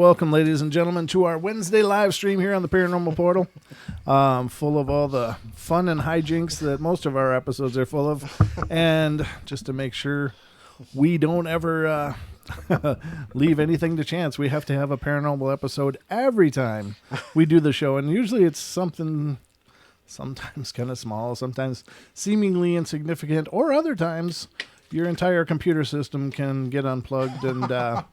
welcome, ladies and gentlemen, to our Wednesday live stream here on the Paranormal Portal, full of all the fun and hijinks that most of our episodes are full of. And just to make sure we don't ever leave anything to chance, we have to have a paranormal episode every time we do the show. And usually it's something sometimes kind of small, sometimes seemingly insignificant, or other times your entire computer system can get unplugged and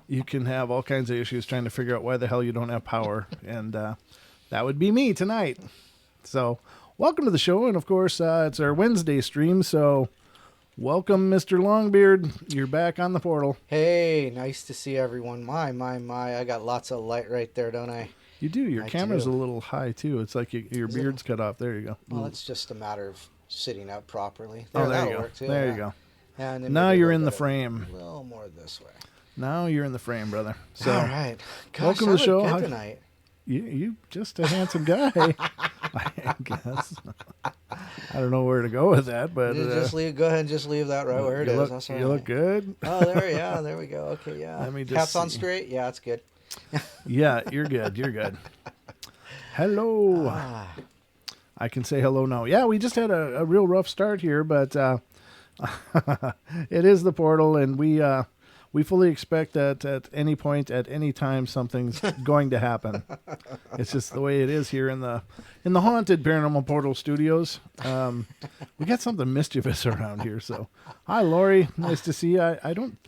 you can have all kinds of issues trying to figure out why the hell you don't have power. And that would be me tonight. So welcome to the show. And of course, it's our Wednesday stream. So welcome, Mr. Longbeard. You're back on the portal. Hey, nice to see everyone. My. I got lots of light right there, don't I? You do. Your camera's a little high, too. It's like your beard's cut off. There you go. Well, it's just a matter of sitting up properly. There you go. Work too, there yeah. you go. And now you're in the frame. A little more this way. Now you're in the frame, brother. So, all right. Gosh, welcome to the show. Good tonight. You just a handsome guy, I guess. I don't know where to go with that, but Go ahead and just leave that right where it is. That's all right. You look good. Oh, there we go. Okay, yeah. Let me just Caps on straight. Yeah, it's good. Yeah, you're good. You're good. Hello. I can say hello now. Yeah, we just had a real rough start here, but it is the portal, and we fully expect that at any point, at any time, something's going to happen. It's just the way it is here in the haunted Paranormal Portal studios. We got something mischievous around here. So, hi, Lori. Nice to see you.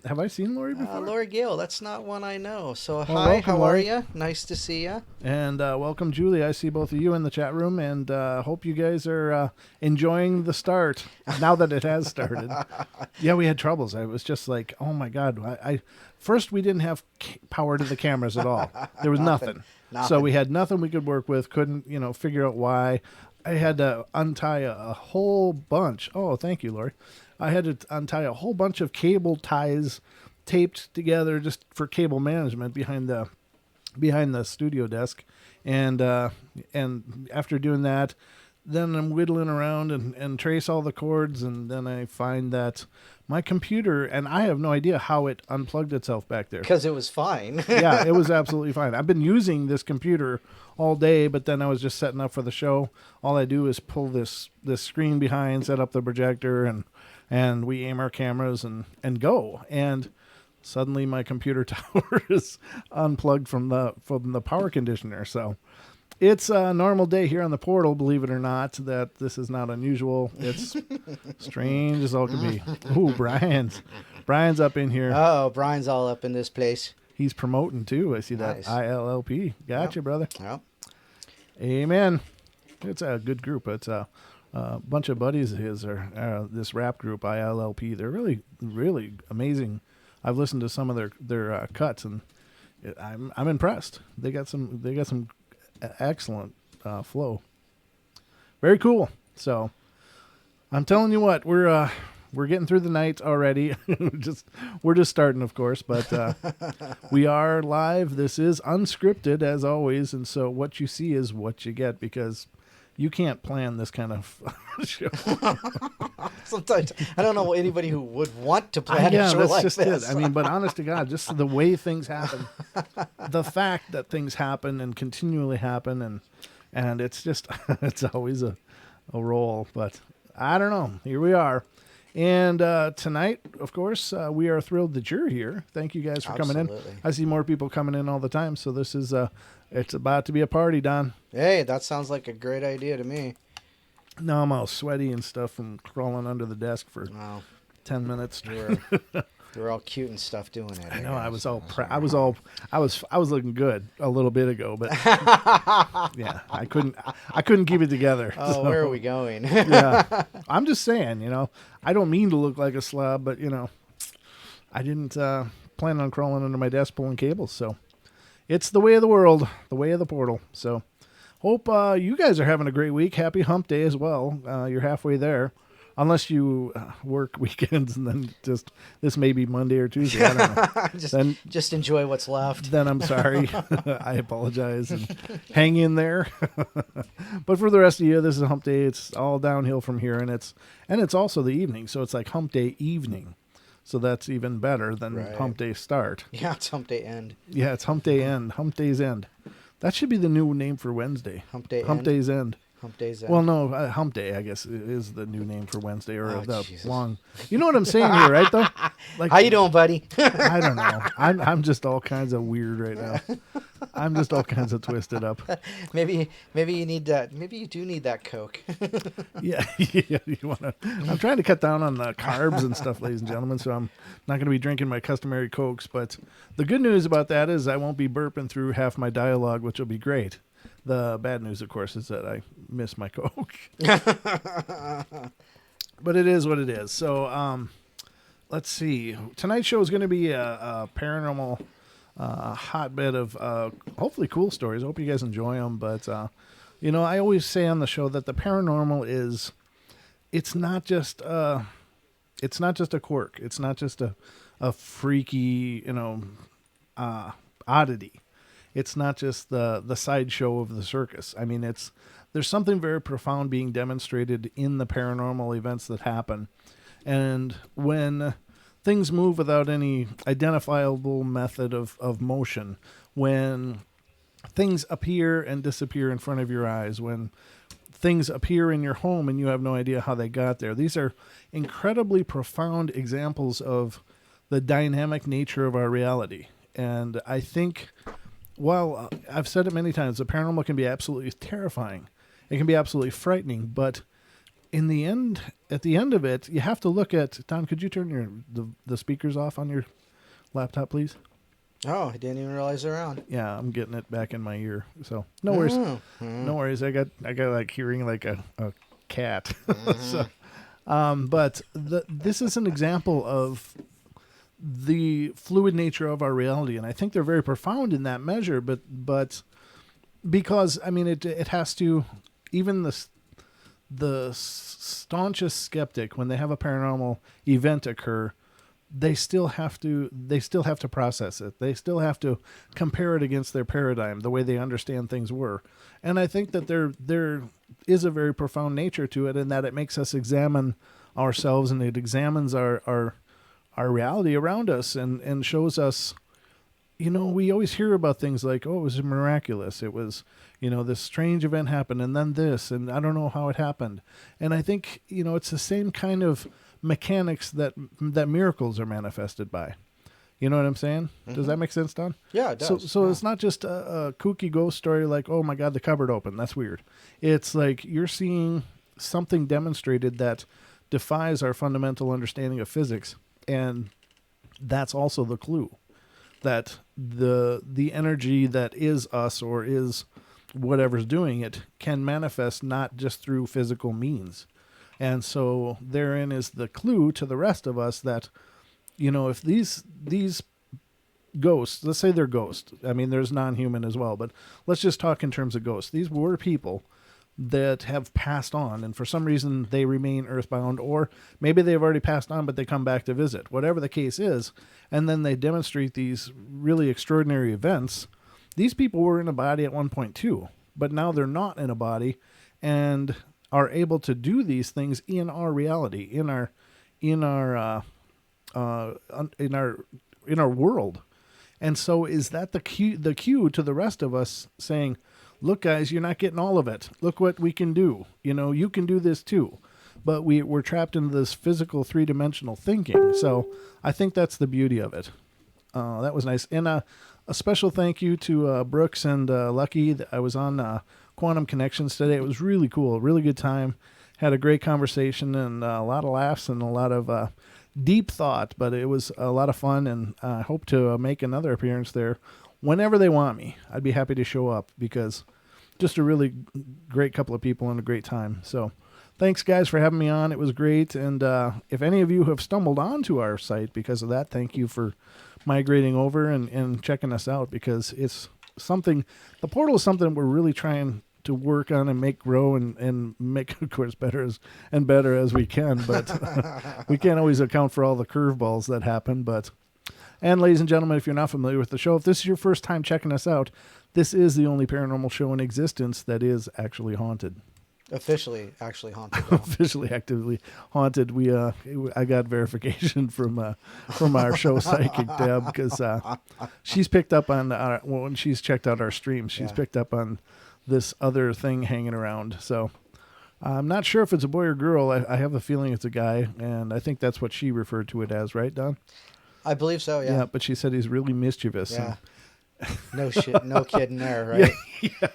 Have I seen Lori before? Lori Gale. That's not one I know. So, hi, welcome, how Lori. are you? Nice to see you. And welcome, Julie. I see both of you in the chat room, and hope you guys are enjoying the start now that it has started. Yeah, we had troubles. I was just like, oh my God. First, we didn't have power to the cameras at all. There was nothing. So we had nothing we could work with. Couldn't, figure out why. I had to untie a whole bunch. Oh, thank you, Lori. I had to untie a whole bunch of cable ties taped together just for cable management behind the studio desk. And after doing that, then I'm whittling around and trace all the cords, and then I find that my computer, and I have no idea how it unplugged itself back there. Because it was fine. Yeah, it was absolutely fine. I've been using this computer all day, but then I was just setting up for the show. All I do is pull this screen behind, set up the projector, and we aim our cameras and go. And suddenly my computer tower is unplugged from the power conditioner. So it's a normal day here on the portal, believe it or not. That this is not unusual. It's strange as all can be. Ooh, Brian's up in here. Oh, Brian's all up in this place. He's promoting too. I see Nice. that ILLP. Gotcha, brother. Yep. Amen. It's a good group. It's a bunch of buddies of his are this rap group ILLP. They're really, really amazing. I've listened to some of their cuts, and I'm impressed. They got some excellent flow. Very cool. So I'm telling you what, we're getting through the night already. We're just starting, of course, but we are live. This is unscripted as always, and so what you see is what you get, because you can't plan this kind of show. Sometimes I don't know anybody who would want to plan a show that's like just this. it. I mean, but honest to God, just the way things happen, the fact that things happen and continually happen, and it's just it's always a roll. But I don't know. Here we are. And tonight, of course, we are thrilled that you're here. Thank you guys for coming in. I see more people coming in all the time, so this is it's about to be a party, Don. Hey, that sounds like a great idea to me. Now I'm all sweaty and stuff from crawling under the desk for 10 minutes. You were all cute and stuff doing it. I know. I was looking good a little bit ago, but yeah, I couldn't keep it together. Oh, so, where are we going? Yeah, I'm just saying, I don't mean to look like a slob, but I didn't plan on crawling under my desk pulling cables. So it's the way of the world, the way of the portal. So hope you guys are having a great week. Happy hump day as well. You're halfway there. Unless you work weekends, and then this may be Monday or Tuesday. I don't know. just enjoy what's left. Then I'm sorry. I apologize. And hang in there. But for the rest of you, this is a hump day. It's all downhill from here, and it's also the evening, so it's like hump day evening. So that's even better than Right. hump day start. Yeah, it's hump day end. Yeah, it's hump day end. Hump day's end. That should be the new name for Wednesday. Hump day Hump end. day's end. Hump day's end. Well, no, hump day, I guess, is the new name for Wednesday, or Oh, the Jesus. long. You know what I'm saying here, right? Though, like, How you doing, buddy? I don't know. I'm just all kinds of weird right now. I'm just all kinds of twisted up. maybe you need that. Maybe you do need that Coke. Yeah, yeah. I'm trying to cut down on the carbs and stuff, ladies and gentlemen. So I'm not going to be drinking my customary Cokes. But the good news about that is I won't be burping through half my dialogue, which will be great. The bad news, of course, is that I miss my Coke. But it is what it is. So let's see. Tonight's show is going to be a paranormal hotbed of hopefully cool stories. I hope you guys enjoy them. But I always say on the show that the paranormal it's not just a quirk. It's not just a freaky oddity. It's not just the sideshow of the circus. I mean, there's something very profound being demonstrated in the paranormal events that happen. And when things move without any identifiable method of motion, when things appear and disappear in front of your eyes, when things appear in your home and you have no idea how they got there, these are incredibly profound examples of the dynamic nature of our reality. And I think, well, I've said it many times, the paranormal can be absolutely terrifying. It can be absolutely frightening, but at the end of it, you have to look at, Don, could you turn the speakers off on your laptop, please? Oh, I didn't even realize they're on. Yeah, I'm getting it back in my ear. So no worries. Mm-hmm. No worries. I got like hearing like a cat. Mm-hmm. So, but this is an example of the fluid nature of our reality, and I think they're very profound in that measure. But because I mean it has to, even the staunchest skeptic, when they have a paranormal event occur, they still have to process it. They still have to compare it against their paradigm, the way they understand things were. And I think that there is a very profound nature to it, in that it makes us examine ourselves, and it examines our reality around us, and shows us, we always hear about things like, oh, it was miraculous. It was, this strange event happened, and then this, and I don't know how it happened. And I think, it's the same kind of mechanics that miracles are manifested by. You know what I'm saying? Mm-hmm. Does that make sense, Don? Yeah, it does. So yeah. It's not just a kooky ghost story like, oh my God, the cupboard opened. That's weird. It's like you're seeing something demonstrated that defies our fundamental understanding of physics. And that's also the clue, that the energy that is us, or is whatever's doing it, can manifest not just through physical means. And so therein is the clue to the rest of us that, if these ghosts, let's say they're ghosts. I mean, there's non-human as well, but let's just talk in terms of ghosts. These were people that have passed on, and for some reason they remain earthbound, or maybe they've already passed on, but they come back to visit. Whatever the case is, and then they demonstrate these really extraordinary events. These people were in a body at one point too, but now they're not in a body, and are able to do these things in our reality, in our world. And so is that the cue to the rest of us saying, look, guys, you're not getting all of it. Look what we can do. You can do this too. But we're trapped into this physical three-dimensional thinking. So I think that's the beauty of it. That was nice. And a special thank you to Brooks and Lucky. I was on Quantum Connections today. It was really cool. Really good time. Had a great conversation, and a lot of laughs, and a lot of deep thought. But it was a lot of fun, and I hope to make another appearance there whenever they want me. I'd be happy to show up, because just a really great couple of people and a great time. So thanks, guys, for having me on. It was great. And if any of you have stumbled onto our site because of that, thank you for migrating over and checking us out, because it's something, the portal is something we're really trying to work on and make grow and make, of course, better as we can. But we can't always account for all the curveballs that happen. And ladies and gentlemen, if you're not familiar with the show, if this is your first time checking us out, this is the only paranormal show in existence that is actually haunted. Officially, actually haunted. Now. Officially actively haunted. I got verification from our show psychic Deb, because she's picked up on when she's checked out our streams, she's picked up on this other thing hanging around. So I'm not sure if it's a boy or girl. I have a feeling it's a guy, and I think that's what she referred to it as, right, Don? I believe so. Yeah. Yeah, but she said he's really mischievous. Yeah. No shit, no kidding there, right? Yeah.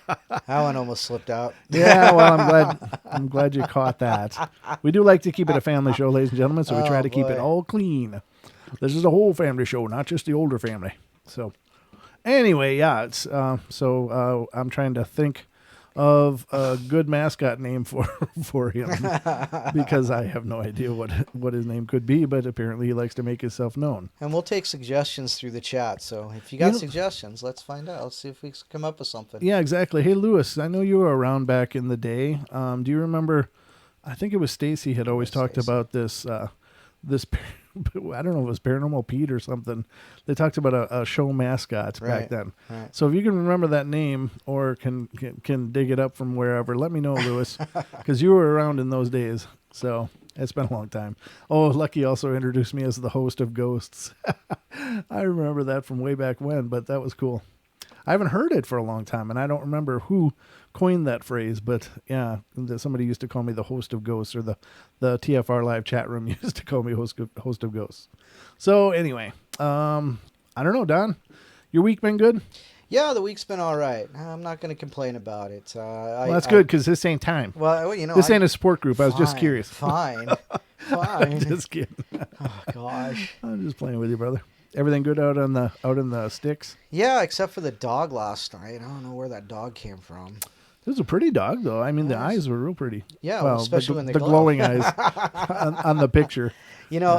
That one almost slipped out. Yeah, well, I'm glad you caught that. We do like to keep it a family show, ladies and gentlemen, so we try to keep it all clean. This is a whole family show, not just the older family. So, anyway, yeah, it's I'm trying to think of a good mascot name for him, because I have no idea what his name could be, but apparently he likes to make himself known. And we'll take suggestions through the chat. So if you got suggestions, let's find out. Let's see if we can come up with something. Yeah, exactly. Hey, Lewis, I know you were around back in the day. Do you remember? I think it was Stacy had always talked about this. I don't know if it was Paranormal Pete or something. They talked about a show mascot back then. Right. So if you can remember that name or can dig it up from wherever, let me know, Lewis, because you were around in those days. So it's been a long time. Oh, Lucky also introduced me as the host of Ghosts. I remember that from way back when, but that was cool. I haven't heard it for a long time, and I don't remember who coined that phrase, but yeah, somebody used to call me the host of Ghosts, or the TFR Live chat room used to call me host of Ghosts. So anyway, I don't know, Don, your week been good? Yeah, the week's been all right. I'm not going to complain about it. Well, that's good, because this ain't time. Well, this ain't a support group. I was just curious. Fine. Just kidding. Oh gosh. I'm just playing with you, brother. Everything good out in the sticks? Yeah, except for the dog last night. I don't know where that dog came from. It was a pretty dog, though. I mean, the eyes were real pretty. Yeah, well, especially when they glow. Glowing eyes on the picture. You know,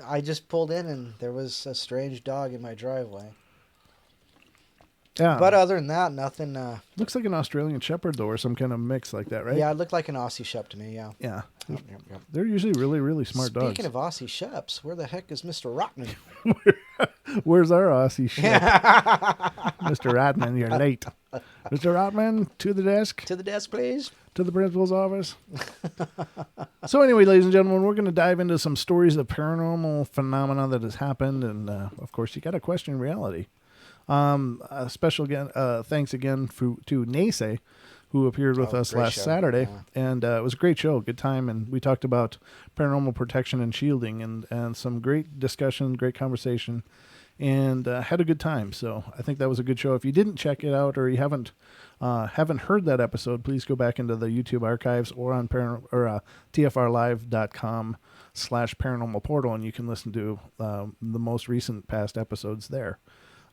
I just pulled in and there was a strange dog in my driveway. Yeah. But other than that, nothing. Looks like an Australian Shepherd, though, or some kind of mix like that, right? Yeah, it looked like an Aussie Shep to me, yeah. Yeah. Yep. They're usually really, really smart dogs. Speaking of Aussie Sheps, where the heck is Mr. Rotman? Where's our Aussie Shep? Mr. Rotman, you're late. Mr. Rotman, to the desk. To the desk, please. To the principal's office. So anyway, ladies and gentlemen, we're going to dive into some stories of paranormal phenomena that has happened. And, of course, you got to question reality. A special thanks again to Nase, who appeared with us last Saturday. Yeah. And it was a great show, good time. And we talked about paranormal protection and shielding, and some great discussion, great conversation, and had a good time. So I think that was a good show. If you didn't check it out, or you haven't heard that episode, please go back into the YouTube archives or on tfrlive.com/paranormal portal, and you can listen to the most recent past episodes there.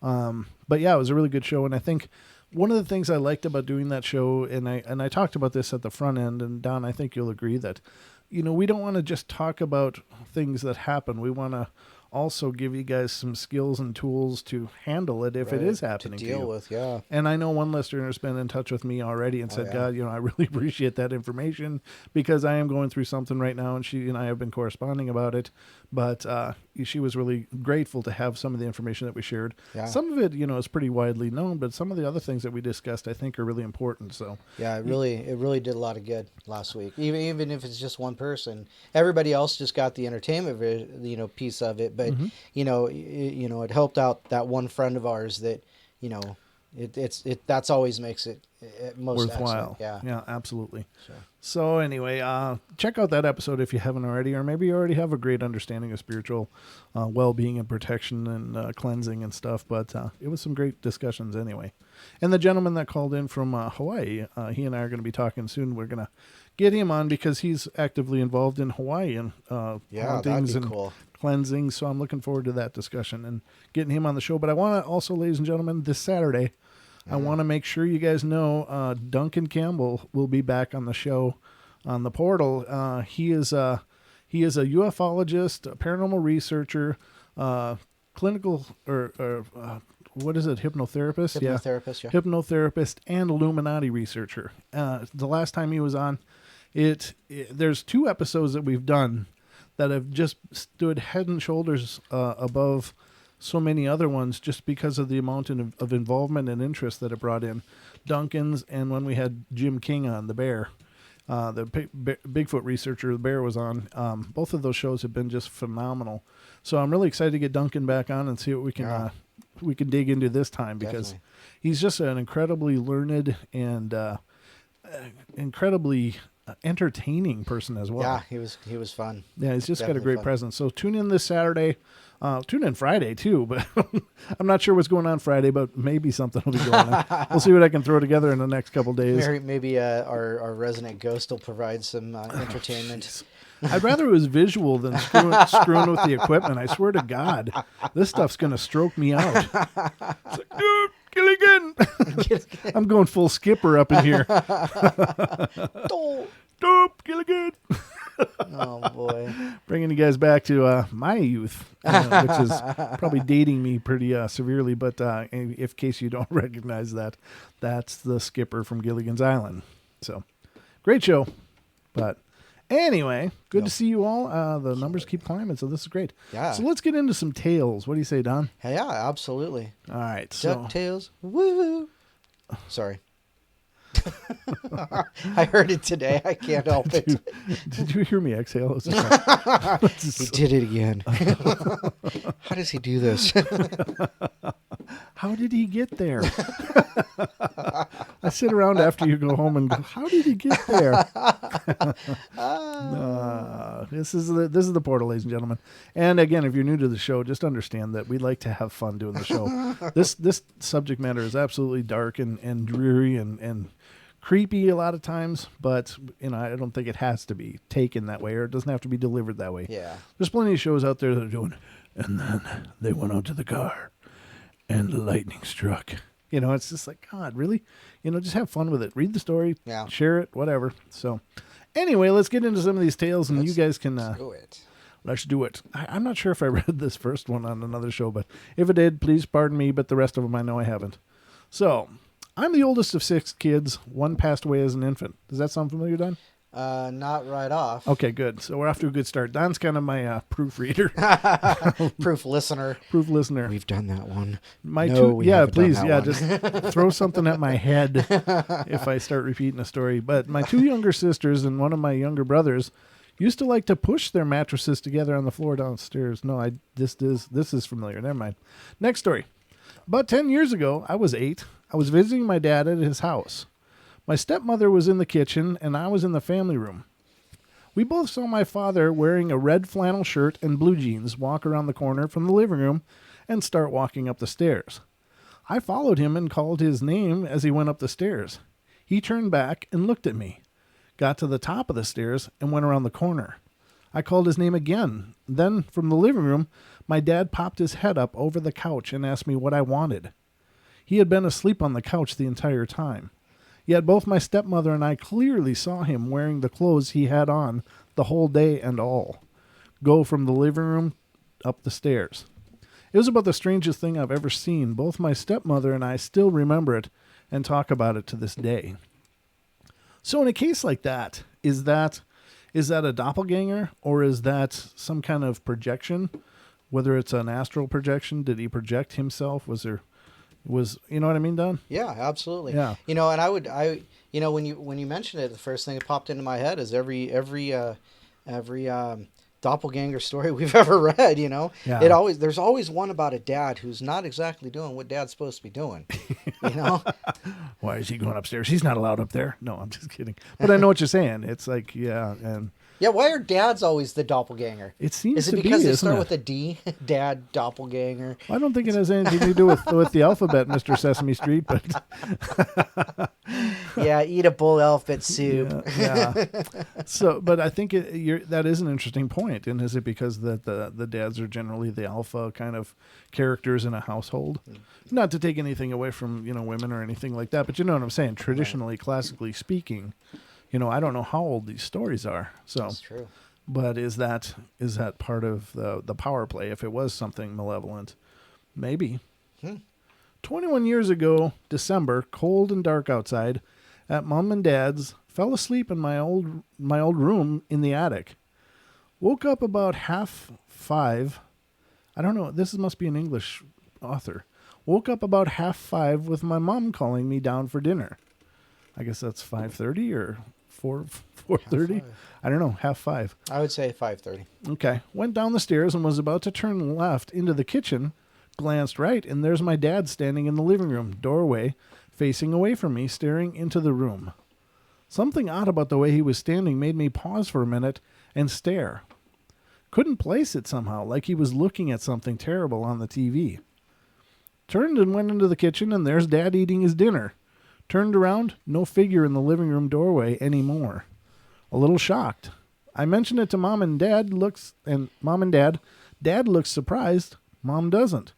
But yeah, it was a really good show. And I think one of the things I liked about doing that show, and I talked about this at the front end, and Don, I think you'll agree that, we don't want to just talk about things that happen. We want to also give you guys some skills and tools to handle it if it is happening to deal with, yeah. And I know one listener has been in touch with me already and said, God, I really appreciate that information, because I am going through something right now, and she and I have been corresponding about it. But she was really grateful to have some of the information that we shared. Yeah. Some of it, is pretty widely known, but some of the other things that we discussed, I think, are really important. So yeah, it really did a lot of good last week. Even if it's just one person, everybody else just got the entertainment, piece of it. But it helped out that one friend of ours that, that's always makes it most worthwhile. Excellent. Yeah, absolutely. So anyway, check out that episode if you haven't already, or maybe you already have a great understanding of spiritual well-being and protection and cleansing and stuff. But it was some great discussions anyway. And the gentleman that called in from Hawaii, he and I are going to be talking soon. We're going to get him on because he's actively involved in Hawaii and hauntings and cool. Cleansing. So I'm looking forward to that discussion and getting him on the show. But I want to also, ladies and gentlemen, this Saturday, I want to make sure you guys know Duncan Campbell will be back on the show on the portal. He is a ufologist, a paranormal researcher, clinical or what is it? Hypnotherapist? Hypnotherapist, yeah. Hypnotherapist and Illuminati researcher. The last time he was on, there's 2 episodes that we've done that have just stood head and shoulders above so many other ones, just because of the amount of involvement and interest that it brought in. Duncan's, and when we had Jim King on, the bear. the Bigfoot researcher, the bear, was on. Both of those shows have been just phenomenal. So I'm really excited to get Duncan back on and see what we can dig into this time, because Definitely. he's just an incredibly learned and incredibly entertaining person as well. Yeah, he was fun. Yeah, he's just got a Definitely great fun. presence. So tune in this Saturday. Tune in Friday too, but I'm not sure what's going on Friday, but maybe something will be going on. We'll see what I can throw together in the next couple days. Maybe our resident ghost will provide some entertainment. I'd rather it was visual than screwing with the equipment. I swear to God, this stuff's going to stroke me out. It's like, dude, Gilligan. I'm going full Skipper up in here. Dope, Gilligan. Oh boy! Bringing you guys back to my youth, which is probably dating me pretty severely. But in case you don't recognize that, that's the Skipper from Gilligan's Island. So, great show. But anyway, good to see you all. The numbers keep climbing, so this is great. Yeah. So let's get into some tales. What do you say, Don? Yeah, absolutely. All right. So DuckTales. Woo! Sorry. I heard it today. I can't help it. did you hear me exhale? It was just He did it again. How does he do this? How did he get there? I sit around after you go home and go, how did he get there? This is the portal, ladies and gentlemen. And again, if you're new to the show, just understand that we like to have fun doing the show. This subject matter is absolutely dark and dreary and creepy a lot of times, but I don't think it has to be taken that way, or it doesn't have to be delivered that way. Yeah. There's plenty of shows out there that are doing, and then they went out to the car and the lightning struck. It's just like, God, really? Just have fun with it. Read the story, share it, whatever. So anyway, let's get into some of these tales, and you guys can do it. Let's do it. I'm not sure if I read this first one on another show, but if I did, please pardon me, but the rest of them I know I haven't. So, I'm the oldest of 6 kids. One passed away as an infant. Does that sound familiar, Don? Not right off. Okay, good. So we're off to a good start. Don's kind of my proofreader. Proof listener. Proof listener. We've done that one. Please, just throw something at my head if I start repeating a story. But my 2 younger sisters and one of my younger brothers used to like to push their mattresses together on the floor downstairs. No, this is familiar. Never mind. Next story. About 10 years ago, I was 8. I was visiting my dad at his house. My stepmother was in the kitchen, and I was in the family room. We both saw my father wearing a red flannel shirt and blue jeans walk around the corner from the living room and start walking up the stairs. I followed him and called his name as he went up the stairs. He turned back and looked at me, got to the top of the stairs, and went around the corner. I called his name again. Then, from the living room, my dad popped his head up over the couch and asked me what I wanted. He had been asleep on the couch the entire time. Yet both my stepmother and I clearly saw him wearing the clothes he had on the whole day and all, go from the living room up the stairs. It was about the strangest thing I've ever seen. Both my stepmother and I still remember it and talk about it to this day. So in a case like that, is that a doppelganger, or is that some kind of projection? Whether it's an astral projection, did he project himself? You know what I mean, Don? Yeah, absolutely. Yeah. And when you mentioned it, the first thing that popped into my head is every doppelganger story we've ever read. Yeah. There's always one about a dad who's not exactly doing what dad's supposed to be doing. Why is he going upstairs? He's not allowed up there. No, I'm just kidding. But I know what you're saying. It's like, and yeah, why are dads always the doppelganger? It seems to be, because they isn't start it? with a D? Dad, doppelganger. I don't think it has anything to do with the alphabet, Mr. Sesame Street, but Yeah, eat a bowl alphabet soup. yeah. So, but I think that is an interesting point. And is it because that the dads are generally the alpha kind of characters in a household? Not to take anything away from women or anything like that, but you know what I'm saying. Traditionally, classically speaking, I don't know how old these stories are. So That's true. But is that part of the power play? If it was something malevolent, maybe. 21 years ago, December, cold and dark outside, at Mom and Dad's, fell asleep in my old room in the attic. Woke up about 5:30. I don't know. This must be an English author. Woke up about 5:30 with my mom calling me down for dinner. I guess that's 5:30 or 4:30? I don't know, 4:30. I would say 5:30. Okay. Went down the stairs and was about to turn left into the kitchen, glanced right, and there's my dad standing in the living room doorway, facing away from me, staring into the room. Something odd about the way he was standing made me pause for a minute and stare. Couldn't place it somehow, like he was looking at something terrible on the TV. Turned and went into the kitchen, and there's Dad eating his dinner. Turned around, no figure in the living room doorway anymore. A little shocked. I mentioned it to Mom and Dad. Dad looks surprised. Mom doesn't.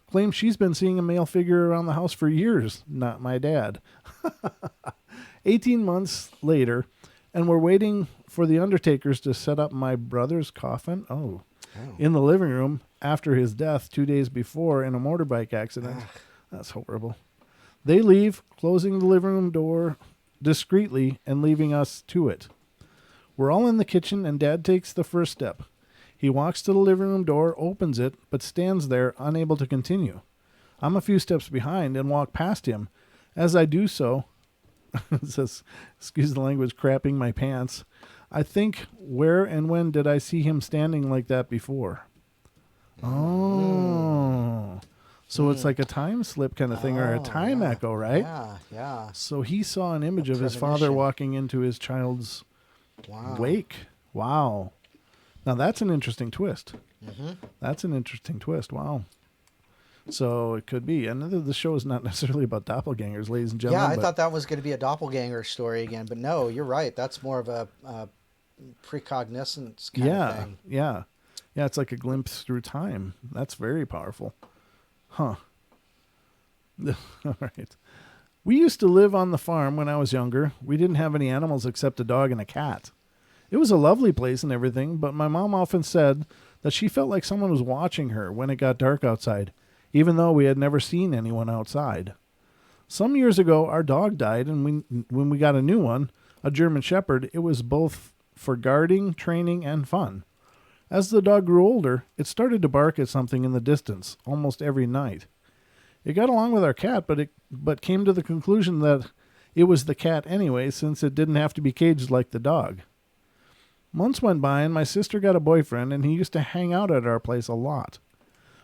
Claims she's been seeing a male figure around the house for years. Not my dad. 18 months later, and we're waiting for the undertakers to set up my brother's coffin. In the living room after his death 2 days before in a motorbike accident. That's horrible. They leave, closing the living room door discreetly and leaving us to it. We're all in the kitchen, and Dad takes the first step. He walks to the living room door, opens it, but stands there, unable to continue. I'm a few steps behind and walk past him. As I do so, it says, excuse the language, crapping my pants. I think, where and when did I see him standing like that before? Oh. So it's like a time slip kind of thing, or a time echo, right? Yeah. So he saw an image of his father walking into his child's wake. Wow. Now that's an interesting twist. That's an interesting twist. Wow. So it could be. And the show is not necessarily about doppelgangers, ladies and gentlemen. Yeah, I thought that was going to be a doppelganger story again, but no, you're right. That's more of a precognizance kind of thing. Yeah. Yeah, it's like a glimpse through time. That's very powerful. Huh. All right. We used to live on the farm when I was younger. We didn't have any animals except a dog and a cat. It was a lovely place and everything, but my mom often said that she felt like someone was watching her when it got dark outside, even though we had never seen anyone outside. Some years ago, our dog died, and when we got a new one, a German Shepherd, it was both for guarding, training, and fun. As the dog grew older, it started to bark at something in the distance almost every night. It got along with our cat, but came to the conclusion that it was the cat anyway, since it didn't have to be caged like the dog. Months went by, and my sister got a boyfriend, and he used to hang out at our place a lot.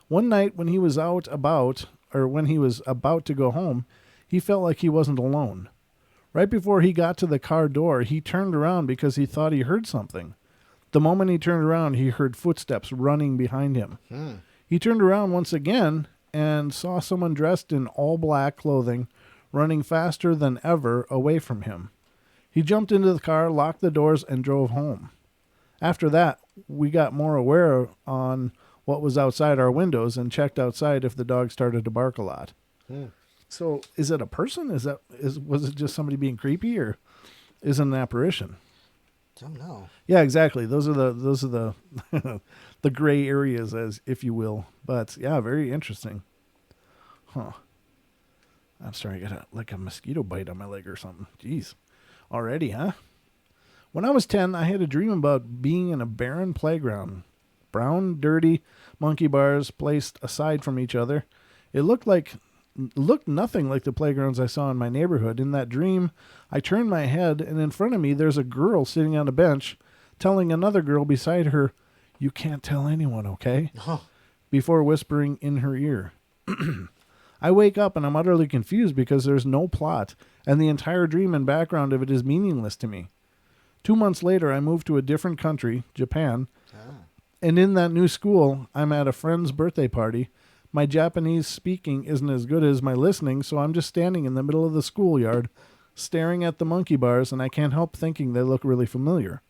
One night when he was about to go home, he felt like he wasn't alone. Right before he got to the car door, he turned around because he thought he heard something. The moment he turned around, he heard footsteps running behind him. He turned around once again and saw someone dressed in all black clothing running faster than ever away from him. He jumped into the car, locked the doors, and drove home. After that, we got more aware on what was outside our windows and checked outside if the dog started to bark a lot. So is it a person? Was it just somebody being creepy, or is it an apparition? Don't know. Yeah, exactly. Those are the the gray areas, as if you will. But yeah, very interesting. Huh. I'm sorry, I got like a mosquito bite on my leg or something. Jeez. Already, huh? When I was 10, I had a dream about being in a barren playground. Brown, dirty monkey bars placed aside from each other. It looked nothing like the playgrounds I saw in my neighborhood. In that dream, I turned my head, and in front of me, there's a girl sitting on a bench telling another girl beside her, "You can't tell anyone, okay?" Before whispering in her ear. I wake up, and I'm utterly confused because there's no plot, and the entire dream and background of it is meaningless to me. 2 months later, I moved to a different country, Japan, and in that new school, I'm at a friend's birthday party. My Japanese speaking isn't as good as my listening, so I'm just standing in the middle of the schoolyard, staring at the monkey bars, and I can't help thinking they look really familiar.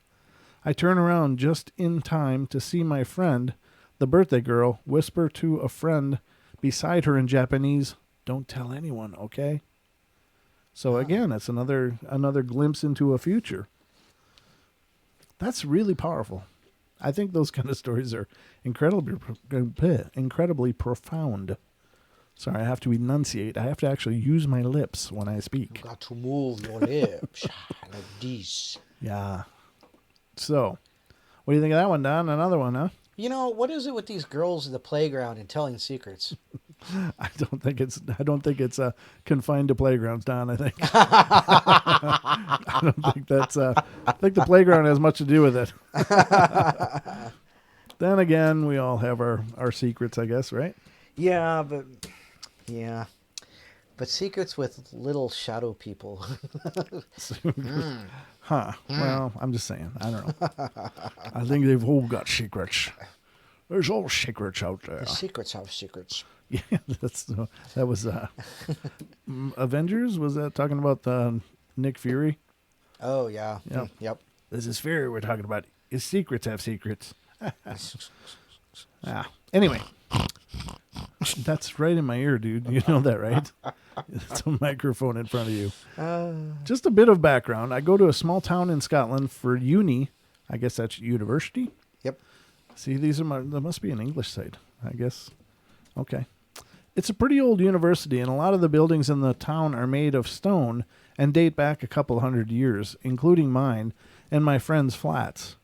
I turn around just in time to see my friend, the birthday girl, whisper to a friend beside her in Japanese, "Don't tell anyone, okay?" So again, it's another glimpse into a future. That's really powerful. I think those kind of stories are incredibly profound. Sorry, I have to enunciate. I have to actually use my lips when I speak. You got to move your lips like this. Yeah. So, what do you think of that one, Don? Another one, huh? You know, what is it with these girls at the playground and telling secrets? I don't think it's confined to playgrounds, Don. I think I don't think that's I think the playground has much to do with it. Then again, we all have our secrets, I guess, right? Yeah, but secrets with little shadow people. Huh. Well, I'm just saying. I don't know. I think they've all got secrets. There's all secrets out there. The secrets have secrets. Yeah, that was Avengers. Was that talking about Nick Fury? Oh yeah. Yep. Yep. This is Fury we're talking about. His secrets have secrets. Anyway, that's right in my ear, dude. You know that, right? It's a microphone in front of you. Just a bit of background. I go to a small town in Scotland for uni. I guess that's university. Yep. See, there must be an English site, I guess. Okay. It's a pretty old university, and a lot of the buildings in the town are made of stone and date back a couple hundred years, including mine and my friend's flats.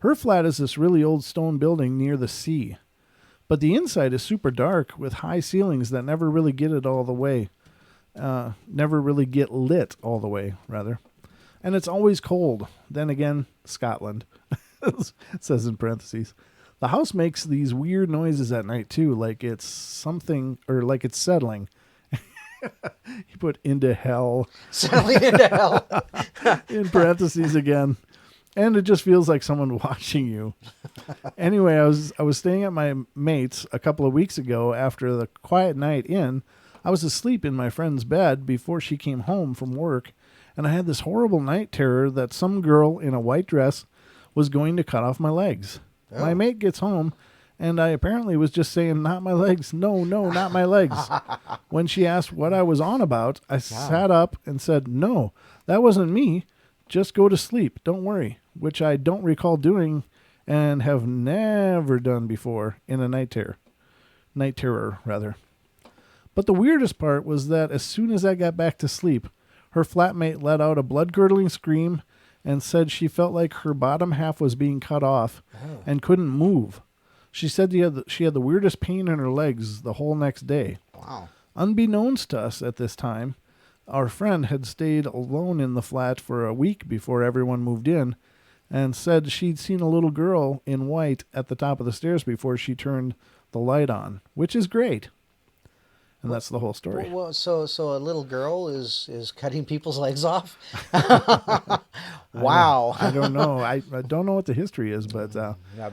Her flat is this really old stone building near the sea, but the inside is super dark with high ceilings that never really get lit all the way, rather. And it's always cold. Then again, Scotland, it says in parentheses. The house makes these weird noises at night, too, like it's something, or like it's settling. You put into hell. Settling into hell. In parentheses again. And it just feels like someone watching you. Anyway, I was staying at my mate's a couple of weeks ago after the quiet night in. I was asleep in my friend's bed before she came home from work, and I had this horrible night terror that some girl in a white dress was going to cut off my legs. Oh. My mate gets home, and I apparently was just saying, not my legs. No, not my legs. When she asked what I was on about, I sat up and said, no, that wasn't me. Just go to sleep. Don't worry, which I don't recall doing and have never done before in a night terror. But the weirdest part was that as soon as I got back to sleep, her flatmate let out a blood-curdling scream and said she felt like her bottom half was being cut off and couldn't move. She said she had the weirdest pain in her legs the whole next day. Wow. Unbeknownst to us at this time, our friend had stayed alone in the flat for a week before everyone moved in and said she'd seen a little girl in white at the top of the stairs before she turned the light on, which is great. And that's the whole story. Well, so a little girl is cutting people's legs off? Wow. I don't know. I don't know what the history is, but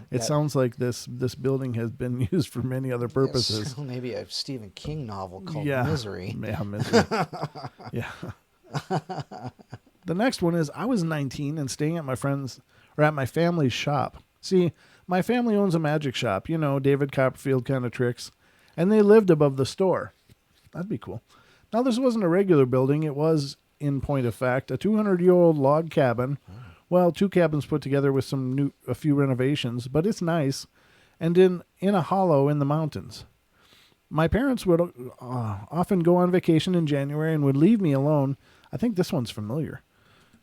it sounds like this building has been used for many other purposes. Yes, maybe a Stephen King novel called Misery. Yeah, Misery. Yeah. The next one is I was 19 and staying at my family's shop. See, my family owns a magic shop, David Copperfield kind of tricks, and they lived above the store. That'd be cool. Now, this wasn't a regular building. It was, in point of fact, a 200-year-old log cabin. Well, 2 cabins put together with a few renovations, but it's nice, and in a hollow in the mountains. My parents would often go on vacation in January and would leave me alone. I think this one's familiar.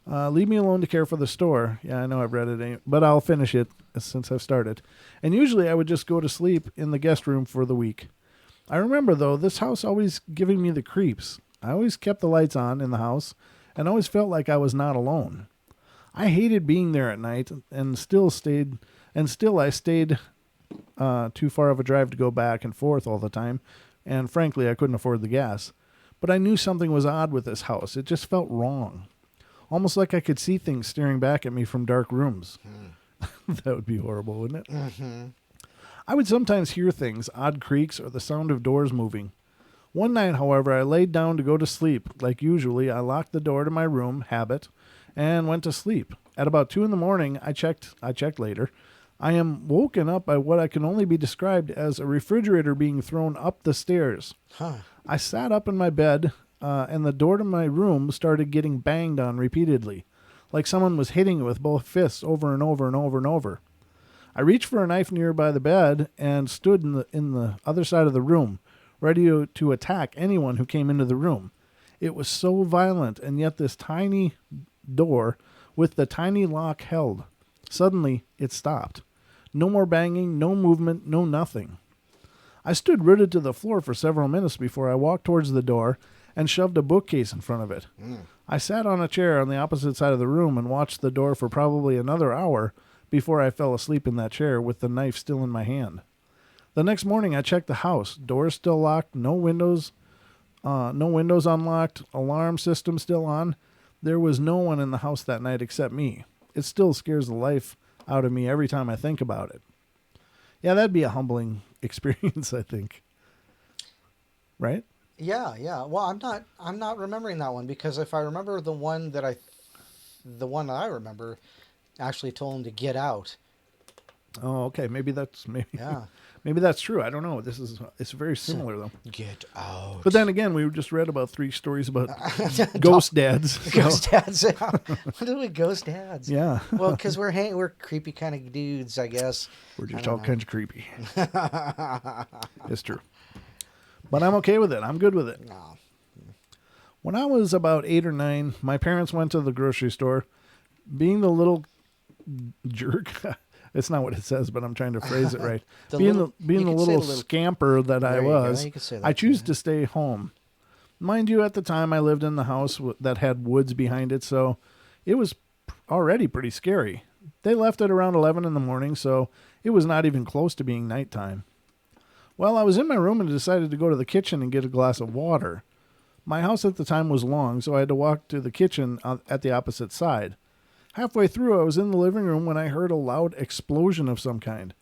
Leave me alone to care for the store. Yeah, I know I've read it, but I'll finish it since I've started. And usually I would just go to sleep in the guest room for the week. I remember, though, this house always giving me the creeps. I always kept the lights on in the house and always felt like I was not alone. I hated being there at night and still I stayed too far of a drive to go back and forth all the time. And frankly, I couldn't afford the gas. But I knew something was odd with this house. It just felt wrong. Almost like I could see things staring back at me from dark rooms. That would be horrible, wouldn't it? Mm-hmm. I would sometimes hear things, odd creaks, or the sound of doors moving. One night, however, I laid down to go to sleep. Like usually, I locked the door to my room, habit, and went to sleep. At about 2 a.m, I checked later. I am woken up by what I can only be described as a refrigerator being thrown up the stairs. I sat up in my bed, and the door to my room started getting banged on repeatedly, like someone was hitting it with both fists over and over and over and over. I reached for a knife nearby the bed and stood in the other side of the room, ready to attack anyone who came into the room. It was so violent, and yet this tiny door with the tiny lock held. Suddenly, it stopped. No more banging, no movement, no nothing. I stood rooted to the floor for several minutes before I walked towards the door and shoved a bookcase in front of it. I sat on a chair on the opposite side of the room and watched the door for probably another hour before I fell asleep in that chair with the knife still in my hand. The next morning I checked the house. Doors still locked, no windows unlocked, alarm system still on. There was no one in the house that night except me. It still scares the life out of me every time I think about it. Yeah, that'd be a humbling experience, I think. Right? Yeah, yeah. Well, I'm not remembering that one, because if I remember the one that I remember actually told him to get out. Oh, okay. Maybe that's Yeah. maybe that's true. I don't know. It's very similar though. Get out. But then again, we just read about 3 stories about ghost dads. Ghost dads. What do we ghost dads? Yeah. Well, because we're creepy kind of dudes, I guess. We're just all kinds of creepy. It's true. But I'm okay with it. I'm good with it. No. When I was about 8 or 9, my parents went to the grocery store. Being the little jerk, it's not what it says, but I'm trying to phrase it right. being the little scamper that I was, I choose to stay home. Mind you, at the time I lived in the house that had woods behind it, so it was already pretty scary. They left at around 11 in the morning, so it was not even close to being nighttime. Well, I was in my room and decided to go to the kitchen and get a glass of water. My house at the time was long, so I had to walk to the kitchen at the opposite side. Halfway through, I was in the living room when I heard a loud explosion of some kind.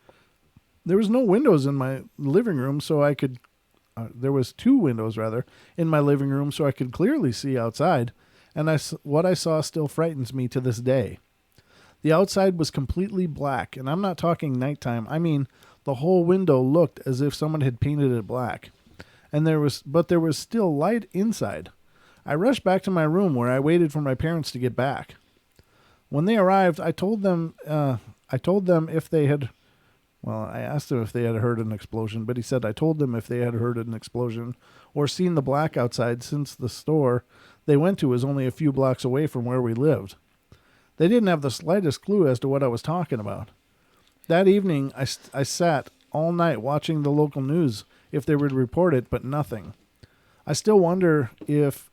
There was no windows in my living room, so I could... there was 2 windows, rather, in my living room, so I could clearly see outside, and what I saw still frightens me to this day. The outside was completely black, and I'm not talking nighttime. I mean, the whole window looked as if someone had painted it black. But there was still light inside. I rushed back to my room where I waited for my parents to get back. When they arrived, I told them if they had... Well, I asked them if they had heard an explosion, but he said I told them if they had heard an explosion or seen the black outside, since the store they went to was only a few blocks away from where we lived. They didn't have the slightest clue as to what I was talking about. That evening, I sat all night watching the local news if they would report it, but nothing. I still wonder if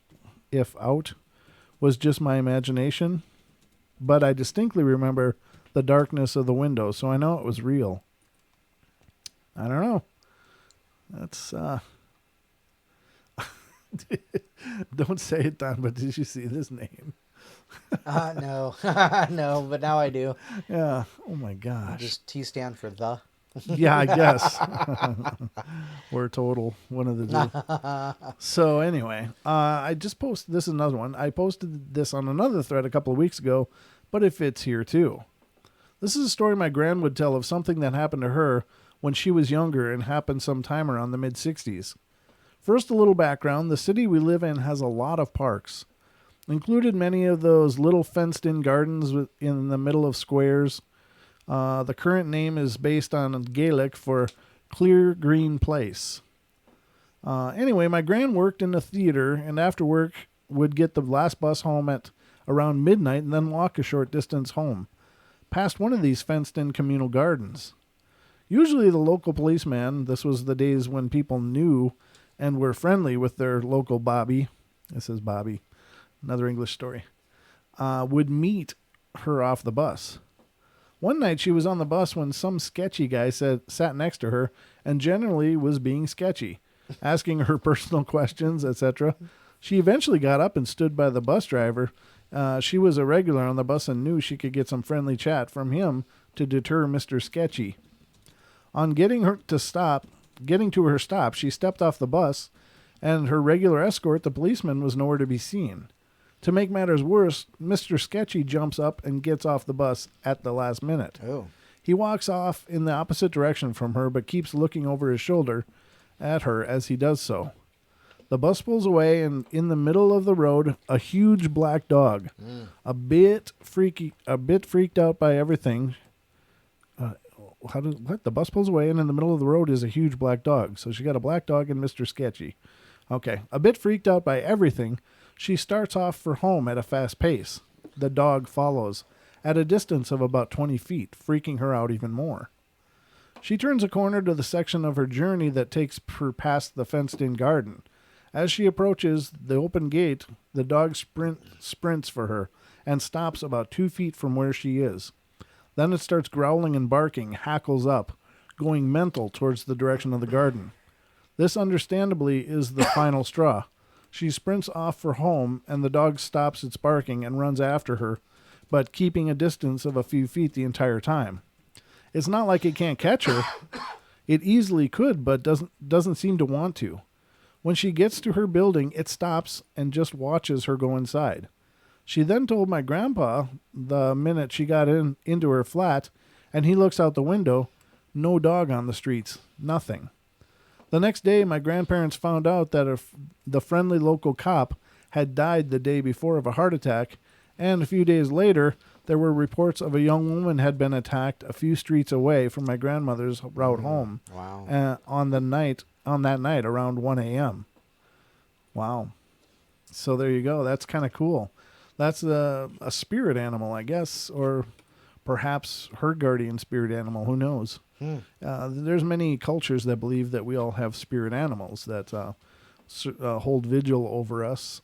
out was just my imagination, but I distinctly remember the darkness of the window, so I know it was real. I don't know. That's, don't say it, Don, but did you see this name? No. No, but now I do. Yeah. Oh, my gosh. Does T stand for the? Yeah, I guess. We're total one of the 2. So anyway, I just posted, this is another one. I posted this on another thread a couple of weeks ago, but it fits here too. This is a story my gran would tell of something that happened to her when she was younger and happened sometime around the mid-60s. First, a little background. The city we live in has a lot of parks, included many of those little fenced-in gardens in the middle of squares. The current name is based on Gaelic for Clear Green Place. Anyway, my gran worked in a theater, and after work would get the last bus home at around midnight and then walk a short distance home, past one of these fenced-in communal gardens. Usually the local policeman, this was the days when people knew and were friendly with their local Bobby, this is Bobby, another English story, would meet her off the bus. One night she was on the bus when some sketchy guy sat next to her and generally was being sketchy, asking her personal questions, etc. She eventually got up and stood by the bus driver. She was a regular on the bus and knew she could get some friendly chat from him to deter Mr. Sketchy. On getting to her stop, she stepped off the bus, and her regular escort, the policeman, was nowhere to be seen. To make matters worse, Mr. Sketchy jumps up and gets off the bus at the last minute. Oh. He walks off in the opposite direction from her, but keeps looking over his shoulder at her as he does so. The bus pulls away, and in the middle of the road, a huge black dog, a bit freaked out by everything. The bus pulls away, and in the middle of the road is a huge black dog. So she got a black dog and Mr. Sketchy. Okay, a bit freaked out by everything, she starts off for home at a fast pace. The dog follows at a distance of about 20 feet, freaking her out even more. She turns a corner to the section of her journey that takes her past the fenced-in garden. As she approaches the open gate, the dog sprints for her and stops about 2 feet from where she is. Then it starts growling and barking, hackles up, going mental towards the direction of the garden. This, understandably, is the final straw. She sprints off for home, and the dog stops its barking and runs after her, but keeping a distance of a few feet the entire time. It's not like it can't catch her. It easily could, but doesn't seem to want to. When she gets to her building, it stops and just watches her go inside. She then told my grandpa the minute she got into her flat, and he looks out the window, no dog on the streets, nothing. The next day, my grandparents found out that the friendly local cop had died the day before of a heart attack, and a few days later, there were reports of a young woman had been attacked a few streets away from my grandmother's route home. Wow. On that night around 1 a.m. Wow. So there you go. That's kind of cool. That's a spirit animal, I guess, or perhaps her guardian spirit animal. Who knows? There's many cultures that believe that we all have spirit animals that hold vigil over us.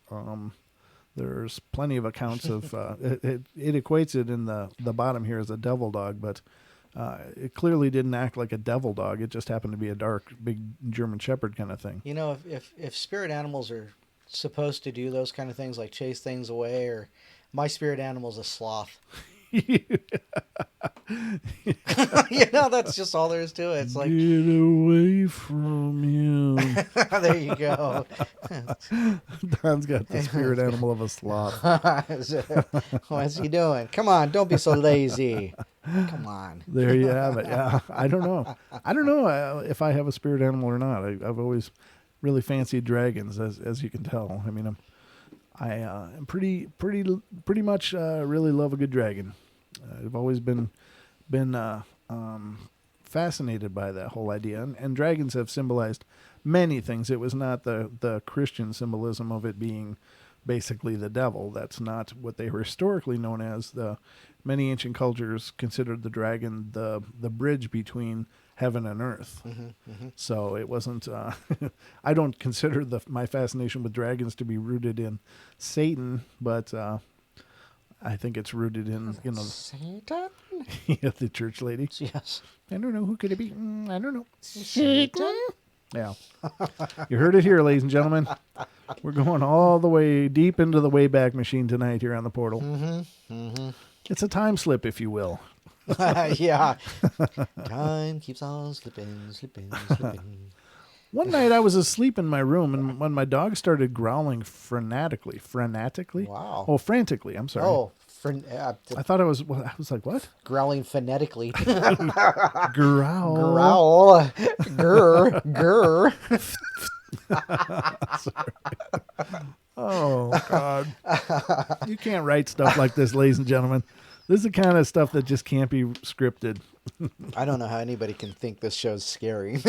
There's plenty of accounts of it equates it in the bottom here as a devil dog, but it clearly didn't act like a devil dog. It just happened to be a dark, big German Shepherd kind of thing. You know, if spirit animals are supposed to do those kind of things, like chase things away, or my spirit animal's a sloth. You know, that's just all there is to it. It's like, get away from him. There you go. Don's got the spirit animal of a sloth. What's he doing? Come on, don't be so lazy. Come on. There you have it. Yeah, I don't know if I have a spirit animal or not. I've always really fancied dragons, as you can tell. I mean, I am pretty much really love a good dragon. I've always been fascinated by that whole idea, and dragons have symbolized many things. It was not the Christian symbolism of it being basically the devil. That's not what they were historically known as. The many ancient cultures considered the dragon the bridge between heaven and earth. So it wasn't. I don't consider my fascination with dragons to be rooted in Satan, but I think it's rooted in Satan. Yeah, the church lady. Yes. I don't know, who could it be. I don't know. Satan. Yeah. You heard it here, ladies and gentlemen. We're going all the way deep into the Wayback Machine tonight here on the Portal. It's a time slip, if you will. Yeah. Time keeps on slipping. One night I was asleep in my room, and when my dog started growling frenetically. Wow. Oh, frantically. I'm sorry. Oh, I thought I was like, what? growling phonetically. Growl. Growl. Grr. Oh, God. You can't write stuff like this, ladies and gentlemen. This is the kind of stuff that just can't be scripted. I don't know how anybody can think this show's scary.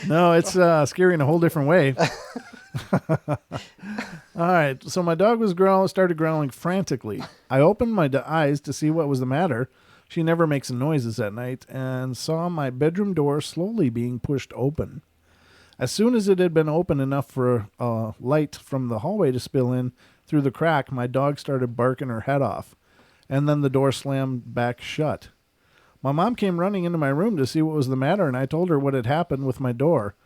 No, it's scary in a whole different way. All right, so my dog started growling frantically. I opened my eyes to see what was the matter. She never makes noises at night, and saw my bedroom door slowly being pushed open. As soon as it had been open enough for light from the hallway to spill in through the crack, my dog started barking her head off, and then the door slammed back shut. My mom came running into my room to see what was the matter, and I told her what had happened with my door.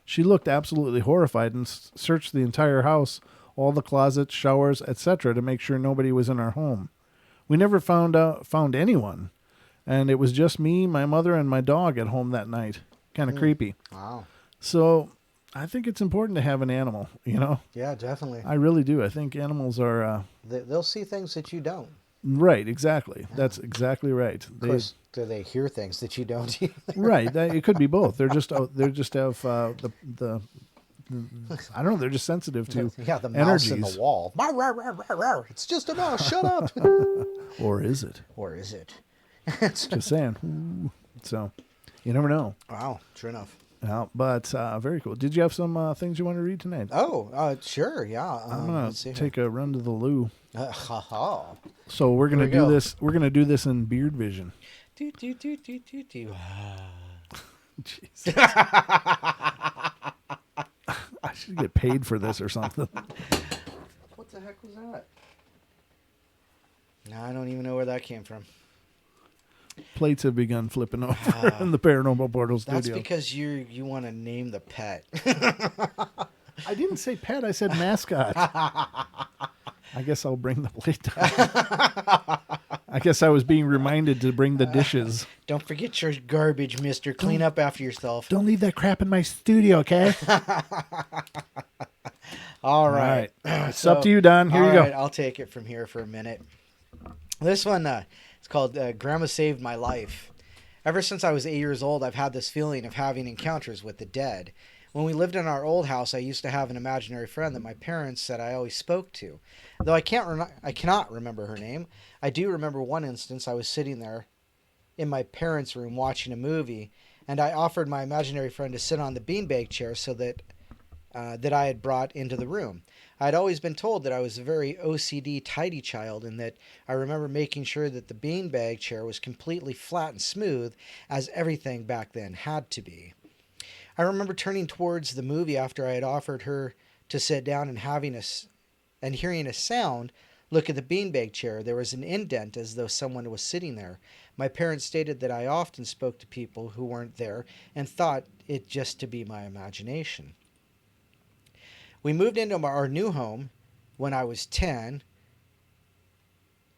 She looked absolutely horrified and searched the entire house, all the closets, showers, etc., to make sure nobody was in our home. We never found anyone, and it was just me, my mother, and my dog at home that night. Kind of creepy. Wow. So I think it's important to have an animal, you know? Yeah, definitely. I really do. I think animals are... They'll see things that you don't. Right, exactly. Yeah. That's exactly right. Of course, do they hear things that you don't either? Right. It could be both. They just have the I don't know. They're just sensitive to the energies. Mouse in the wall. It's just a mouse. Shut up. Or is it? Just saying. So, you never know. Wow. True enough. Yeah, but very cool. Did you have some things you want to read tonight? Oh, sure. Yeah. I'm gonna take a run to the loo. Ha. So we're gonna do this. We're gonna do this in Beard Vision. Jesus. I should get paid for this or something. What the heck was that? No, I don't even know where that came from. Plates have begun flipping over in the Paranormal Portal studio. That's because you want to name the pet. I didn't say pet. I said mascot. I guess I'll bring the plate down. I guess I was being reminded to bring the dishes. Don't forget your garbage, mister. Clean up after yourself. Don't leave that crap in my studio, okay? All right. It's up to you, Don. Here you go. I'll take it from here for a minute. This one, it's called Grandma Saved My Life. Ever since I was 8 years old, I've had this feeling of having encounters with the dead. When we lived in our old house, I used to have an imaginary friend that my parents said I always spoke to. Though I cannot remember her name, I do remember one instance I was sitting there in my parents' room watching a movie, and I offered my imaginary friend to sit on the beanbag chair so that I had brought into the room. I had always been told that I was a very OCD tidy child, and that I remember making sure that the beanbag chair was completely flat and smooth, as everything back then had to be. I remember turning towards the movie after I had offered her to sit down and hearing a sound. Look at the beanbag chair. There was an indent as though someone was sitting there. My parents stated that I often spoke to people who weren't there and thought it just to be my imagination. We moved into our new home when I was 10.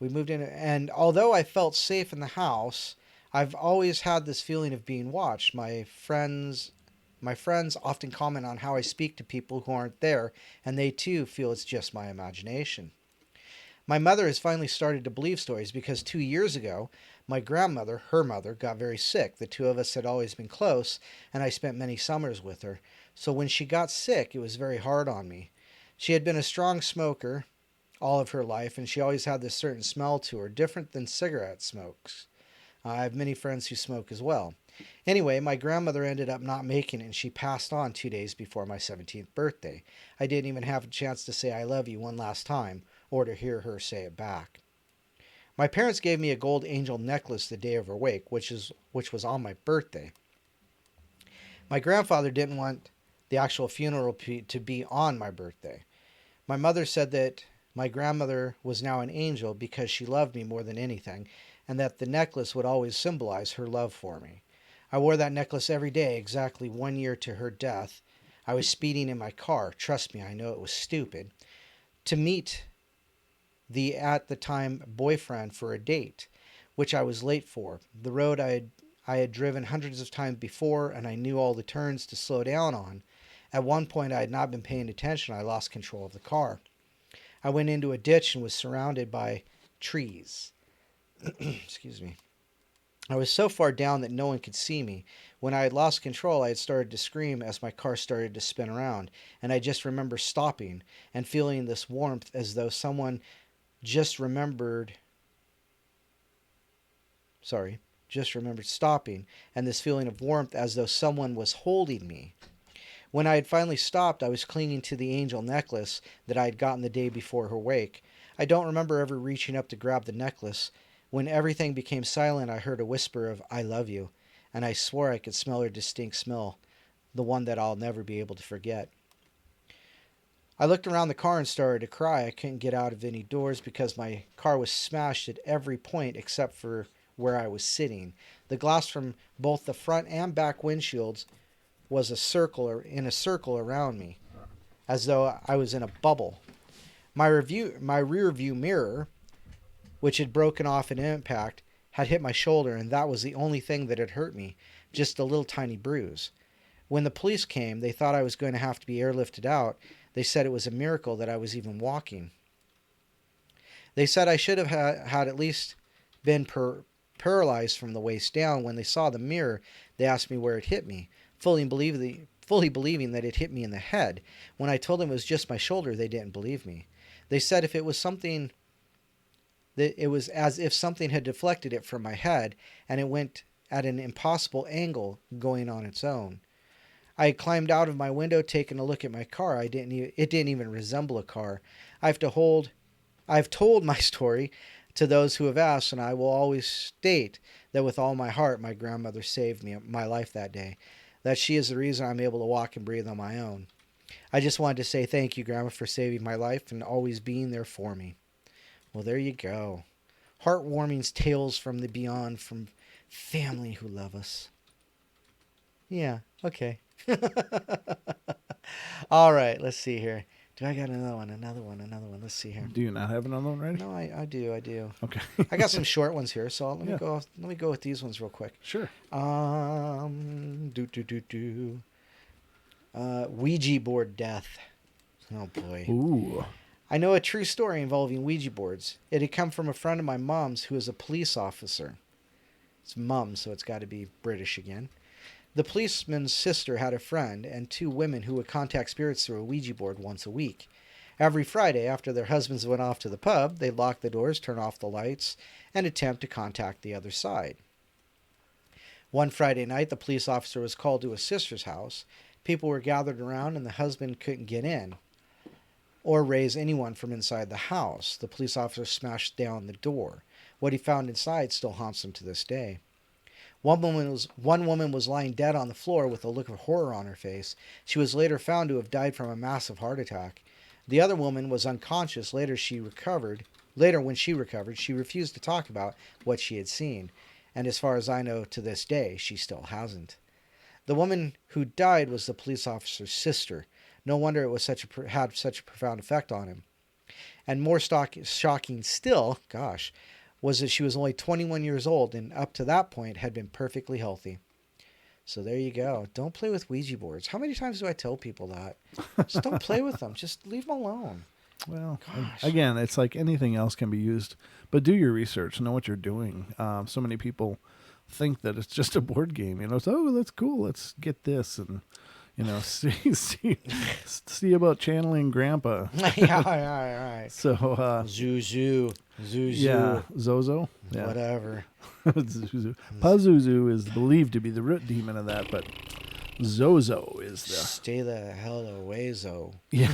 We moved in, and although I felt safe in the house, I've always had this feeling of being watched. My friends often comment on how I speak to people who aren't there, and they too feel it's just my imagination. My mother has finally started to believe stories because 2 years ago, my grandmother, her mother, got very sick. The two of us had always been close, and I spent many summers with her. So when she got sick, it was very hard on me. She had been a strong smoker all of her life, and she always had this certain smell to her, different than cigarette smokes. I have many friends who smoke as well. Anyway, my grandmother ended up not making it, and she passed on 2 days before my 17th birthday. I didn't even have a chance to say I love you one last time, or to hear her say it back. My parents gave me a gold angel necklace the day of her wake, which was on my birthday. My grandfather didn't want the actual funeral to be on my birthday. My mother said that my grandmother was now an angel because she loved me more than anything, and that the necklace would always symbolize her love for me. I wore that necklace every day, exactly 1 year to her death. I was speeding in my car. Trust me, I know it was stupid. To meet the, at the time, boyfriend for a date, which I was late for. The road I had driven hundreds of times before, and I knew all the turns to slow down on. At one point, I had not been paying attention. I lost control of the car. I went into a ditch and was surrounded by trees. Excuse me. I was so far down that no one could see me. When I had lost control, I had started to scream as my car started to spin around, and I just remember stopping and feeling this warmth as though someone just remembered stopping, and this feeling of warmth as though someone was holding me. When I had finally stopped, I was clinging to the angel necklace that I had gotten the day before her wake. I don't remember ever reaching up to grab the necklace. When everything became silent, I heard a whisper of, "I love you," and I swore I could smell her distinct smell, the one that I'll never be able to forget. I looked around the car and started to cry. I couldn't get out of any doors because my car was smashed at every point except for where I was sitting. The glass from both the front and back windshields was in a circle around me, as though I was in a bubble. My rear view mirror, which had broken off in impact, had hit my shoulder, and that was the only thing that had hurt me, just a little tiny bruise. When the police came, they thought I was going to have to be airlifted out. They said it was a miracle that I was even walking. They said I should have had at least been paralyzed from the waist down. When they saw the mirror, they asked me where it hit me, fully believing that it hit me in the head. When I told them it was just my shoulder, they didn't believe me. They said if it was something, that it was as if something had deflected it from my head, and it went at an impossible angle going on its own. I had climbed out of my window, taken a look at my car. It didn't even resemble a car. I've told my story To those who have asked, and I will always state that with all my heart, my grandmother saved my life that day, that she is the reason I'm able to walk and breathe on my own. I just wanted to say thank you, Grandma, for saving my life and always being there for me. Well, there you go. Heartwarming tales from the beyond from family who love us. Yeah, okay. All right, let's see here. Do I got another one? Let's see here. Do you not have another one ready? No, I do. Okay. I got some short ones here, so let me go with these ones real quick. Sure. Ouija board death. Oh boy. Ooh. I know a true story involving Ouija boards. It had come from a friend of my mom's who is a police officer. It's mum, so it's got to be British again. The policeman's sister had a friend and two women who would contact spirits through a Ouija board once a week. Every Friday, after their husbands went off to the pub, they'd lock the doors, turn off the lights, and attempt to contact the other side. One Friday night, the police officer was called to his sister's house. People were gathered around, and the husband couldn't get in or raise anyone from inside the house. The police officer smashed down the door. What he found inside still haunts him to this day. One woman was lying dead on the floor with a look of horror on her face. She was later found to have died from a massive heart attack. The other woman was unconscious. Later, when she recovered, she refused to talk about what she had seen. And as far as I know, to this day, she still hasn't. The woman who died was the police officer's sister. No wonder it was had such a profound effect on him. And more shocking still, was that she was only 21 years old and up to that point had been perfectly healthy. So there you go. Don't play with Ouija boards. How many times do I tell people that? Just don't play with them. Just leave them alone. Well, again, it's like anything else can be used, but do your research. Know what you're doing. So many people think that it's just a board game. It's, oh, that's cool. Let's get this and, see about channeling Grandpa. Yeah. So, Zuzu. Yeah, Zozo. Yeah. Whatever. Zuzu. Pazuzu is believed to be the root demon of that, but Zozo is the... Stay the hell away, Zo. Yeah.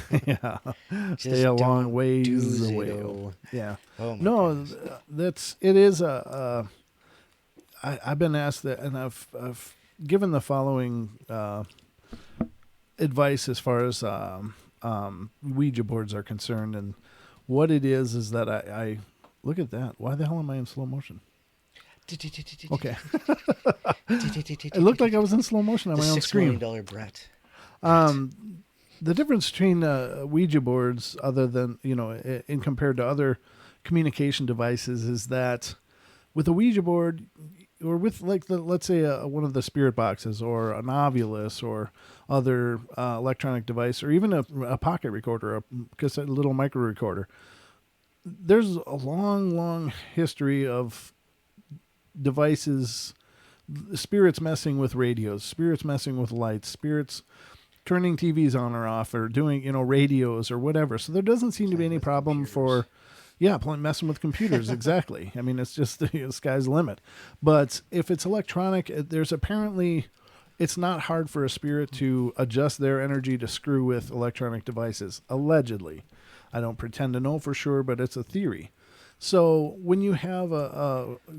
Stay a long ways away. Though. Yeah. Oh my goodness. It is I've been asked that, and I've given the following advice as far as Ouija boards are concerned, and what it is that I look at that. Why the hell am I in slow motion? Okay. It looked like I was in slow motion on my own screen. $6 million Brett. The difference between Ouija boards, other than, in compared to other communication devices, is that with a Ouija board, or with let's say one of the spirit boxes or an Ovilus or other electronic device, or even a pocket recorder, a little micro recorder, there's a long history of devices, spirits messing with radios, spirits messing with lights, spirits turning TVs on or off, or doing, radios or whatever. So there doesn't seem to be any problem for, messing with computers. Exactly. I mean, it's just the sky's the limit. But if it's electronic, it's not hard for a spirit to adjust their energy to screw with electronic devices, allegedly. I don't pretend to know for sure, but it's a theory. So when you have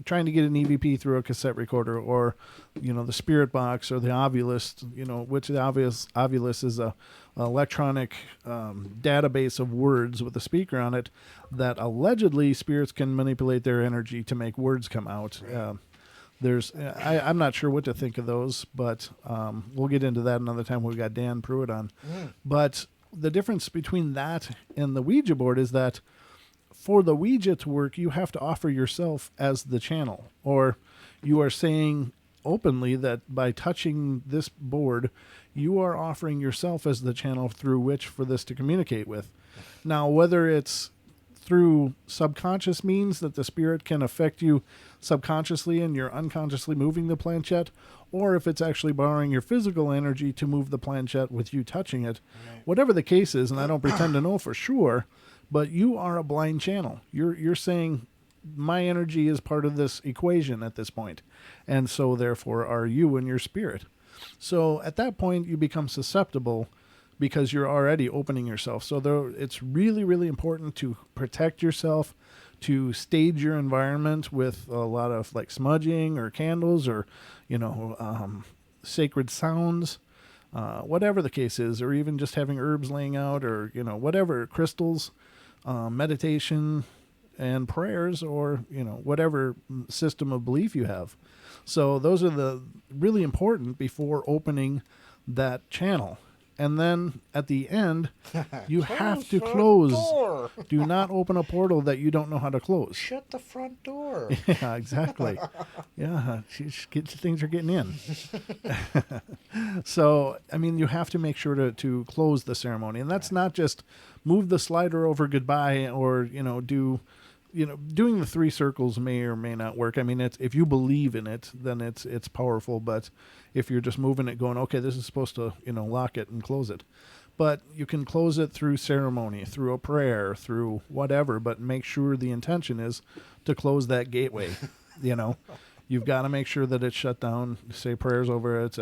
trying to get an EVP through a cassette recorder, or, the spirit box or the Ovilus, which the Ovilus is a electronic database of words with a speaker on it that allegedly spirits can manipulate their energy to make words come out. I'm not sure what to think of those, but we'll get into that another time. We've got Dan Pruitt on. But the difference between that and the Ouija board is that for the Ouija to work, you have to offer yourself as the channel, or you are saying openly that by touching this board, you are offering yourself as the channel through which for this to communicate with. Now, whether it's through subconscious means that the spirit can affect you subconsciously and you're unconsciously moving the planchette, or if it's actually borrowing your physical energy to move the planchette with you touching it, whatever the case is, and I don't pretend to know for sure, but you are a blind channel. You're saying my energy is part of this equation at this point, and so therefore are you and your spirit. So at that point, you become susceptible because you're already opening yourself. So it's really, really important to protect yourself, to stage your environment with a lot of like smudging or candles or, sacred sounds, whatever the case is, or even just having herbs laying out or, whatever, crystals, meditation and prayers or, whatever system of belief you have. So those are the really important before opening that channel. And then at the end, you have to close. Do not open a portal that you don't know how to close. Shut the front door. Yeah, exactly. Yeah, things are getting in. So, I mean, you have to make sure to close the ceremony. And that's not just move the slider over goodbye or, doing the 3 circles may or may not work. I mean, if you believe in it, then it's powerful. But if you're just moving it going, okay, this is supposed to, lock it and close it. But you can close it through ceremony, through a prayer, through whatever. But make sure the intention is to close that gateway, You've got to make sure that it's shut down, say prayers over it,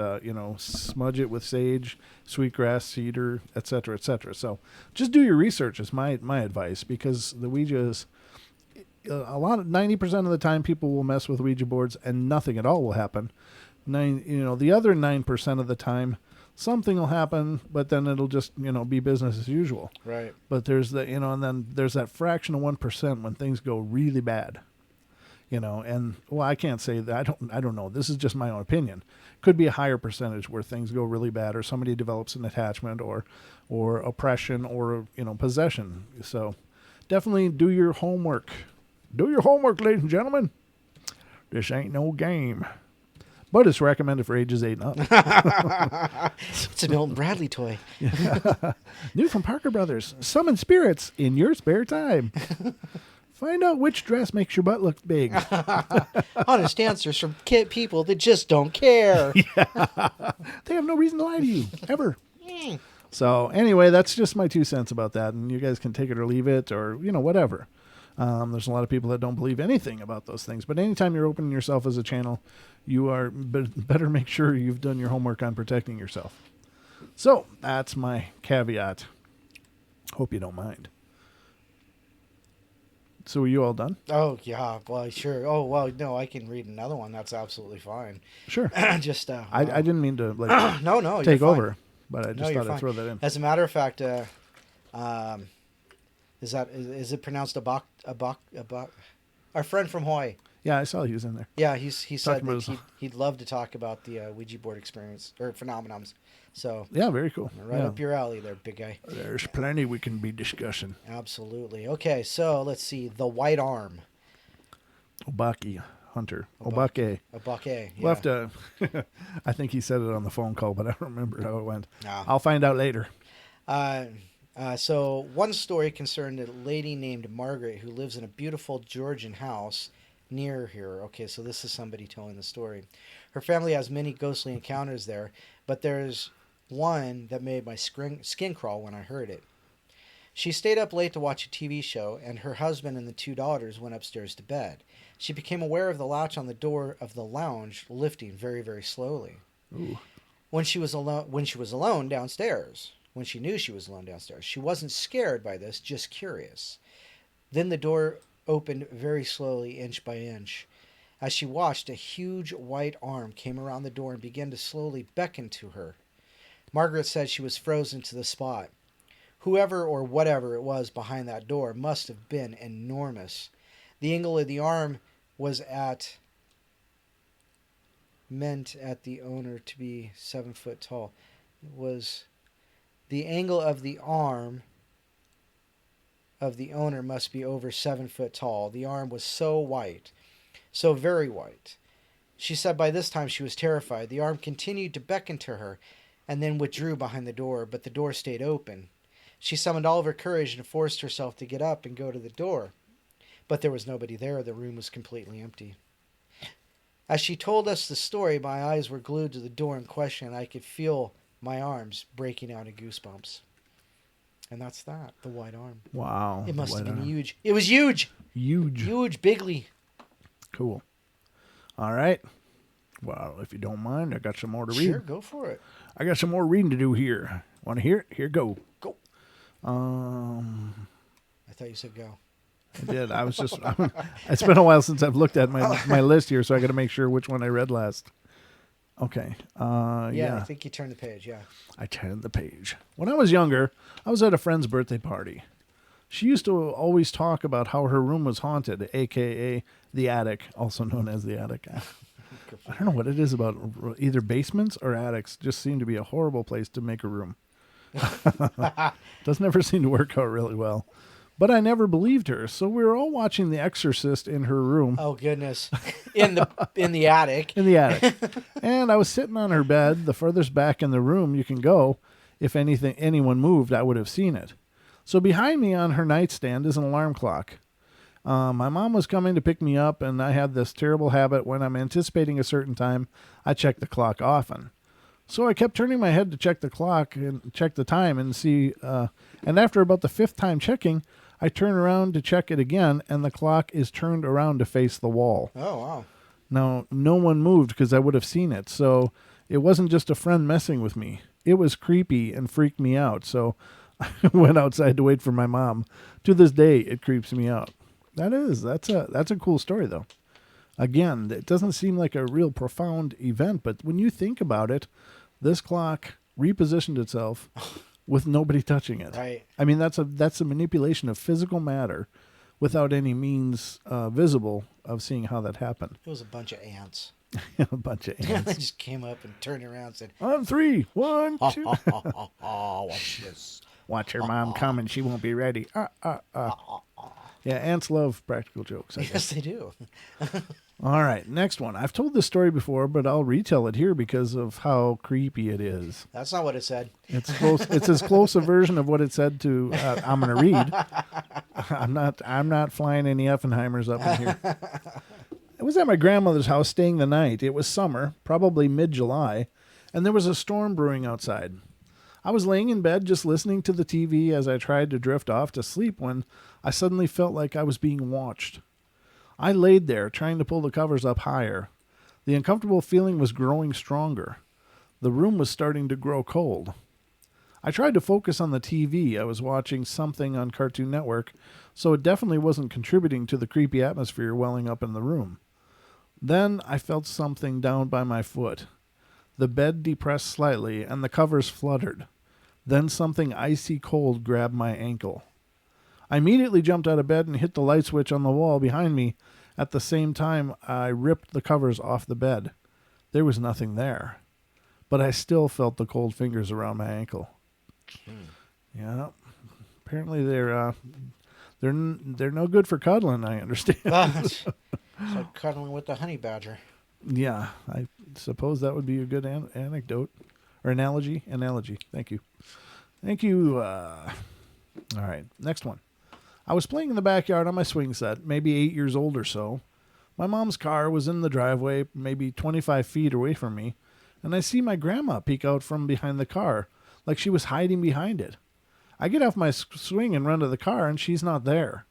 smudge it with sage, sweetgrass, cedar, etc., etc. So just do your research is my advice, because the Ouija is... 90% of the time people will mess with Ouija boards and nothing at all will happen. The other 9% of the time something will happen, but then it'll just, be business as usual. Right. But there's and then there's that fraction of 1% when things go really bad. And I can't say that. I don't know. This is just my own opinion. Could be a higher percentage where things go really bad or somebody develops an attachment or oppression or, possession. So definitely do your homework. Do your homework, ladies and gentlemen. This ain't no game. But it's recommended for ages 8 and up. It's a Milton Bradley toy. New from Parker Brothers. Summon spirits in your spare time. Find out which dress makes your butt look big. Honest answers from people that just don't care. Yeah. They have no reason to lie to you, ever. So anyway, that's just my 2 cents about that. And you guys can take it or leave it or, whatever. There's a lot of people that don't believe anything about those things. But anytime you're opening yourself as a channel, you are better make sure you've done your homework on protecting yourself. So that's my caveat. Hope you don't mind. So are you all done? Oh, yeah. Well, sure. Oh, well, no, I can read another one. That's absolutely fine. Sure. Just, I didn't mean to no, take over, but I just thought I'd throw that in. As a matter of fact, is it pronounced Abak? Our friend from Hawaii. Yeah, I saw he was in there. Yeah, he said that he'd love to talk about the Ouija board experience or phenomenons. So yeah, very cool. Right up your alley there, big guy. There's plenty we can be discussing. Absolutely. Okay, so let's see. The White Arm. Obake Hunter. Obake. Obake. Yeah. We'll have to. I think he said it on the phone call, but I don't remember how it went. Ah. I'll find out later. So one story concerned a lady named Margaret who lives in a beautiful Georgian house near here. Okay, so this is somebody telling the story. Her family has many ghostly encounters there, but there's one that made my skin crawl when I heard it. She stayed up late to watch a TV show, and her husband and the 2 daughters went upstairs to bed. She became aware of the latch on the door of the lounge lifting very, very slowly. Ooh. When she was alone downstairs, when she knew she was alone downstairs, she wasn't scared by this, just curious. Then the door opened very slowly, inch by inch. As she watched, a huge white arm came around the door and began to slowly beckon to her. Margaret said she was frozen to the spot. Whoever or whatever it was behind that door must have been enormous. The angle of the arm was meant at the owner to be 7 foot tall. The angle of the arm of the owner must be over 7 foot tall. The arm was so white, so very white. She said by this time she was terrified. The arm continued to beckon to her and then withdrew behind the door, but the door stayed open. She summoned all of her courage and forced herself to get up and go to the door. But there was nobody there. The room was completely empty. As she told us the story, my eyes were glued to the door in question, and I could feel my arms breaking out in goosebumps. And that's that, the white arm. Wow. It must have been huge. It was huge. Huge. Huge, bigly. Cool. All right. Well, if you don't mind, I got some more to read. Sure, go for it. I got some more reading to do here. Want to hear it? Here, go. Go. I thought you said go. I did. I was just. It's been a while since I've looked at my list here, so I got to make sure which one I read last. Okay. Yeah, I think you turned the page. Yeah. I turned the page. When I was younger, I was at a friend's birthday party. She used to always talk about how her room was haunted, a.k.a. the attic, also known as the attic. I don't know what it is about either basements or attics. Just seem to be a horrible place to make a room. Doesn't ever seem to work out really well. But I never believed her, so we were all watching The Exorcist in her room. Oh goodness, in the attic. In the attic, and I was sitting on her bed, the furthest back in the room you can go. If anyone moved, I would have seen it. So behind me on her nightstand is an alarm clock. My mom was coming to pick me up, and I had this terrible habit when I'm anticipating a certain time, I check the clock often. So I kept turning my head to check the clock and check the time and see. And after about the fifth time checking, I turn around to check it again, and the clock is turned around to face the wall. Oh, wow. Now, no one moved because I would have seen it. So it wasn't just a friend messing with me. It was creepy and freaked me out. So I went outside to wait for my mom. To this day, it creeps me out. That's a cool story, though. Again, it doesn't seem like a real profound event, but when you think about it, this clock repositioned itself with nobody touching it. Right. I mean, that's a manipulation of physical matter without any means visible of seeing how that happened. It was a bunch of ants. A bunch of ants. They just came up and turned around and said, On 3, 1, 2. watch this. Watch her mom come and she won't be ready. Yeah, ants love practical jokes, I guess. Yes, they do. All right, next one. I've told this story before, but I'll retell it here because of how creepy it is. That's not what it said. It's close. It's as close a version of what it said to. I'm going to read. I'm not flying any Effenheimers up in here. I was at my grandmother's house staying the night. It was summer, probably mid-July, and there was a storm brewing outside. I was laying in bed just listening to the TV as I tried to drift off to sleep when I suddenly felt like I was being watched. I laid there, trying to pull the covers up higher. The uncomfortable feeling was growing stronger. The room was starting to grow cold. I tried to focus on the TV. I was watching something on Cartoon Network, so it definitely wasn't contributing to the creepy atmosphere welling up in the room. Then I felt something down by my foot. The bed depressed slightly, and the covers fluttered. Then something icy cold grabbed my ankle. I immediately jumped out of bed and hit the light switch on the wall behind me. At the same time, I ripped the covers off the bed. There was nothing there, but I still felt the cold fingers around my ankle. Yeah, apparently they're no good for cuddling, I understand. It's like cuddling with the honey badger. Yeah, I suppose that would be a good anecdote or analogy. Thank you. All right, next one. I was playing in the backyard on my swing set, maybe 8 years old or so. My mom's car was in the driveway, maybe 25 feet away from me, and I see my grandma peek out from behind the car, like she was hiding behind it. I get off my swing and run to the car, and she's not there.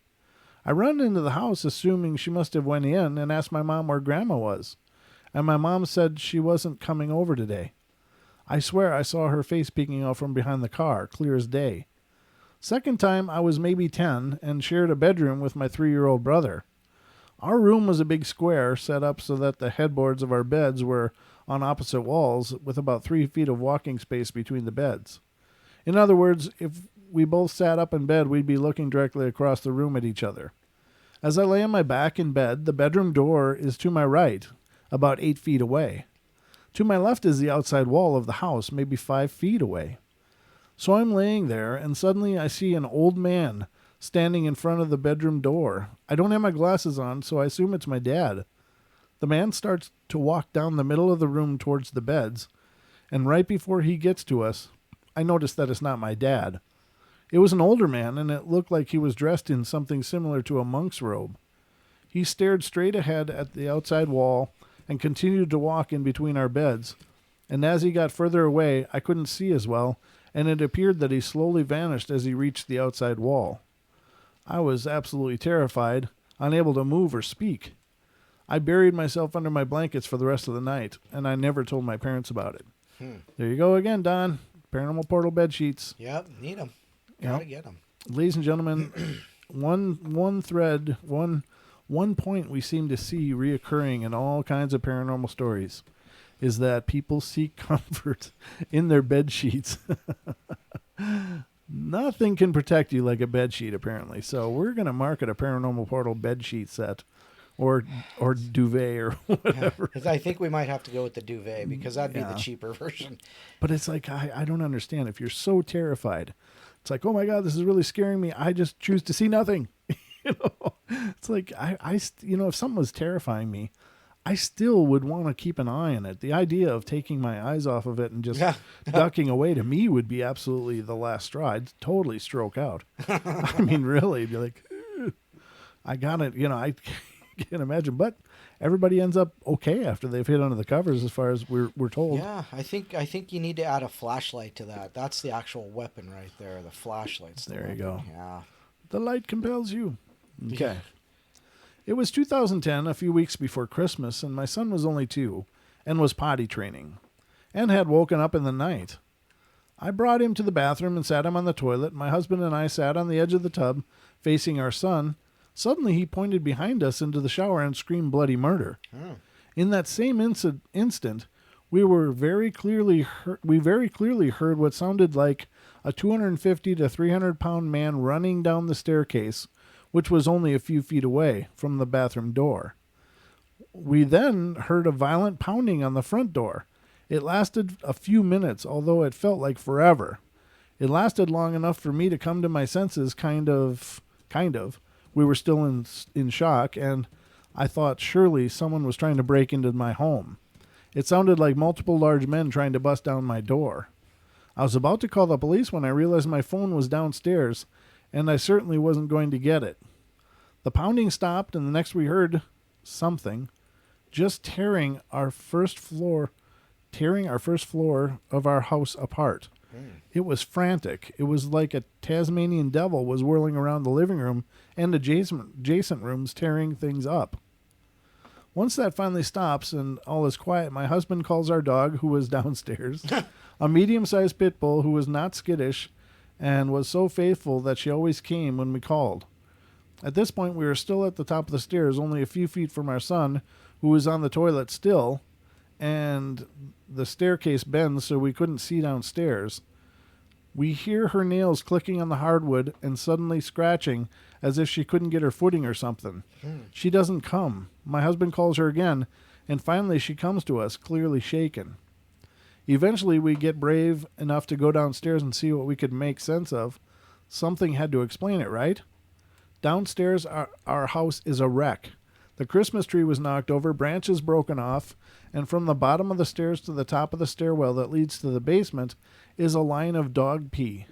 I run into the house, assuming she must have went in, and asked my mom where Grandma was. And my mom said she wasn't coming over today. I swear I saw her face peeking out from behind the car, clear as day. Second time, I was maybe 10 and shared a bedroom with my 3-year-old brother. Our room was a big square set up so that the headboards of our beds were on opposite walls with about 3 feet of walking space between the beds. In other words, if we both sat up in bed, we'd be looking directly across the room at each other. As I lay on my back in bed, the bedroom door is to my right, about 8 feet away. To my left is the outside wall of the house, maybe 5 feet away. So I'm laying there, and suddenly I see an old man standing in front of the bedroom door. I don't have my glasses on, so I assume it's my dad. The man starts to walk down the middle of the room towards the beds, and right before he gets to us, I notice that it's not my dad. It was an older man, and it looked like he was dressed in something similar to a monk's robe. He stared straight ahead at the outside wall and continued to walk in between our beds, and as he got further away, I couldn't see as well, and it appeared that he slowly vanished as he reached the outside wall. I was absolutely terrified, unable to move or speak. I buried myself under my blankets for the rest of the night, and I never told my parents about it. There you go again, Don. Paranormal Portal bed sheets. Yep, need them. Gotta get them. Ladies and gentlemen, one thread, one point we seem to see reoccurring in all kinds of paranormal stories is that people seek comfort in their bed sheets. Nothing can protect you like a bed sheet, apparently. So we're going to market a Paranormal Portal bed sheet set, or duvet or whatever. Yeah, I think we might have to go with the duvet because that'd be the cheaper version. But it's like I don't understand. If you're so terrified, it's like, oh my God, this is really scaring me. I just choose to see nothing. It's like if something was terrifying me, I still would want to keep an eye on it. The idea of taking my eyes off of it and just ducking away to me would be absolutely the last straw. I'd totally stroke out. I mean, really, be like, I got it. I can't imagine. But everybody ends up okay after they've hit under the covers, as far as we're told. Yeah, I think you need to add a flashlight to that. That's the actual weapon right there. The flashlight's the There you weapon. go. Yeah. The light compels you. Okay. Yeah. It was 2010, a few weeks before Christmas, and my son was only 2 and was potty training and had woken up in the night. I brought him to the bathroom and sat him on the toilet. My husband and I sat on the edge of the tub facing our son. Suddenly he pointed behind us into the shower and screamed bloody murder. Oh. In that same instant, we very clearly heard what sounded like a 250 to 300 pound man running down the staircase, which was only a few feet away from the bathroom door. We then heard a violent pounding on the front door. It lasted a few minutes, although it felt like forever. It lasted long enough for me to come to my senses, kind of. We were still in shock, and I thought surely someone was trying to break into my home. It sounded like multiple large men trying to bust down my door. I was about to call the police when I realized my phone was downstairs, and I certainly wasn't going to get it. The pounding stopped, and the next we heard something just tearing our first floor of our house apart. It was frantic. It was like a Tasmanian devil was whirling around the living room and adjacent rooms, tearing things up. Once that finally stops and all is quiet, my husband calls our dog, who was downstairs, a medium-sized pit bull who was not skittish and was so faithful that she always came when we called. At this point, we were still at the top of the stairs, only a few feet from our son, who was on the toilet still, and the staircase bends so we couldn't see downstairs. We hear her nails clicking on the hardwood and suddenly scratching as if she couldn't get her footing or something. She doesn't come. My husband calls her again, and finally she comes to us, clearly shaken. Eventually we get brave enough to go downstairs and see what we could make sense of. Something had to explain it, right? Downstairs our house is a wreck. The Christmas tree was knocked over, branches broken off, and from the bottom of the stairs to the top of the stairwell that leads to the basement is a line of dog pee.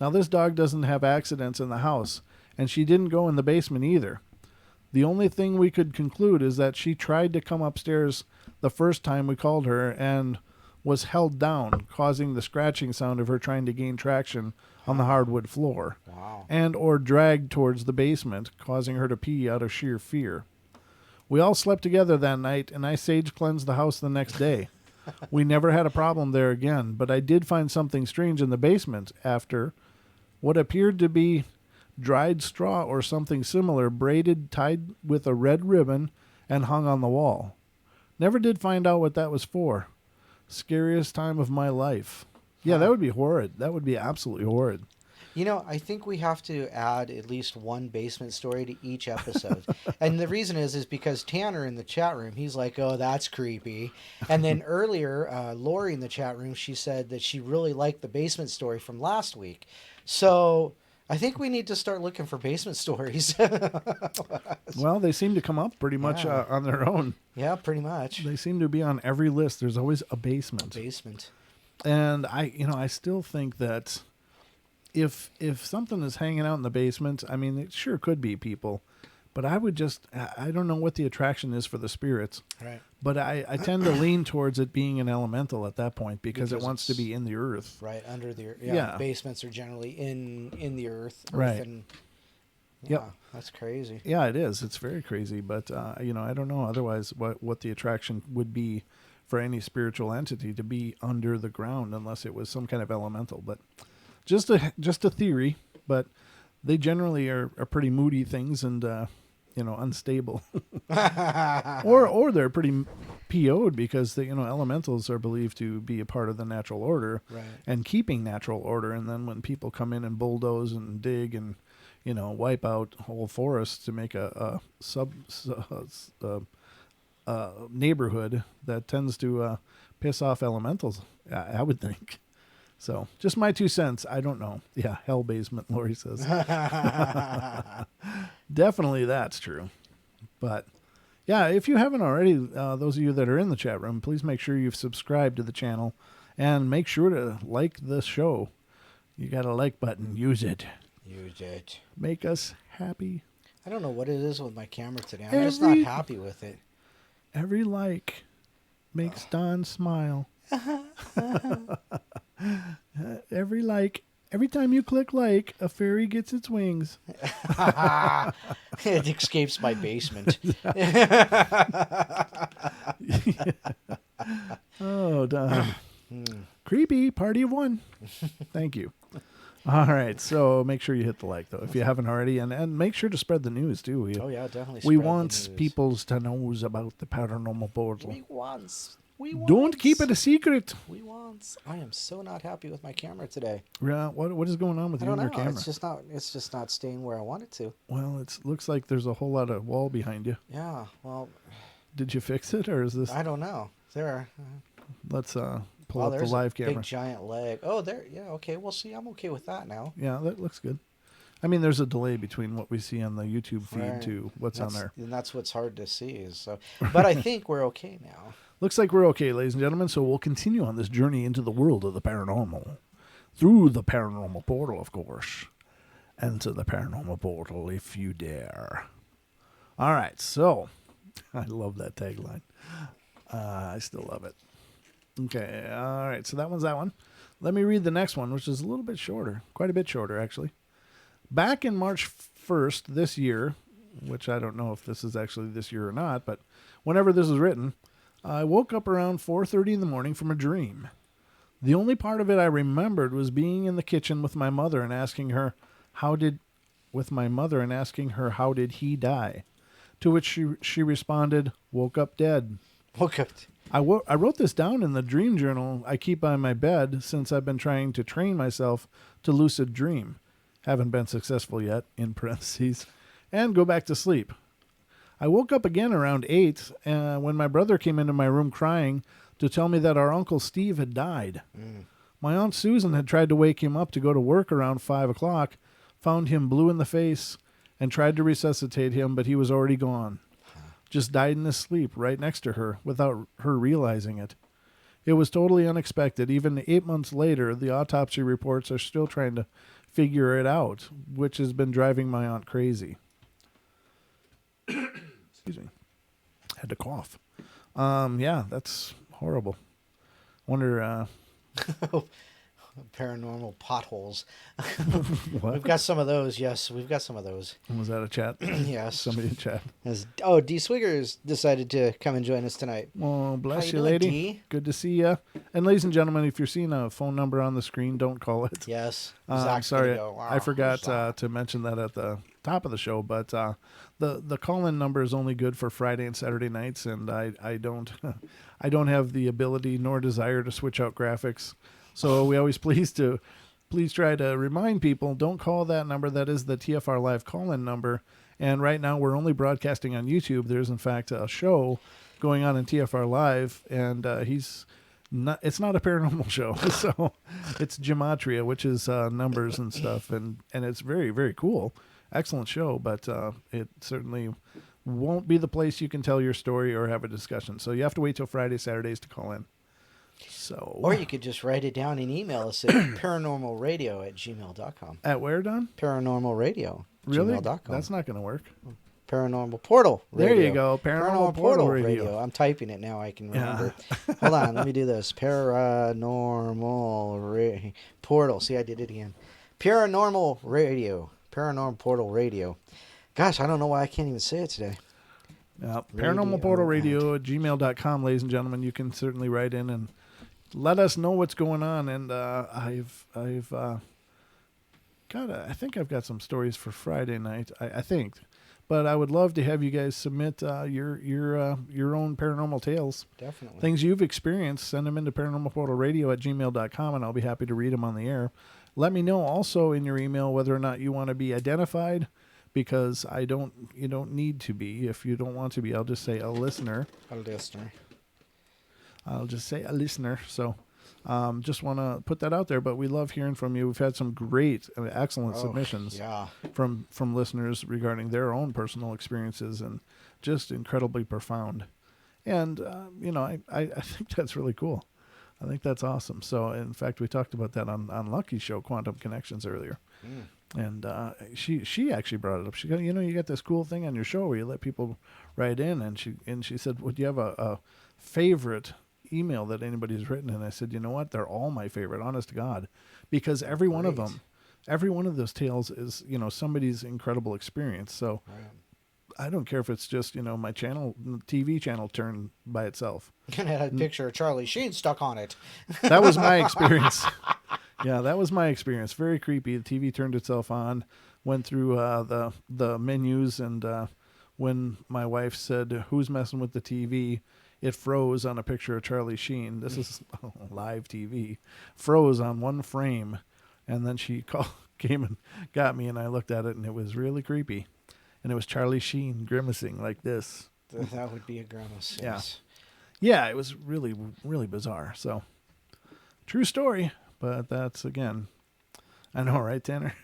Now, this dog doesn't have accidents in the house, and she didn't go in the basement either. The only thing we could conclude is that she tried to come upstairs the first time we called her and was held down, causing the scratching sound of her trying to gain traction on the hardwood floor. Wow. And or dragged towards the basement, causing her to pee out of sheer fear. We all slept together that night, and I sage cleansed the house the next day. We never had a problem there again, but I did find something strange in the basement after what appeared to be dried straw or something similar, braided, tied with a red ribbon, and hung on the wall. Never did find out what that was for. Scariest time of my life. Yeah, that would be horrid. That would be absolutely horrid. You know, I think we have to add at least one basement story to each episode. And the reason is because Tanner in the chat room, he's like, oh, that's creepy. And then earlier, Lori in the chat room, she said that she really liked the basement story from last week. So I think we need to start looking for basement stories. Well, they seem to come up pretty much on their own. Yeah, pretty much. They seem to be on every list. There's always a basement. And I still think that if something is hanging out in the basement, I mean, it sure could be people, but I don't know what the attraction is for the spirits. Right. But I tend to lean towards it being an elemental at that point because it wants to be in the earth. Right, under the earth. Yeah. Basements are generally in the earth. Right. And, Yep. That's crazy. Yeah, it is. It's very crazy. But, I don't know otherwise what the attraction would be for any spiritual entity to be under the ground unless it was some kind of elemental. But just a theory. But they generally are pretty moody things and, unstable. or they're pretty PO'd because the, elementals are believed to be a part of the natural order and keeping natural order. And then when people come in and bulldoze and dig and, wipe out whole forests to make a neighborhood, that tends to piss off elementals, I would think. So, just my 2 cents. I don't know. Yeah, hell basement, Lori says. Definitely that's true. But, yeah, if you haven't already, those of you that are in the chat room, please make sure you've subscribed to the channel and make sure to like the show. You got a like button. Use it. Use it. Make us happy. I don't know what it is with my camera today. I'm just not happy with it. Every like makes Don smile. Every time you click like, a fairy gets its wings. It escapes my basement. Oh, Don. Creepy. Party of one. Thank you. All right, so make sure you hit the like, though, if you haven't already, and make sure to spread the news, too. Oh, yeah, definitely. We want people to know about the Paranormal Portal. We want. Don't keep it a secret. I am so not happy with my camera today. Yeah, what is going on with you and your camera? It's just not staying where I want it to. Well, it looks like there's a whole lot of wall behind you. Yeah, well. Did you fix it, or is this? I don't know. There. Let's pull up the live camera. Big giant leg. Oh, there. Yeah. Okay. Well, see, I'm okay with that now. Yeah, that looks good. I mean, there's a delay between what we see on the YouTube feed to what's on there. And that's what's hard to see. But I think we're okay now. Looks like we're okay, ladies and gentlemen. So we'll continue on this journey into the world of the paranormal through the Paranormal Portal, of course. Enter the Paranormal Portal if you dare. All right. So I love that tagline. I still love it. Okay. All right. So that one's that one. Let me read the next one, which is a little bit shorter, quite a bit shorter, actually. Back in March 1st this year, which I don't know if this is actually this year or not, but whenever this was written, I woke up around 4:30 in the morning from a dream. The only part of it I remembered was being in the kitchen with my mother and asking her, how did he die? To which she responded, woke up dead. Woke up. I wrote this down in the dream journal I keep by my bed since I've been trying to train myself to lucid dream. Haven't been successful yet, in parentheses, and go back to sleep. I woke up again around 8 when my brother came into my room crying to tell me that our Uncle Steve had died. My Aunt Susan had tried to wake him up to go to work around 5 o'clock, found him blue in the face, and tried to resuscitate him, but he was already gone. Just died in his sleep right next to her without her realizing it. It was totally unexpected. Even 8 months later, the autopsy reports are still trying to figure it out, which has been driving my aunt crazy. Excuse me. Had to cough. Yeah, that's horrible. Wonder Paranormal potholes. what? We've got some of those. Yes, we've got some of those. Was that a chat? Yes. Somebody in chat. D. Swiggers decided to come and join us tonight. Well, bless you, doing, lady. D? Good to see you. And ladies and gentlemen, if you're seeing a phone number on the screen, don't call it. Yes. I'm sorry. Go, I forgot to mention that at the top of the show, but the call-in number is only good for Friday and Saturday nights, and I don't I don't have the ability nor desire to switch out graphics. So we always please try to remind people, don't call that number. That is the TFR Live call-in number. And right now we're only broadcasting on YouTube. There's, in fact, a show going on in TFR Live, and it's not a paranormal show. So it's Gematria, which is numbers and stuff, and it's very, very cool. Excellent show, but it certainly won't be the place you can tell your story or have a discussion. So you have to wait till Friday, Saturdays to call in. So, or you could just write it down and email us at paranormalradio@gmail.com. At where, Don? Paranormalradio. Really? Gmail.com. That's not going to work. Paranormal Portal Radio. There you go. Paranormal Portal Radio. I'm typing it now. I can remember. Yeah. Hold on. Let me do this. Paranormal Portal. See, I did it again. Paranormal Radio. Paranormal Portal Radio. Gosh, I don't know why I can't even say it today. Paranormal Portal Radio at gmail.com, ladies and gentlemen. You can certainly write in and let us know what's going on. And I've I think I've got some stories for Friday night. I think, but I would love to have you guys submit your own paranormal tales. Definitely. Things you've experienced. Send them into paranormalportalradio@gmail.com, and I'll be happy to read them on the air. Let me know also in your email whether or not you want to be identified, because you don't need to be. If you don't want to be, I'll just say a listener. A listener. I'll just say a listener. So just want to put that out there, but we love hearing from you. We've had some great, excellent submissions from listeners regarding their own personal experiences, and just incredibly profound. And, I think that's really cool. I think that's awesome. So, in fact, we talked about that on Lucky's show, Quantum Connections, earlier. And she actually brought it up. She goes, you got this cool thing on your show where you let people write in, and she said, would you have a favorite email that anybody's written? And I said, you know what? They're all my favorite, honest to God, because every one of them, every one of those tales is, somebody's incredible experience. So I don't care if it's just, my TV channel turned by itself. And it had a picture of Charlie Sheen stuck on it. That was my experience. Yeah, that was my experience. Very creepy. The TV turned itself on, went through the menus, and when my wife said, "Who's messing with the TV?" it froze on a picture of Charlie Sheen. This is live TV. Froze on one frame, and then she came and got me, and I looked at it, and it was really creepy. And it was Charlie Sheen grimacing like this. That would be a grimace. Yes. Yeah, it was really, really bizarre. So, true story. But that's, again, I know, right, Tanner?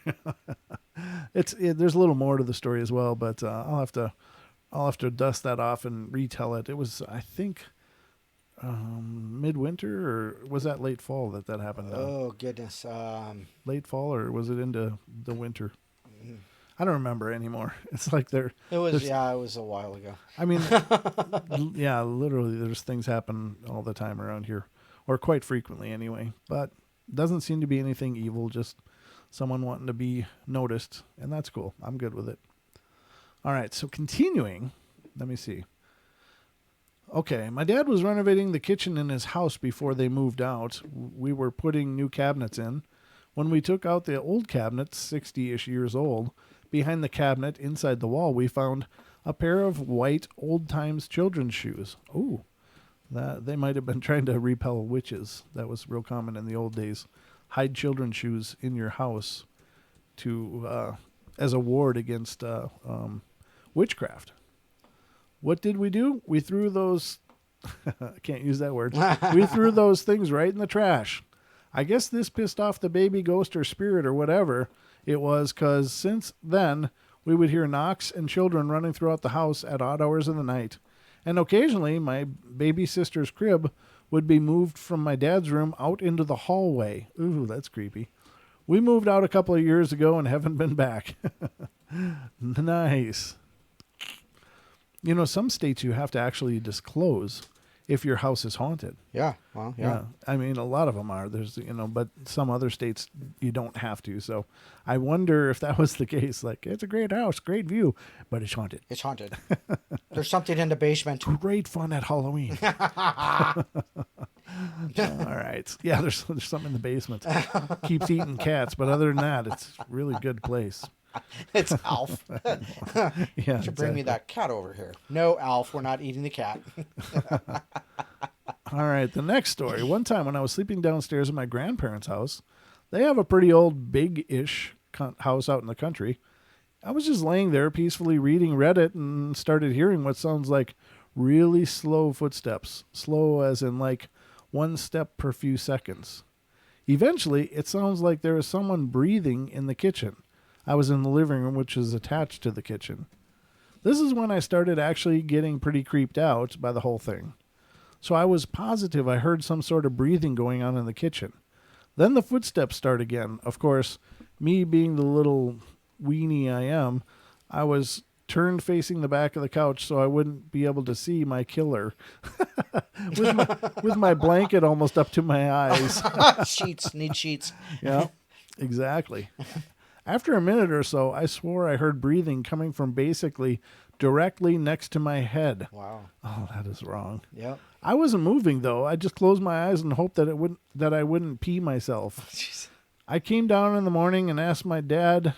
There's a little more to the story as well, but I'll have to dust that off and retell it. It was, I think, midwinter, or was that late fall that happened? Oh goodness, late fall, or was it into the winter? I don't remember anymore. It's like it was a while ago. I mean, yeah, literally, there's things happen all the time around here, or quite frequently anyway. But doesn't seem to be anything evil, just someone wanting to be noticed, and that's cool. I'm good with it. All right, so continuing, let me see. Okay, my dad was renovating the kitchen in his house before they moved out. We were putting new cabinets in. When we took out the old cabinets, 60-ish years old, behind the cabinet, inside the wall, we found a pair of white old-times children's shoes. Ooh. That they might have been trying to repel witches. That was real common in the old days. Hide children's shoes in your house to as a ward against witchcraft. What did we do? We threw those. I can't use that word. We threw those things right in the trash. I guess this pissed off the baby ghost or spirit or whatever it was, because since then we would hear knocks and children running throughout the house at odd hours of the night. And occasionally, my baby sister's crib would be moved from my dad's room out into the hallway. Ooh, that's creepy. We moved out a couple of years ago and haven't been back. Nice. Some states you have to actually disclose if your house is haunted. Yeah, well, yeah. I mean, a lot of them are. There's, but some other states you don't have to. So I wonder if that was the case. Like, it's a great house, great view, but it's haunted. It's haunted. There's something in the basement. Great fun at Halloween. All right. Yeah, there's something in the basement. Keeps eating cats, but other than that, it's a really good place. It's Alf. Yeah, should bring me that cat over here. No, Alf, we're not eating the cat. All right, the next story. One time when I was sleeping downstairs in my grandparents' house, they have a pretty old, big-ish house out in the country. I was just laying there peacefully reading Reddit and started hearing what sounds like really slow footsteps. Slow as in like one step per few seconds. Eventually, it sounds like there is someone breathing in the kitchen. I was in the living room, which is attached to the kitchen. This is when I started actually getting pretty creeped out by the whole thing. So I was positive I heard some sort of breathing going on in the kitchen. Then the footsteps start again. Of course, me being the little weenie I am, I was turned facing the back of the couch so I wouldn't be able to see my killer. with my blanket almost up to my eyes. Sheets, need sheets. Yeah, exactly. After a minute or so, I swore I heard breathing coming from basically directly next to my head. Wow. Oh, that is wrong. Yep. I wasn't moving though. I just closed my eyes and hoped that I wouldn't pee myself. I came down in the morning and asked my dad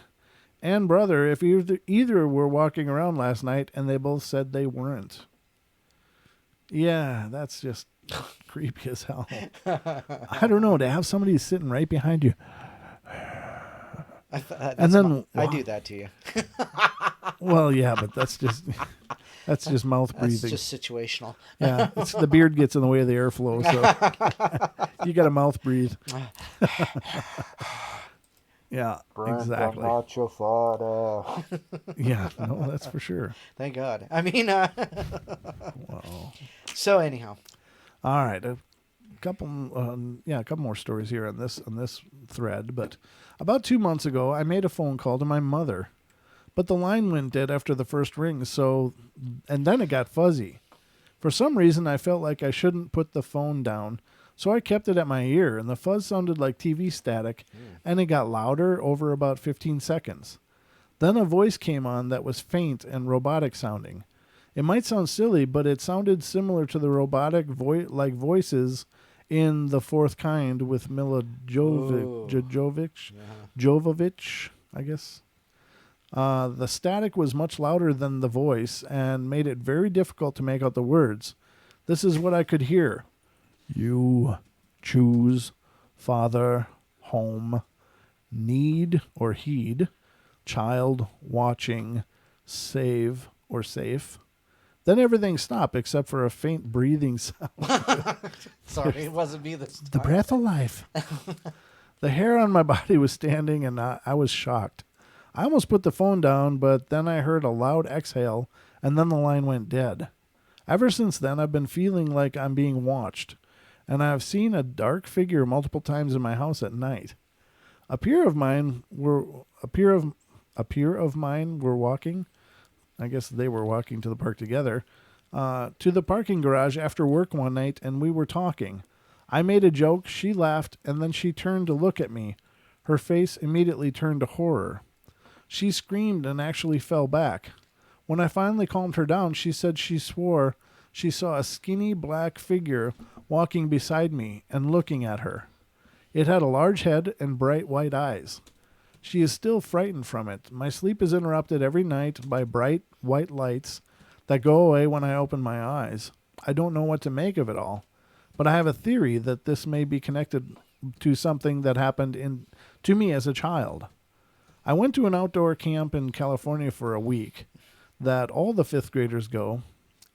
and brother if either were walking around last night, and they both said they weren't. Yeah, that's just creepy as hell. I don't know, to have somebody sitting right behind you. I do that to you. Well, yeah, but that's just mouth breathing. That's just situational. Yeah, the beard gets in the way of the airflow, so you got to mouth breathe. Yeah, Brent, exactly. I'm not your father. Yeah, no, that's for sure. Thank God. I mean, Wow. So anyhow, all right, a couple more stories here on this thread. But about 2 months ago, I made a phone call to my mother, but the line went dead after the first ring. And then it got fuzzy. For some reason, I felt like I shouldn't put the phone down, so I kept it at my ear, and the fuzz sounded like TV static, and it got louder over about 15 seconds. Then a voice came on that was faint and robotic sounding. It might sound silly, but it sounded similar to the robotic voices in The Fourth Kind with Mila Jovovich, I guess. The static was much louder than the voice and made it very difficult to make out the words. This is what I could hear. You choose father, home, need or heed, child, watching, save or safe. Then everything stopped except for a faint breathing sound. Sorry, it wasn't me this time. The breath of life. The hair on my body was standing, and I was shocked. I almost put the phone down, but then I heard a loud exhale, and then the line went dead. Ever since then, I've been feeling like I'm being watched, and I've seen a dark figure multiple times in my house at night. A peer of mine were walking. I guess they were walking to the park together, to the parking garage after work one night, and we were talking. I made a joke, she laughed, and then she turned to look at me. Her face immediately turned to horror. She screamed and actually fell back. When I finally calmed her down, she said she swore she saw a skinny black figure walking beside me and looking at her. It had a large head and bright white eyes. She is still frightened from it. My sleep is interrupted every night by bright white lights that go away when I open my eyes. I don't know what to make of it all, but I have a theory that this may be connected to something that happened to me as a child. I went to an outdoor camp in California for a week that all the fifth graders go,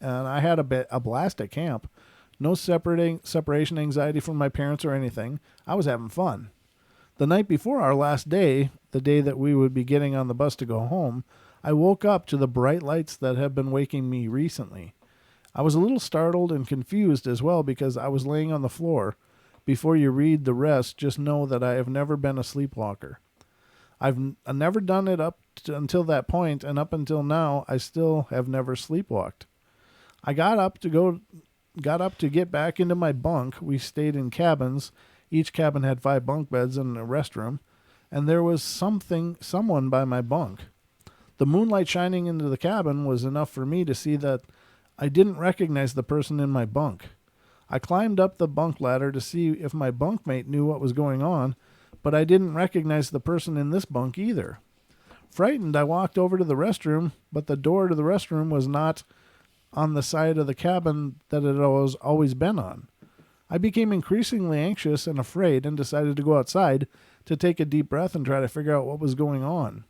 and I had a blast at camp. No separation anxiety from my parents or anything. I was having fun. The night before our last day, the day that we would be getting on the bus to go home, I woke up to the bright lights that have been waking me recently. I was a little startled and confused as well because I was laying on the floor. Before you read the rest, just know that I have never been a sleepwalker. I've never done it until that point, and up until now, I still have never sleepwalked. I got up to get back into my bunk. We stayed in cabins. Each cabin had 5 bunk beds and a restroom, and there was someone by my bunk. The moonlight shining into the cabin was enough for me to see that I didn't recognize the person in my bunk. I climbed up the bunk ladder to see if my bunkmate knew what was going on, but I didn't recognize the person in this bunk either. Frightened, I walked over to the restroom, but the door to the restroom was not on the side of the cabin that it was always been on. I became increasingly anxious and afraid and decided to go outside to take a deep breath and try to figure out what was going on.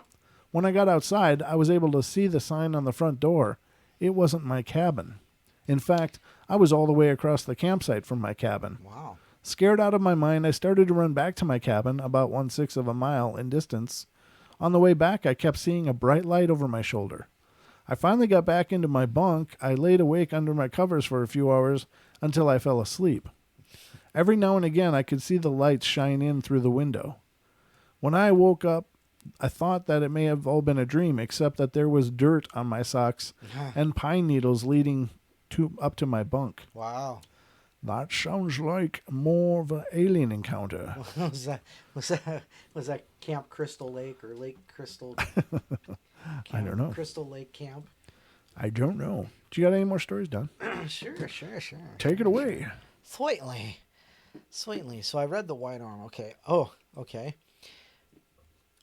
When I got outside, I was able to see the sign on the front door. It wasn't my cabin. In fact, I was all the way across the campsite from my cabin. Wow. Scared out of my mind, I started to run back to my cabin, about 1/6 of a mile in distance. On the way back, I kept seeing a bright light over my shoulder. I finally got back into my bunk. I laid awake under my covers for a few hours until I fell asleep. Every now and again, I could see the lights shine in through the window. When I woke up, I thought that it may have all been a dream, except that there was dirt on my socks and pine needles leading up to my bunk. Wow. That sounds like more of an alien encounter. Was that Camp Crystal Lake or Lake Crystal? I don't know. Crystal Lake Camp. I don't know. Do you got any more stories, Don? Sure. Take it away. Sweetly. So I read the White Arm. Okay. Oh, okay.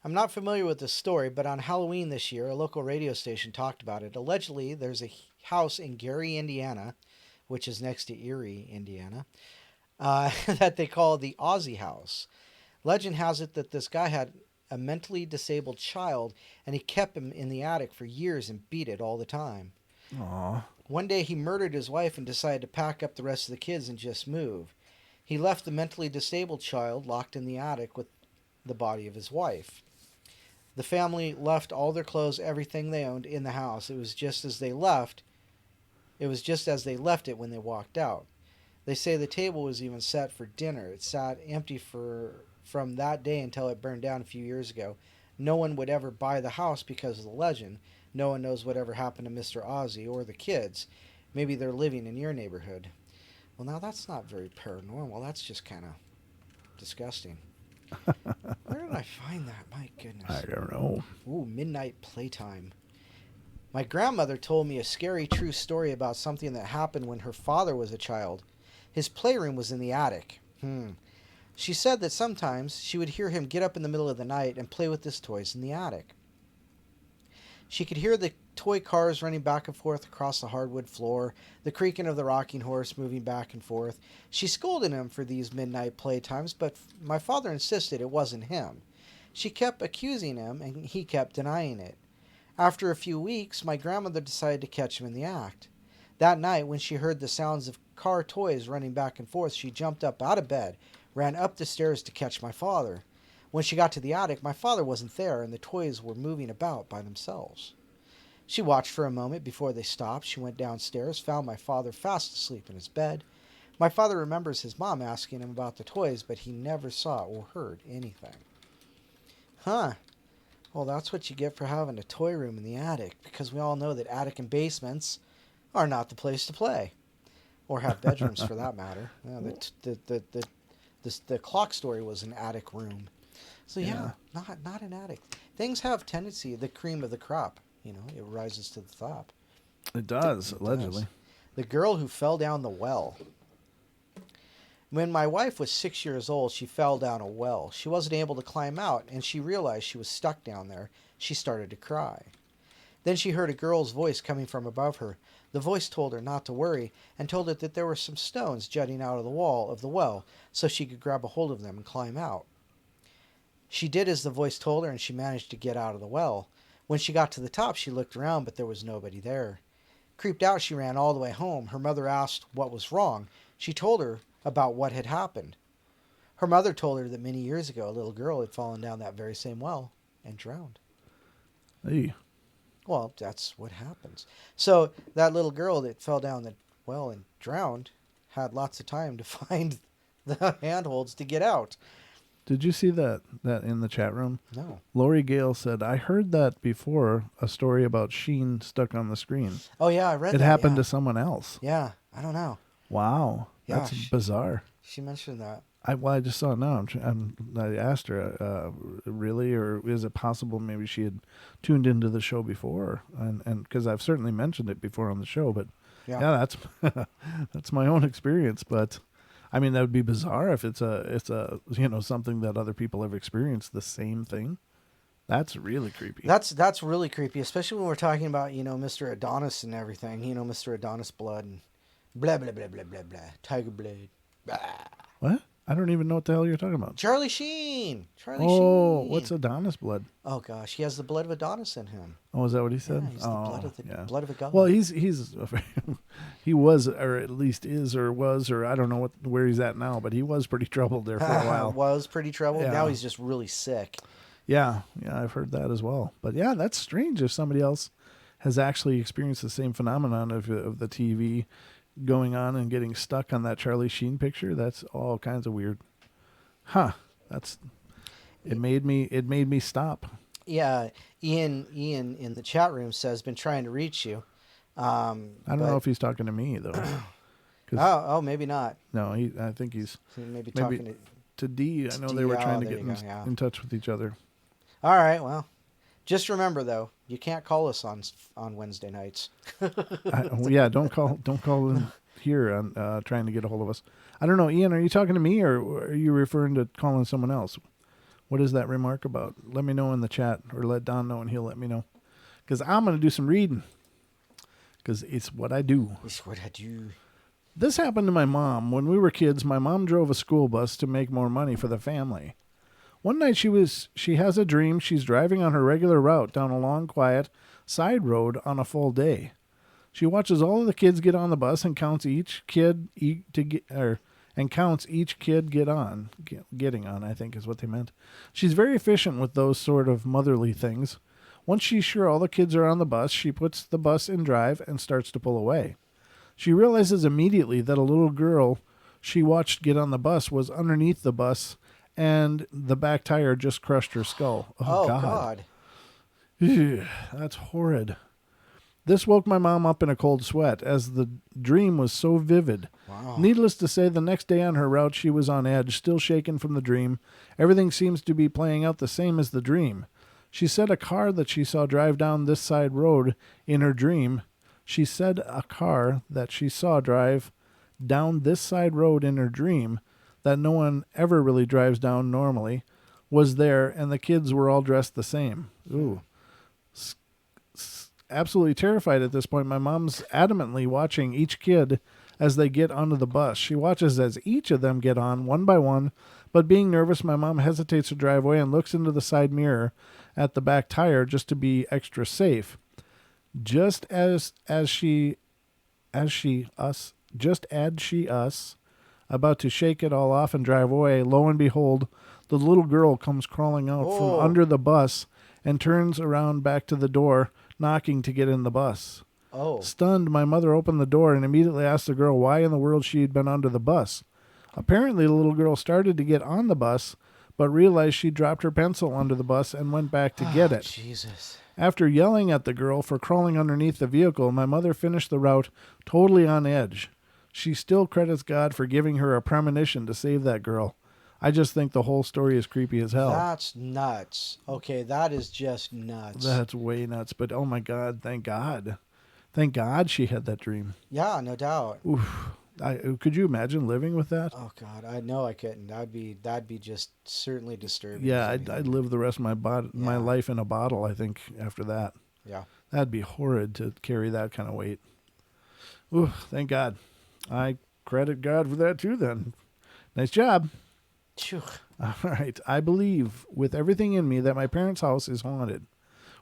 I'm not familiar with this story, but on Halloween this year, a local radio station talked about it. Allegedly, there's a house in Gary, Indiana, which is next to Erie, Indiana, that they call the Aussie House. Legend has it that this guy had a mentally disabled child, and he kept him in the attic for years and beat it all the time. Aw. One day he murdered his wife and decided to pack up the rest of the kids and just move. He left the mentally disabled child locked in the attic with the body of his wife. The family left all their clothes, everything they owned in the house. It was just as they left it when they walked out. They say the table was even set for dinner. It sat empty from that day until it burned down a few years ago. No one would ever buy the house because of the legend. No one knows whatever happened to Mr. Ozzy or the kids. Maybe they're living in your neighborhood. Well, now that's not very paranormal. That's just kind of disgusting. Where did I find that? My goodness. I don't know. Ooh, midnight playtime. My grandmother told me a scary true story about something that happened when her father was a child. His playroom was in the attic. She said that sometimes she would hear him get up in the middle of the night and play with his toys in the attic. She could hear the toy cars running back and forth across the hardwood floor, the creaking of the rocking horse moving back and forth. She scolded him for these midnight playtimes, but my father insisted it wasn't him. She kept accusing him, and he kept denying it. After a few weeks, my grandmother decided to catch him in the act. That night, when she heard the sounds of car toys running back and forth, she jumped up out of bed, ran up the stairs to catch my father. When she got to the attic, my father wasn't there, and the toys were moving about by themselves. She watched for a moment before they stopped. She went downstairs, found my father fast asleep in his bed. My father remembers his mom asking him about the toys, but he never saw or heard anything. Huh. Well, that's what you get for having a toy room in the attic, because we all know that attic and basements are not the place to play. Or have bedrooms, for that matter. Yeah, the clock story was an attic room. So yeah, not an attic. Things have tendency, the cream of the crop, it rises to the top. It does, allegedly. Does. The girl who fell down the well. When my wife was 6 years old, she fell down a well. She wasn't able to climb out, and she realized she was stuck down there. She started to cry. Then she heard a girl's voice coming from above her. The voice told her not to worry, and told her that there were some stones jutting out of the wall of the well, so she could grab a hold of them and climb out. She did as the voice told her, and she managed to get out of the well. When she got to the top, she looked around, but there was nobody there. Creeped out, she ran all the way home. Her mother asked what was wrong. She told her about what had happened. Her mother told her that many years ago, a little girl had fallen down that very same well and drowned. Hey. Well, that's what happens. So that little girl that fell down the well and drowned had lots of time to find the handholds to get out. Did you see that in the chat room? No. Lori Gale said, I heard that before, a story about Sheen stuck on the screen. Oh, yeah, I read that. It happened to someone else. Yeah, I don't know. Wow. Yeah, that's bizarre. She mentioned that. I just saw it now. I asked her, really, or is it possible maybe she had tuned into the show before? And because I've certainly mentioned it before on the show, but yeah that's that's my own experience. But I mean, that would be bizarre if it's a something that other people have experienced the same thing. That's really creepy. That's really creepy, especially when we're talking about Mr. Adonis and everything. Mr. Adonis blood and blah blah blah blah blah blah. Tiger blood. Blah. What? I don't even know what the hell you're talking about. Charlie Sheen. Oh, what's Adonis blood? Oh gosh, he has the blood of Adonis in him. Oh, is that what he said? Yeah, he's the blood of a god. Well, he's he was, or at least is, or was, or I don't know where he's at now, but he was pretty troubled there for a while. Was pretty troubled. Yeah. Now he's just really sick. Yeah, I've heard that as well. But yeah, that's strange if somebody else has actually experienced the same phenomenon of the TV going on and getting stuck on that Charlie Sheen picture. That's all kinds of weird. Huh. It made me stop. Yeah. Ian in the chat room says been trying to reach you. I don't know if he's talking to me though. Oh, maybe not. No, I think he's maybe talking to D. I know they were trying to get in touch with each other. All right, well, just remember though, you can't call us on Wednesday nights. Don't call in here on trying to get a hold of us. I don't know, Ian. Are you talking to me or are you referring to calling someone else? What is that remark about? Let me know in the chat, or let Don know and he'll let me know. Because I'm going to do some reading. Because it's what I do. It's what I do. This happened to my mom. When we were kids, my mom drove a school bus to make more money for the family. One night she has a dream she's driving on her regular route down a long, quiet side road on a full day. She watches all of the kids get on the bus and counts each kid getting on, I think is what they meant. She's very efficient with those sort of motherly things. Once she's sure all the kids are on the bus, she puts the bus in drive and starts to pull away. She realizes immediately that a little girl she watched get on the bus was underneath the bus, and the back tire just crushed her skull. Oh, God. That's horrid. This woke my mom up in a cold sweat, as the dream was so vivid. Wow. Needless to say, the next day on her route, she was on edge, still shaken from the dream. Everything seems to be playing out the same as the dream. She said a car that she saw drive down this side road in her dream. She said a car that she saw drive down this side road in her dream that no one ever really drives down normally was there, and the kids were all dressed the same. Ooh. Absolutely terrified at this point, my mom's adamantly watching each kid as they get onto the bus. She watches as each of them get on, one by one, but being nervous, my mom hesitates to drive away and looks into the side mirror at the back tire just to be extra safe. Just as she us about to shake it all off and drive away, lo and behold, the little girl comes crawling out from under the bus and turns around back to the door, knocking to get in the bus. Oh. Stunned, my mother opened the door and immediately asked the girl why in the world she had been under the bus. Apparently, the little girl started to get on the bus, but realized she dropped her pencil under the bus and went back to get it. Jesus. After yelling at the girl for crawling underneath the vehicle, my mother finished the route totally on edge. She still credits God for giving her a premonition to save that girl. I just think the whole story is creepy as hell. That's nuts. Okay, that is just nuts. That's way nuts. But oh my God, thank God. Thank God she had that dream. Yeah, no doubt. Oof. Could you imagine living with that? Oh God, I know I couldn't. That'd be just certainly disturbing. Yeah, I'd live the rest of my life in a bottle, I think, after that. Yeah. That'd be horrid to carry that kind of weight. Ooh, thank God. I credit God for that too then. Nice job. Phew. All right. I believe with everything in me that my parents' house is haunted.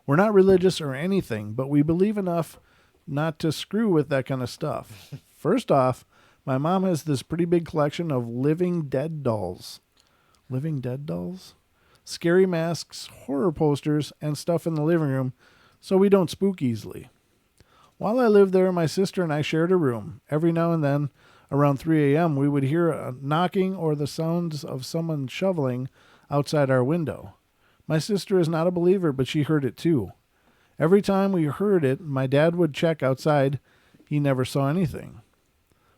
We're not religious or anything, but we believe enough not to screw with that kind of stuff. First off, my mom has this pretty big collection of living dead dolls. Living dead dolls? Scary masks, horror posters, and stuff in the living room, so we don't spook easily. While I lived there, my sister and I shared a room. Every now and then, around 3 a.m., we would hear a knocking or the sounds of someone shoveling outside our window. My sister is not a believer, but she heard it too. Every time we heard it, my dad would check outside. He never saw anything.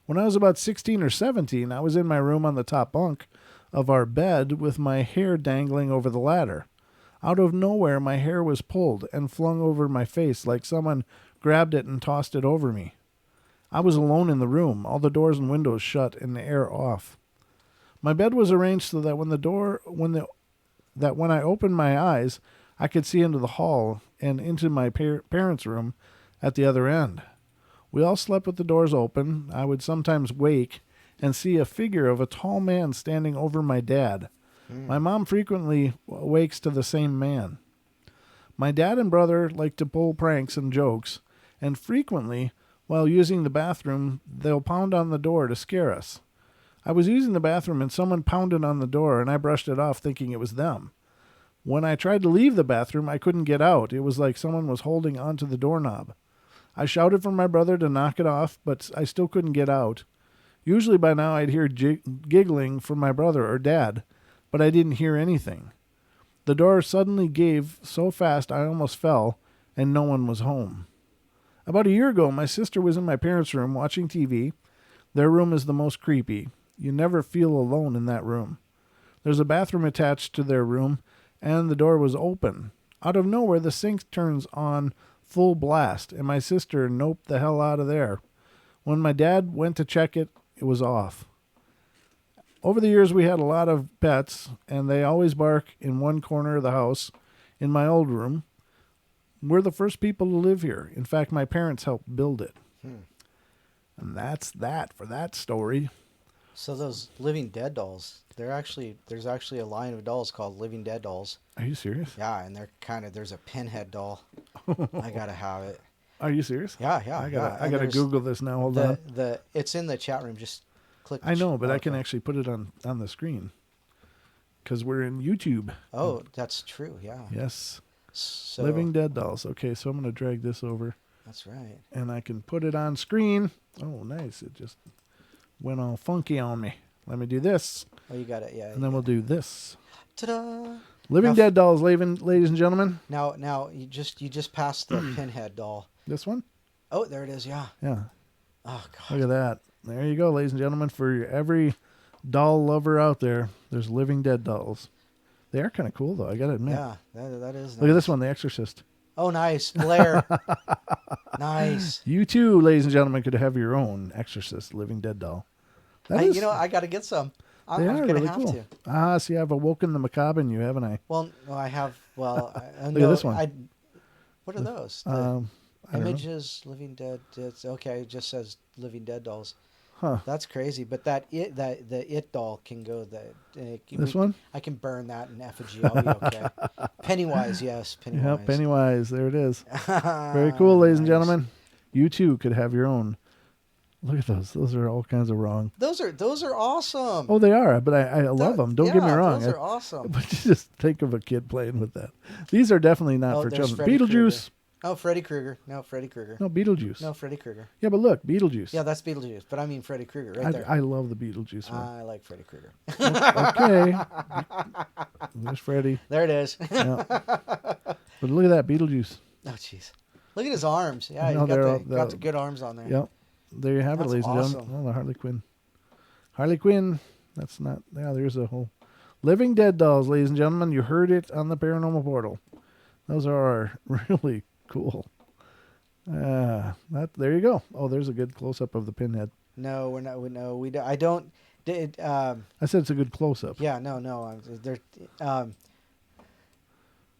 When I was about 16 or 17, I was in my room on the top bunk of our bed with my hair dangling over the ladder. Out of nowhere, my hair was pulled and flung over my face like someone grabbed it and tossed it over me. I was alone in the room, all the doors and windows shut and the air off. My bed was arranged so that when I opened my eyes, I could see into the hall and into my parents' room at the other end. We all slept with the doors open. I would sometimes wake and see a figure of a tall man standing over my dad. My mom frequently wakes to the same man. My dad and brother like to pull pranks and jokes, and frequently, while using the bathroom, they'll pound on the door to scare us. I was using the bathroom and someone pounded on the door, and I brushed it off thinking it was them. When I tried to leave the bathroom, I couldn't get out. It was like someone was holding onto the doorknob. I shouted for my brother to knock it off, but I still couldn't get out. Usually by now I'd hear giggling from my brother or dad, but I didn't hear anything. The door suddenly gave so fast I almost fell, and no one was home. About a year ago, my sister was in my parents' room watching TV. Their room is the most creepy. You never feel alone in that room. There's a bathroom attached to their room, and the door was open. Out of nowhere, the sink turns on full blast, and my sister noped the hell out of there. When my dad went to check it, it was off. over the years, we had a lot of pets, and they always bark in one corner of the house in my old room. We're the first people to live here. In fact, my parents helped build it. And that's that for that story. So those Living Dead dolls, there's actually a line of dolls called Living Dead dolls. Are you serious? Yeah, and there's a pinhead doll. I gotta have it. Are you serious? Yeah. I gotta Google this now. Hold on. It's in the chat room. Just click. I know, but I can actually put it on the screen because we're in YouTube. Oh, that's true. Yeah. Yes. So, Living Dead dolls. Okay, so I'm gonna drag this over. That's right. And I can put it on screen. Oh, nice. It just went all funky on me. Let me do this. Oh, you got it. Yeah. And then we'll do this. Ta-da! Living Dead dolls, ladies and gentlemen. Now you just passed the pinhead doll. This one? Oh, there it is. Yeah. Yeah. Oh God. Look at that. There you go, ladies and gentlemen. For every doll lover out there, there's Living Dead dolls. They are kind of cool, though. I got to admit. Yeah, that is. Nice. Look at this one, The Exorcist. Oh, nice. Blair. Nice. You too, ladies and gentlemen, could have your own Exorcist Living Dead doll. I got to get some. I'm they are gonna really have cool. to. See, I've awoken the macabre in you, haven't I? Well, no, I have. Well, Look at this one. What are those? Images, Living Dead. It's okay. It just says Living Dead dolls. Huh. That's crazy. But the it doll can go. This one? I can burn that in effigy. I'll be okay. Pennywise, yes. Pennywise. Yeah, Pennywise. There it is. Very cool, ladies and gentlemen. You too could have your own. Look at those. Those are all kinds of wrong. Those are awesome. Oh, they are. But I love them. Don't get me wrong. Those are awesome. But just think of a kid playing with that. These are definitely not for children. Freddy Beetlejuice. Krueger. Oh, Freddy Krueger. No, Freddy Krueger. No, Beetlejuice. No, Freddy Krueger. Yeah, but look, Beetlejuice. Yeah, that's Beetlejuice. But I mean Freddy Krueger right there. I love the Beetlejuice one. I like Freddy Krueger. Okay. There's Freddy. There it is. Yeah. But look at that Beetlejuice. Oh, jeez. Look at his arms. Yeah, No, he's got the good arms on there. Yep. There you have it, That's ladies and awesome. gentlemen. Oh, the Harley Quinn. Harley Quinn. That's not. Yeah, there's a whole. Living Dead dolls, ladies and gentlemen. You heard it on the Paranormal Portal. Those are really cool. There you go. Oh, there's a good close up of the pinhead. No, we're not. We don't. I don't. I said it's a good close up. Yeah, no. There.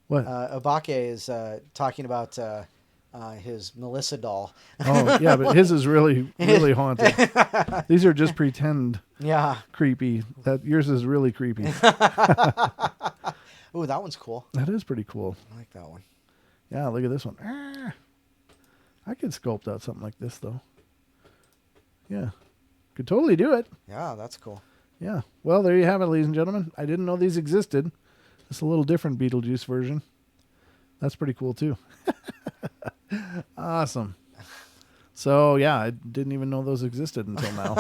What? Abake is talking about his Melissa doll. Oh, yeah, but his is really, really haunted. These are just pretend Yeah. creepy. Yours is really creepy. Ooh, that one's cool. That is pretty cool. I like that one. Yeah, look at this one. I could sculpt out something like this, though. Yeah. Could totally do it. Yeah, that's cool. Yeah. Well, there you have it, ladies and gentlemen. I didn't know these existed. It's a little different Beetlejuice version. That's pretty cool, too. Awesome. So, yeah, I didn't even know those existed until now.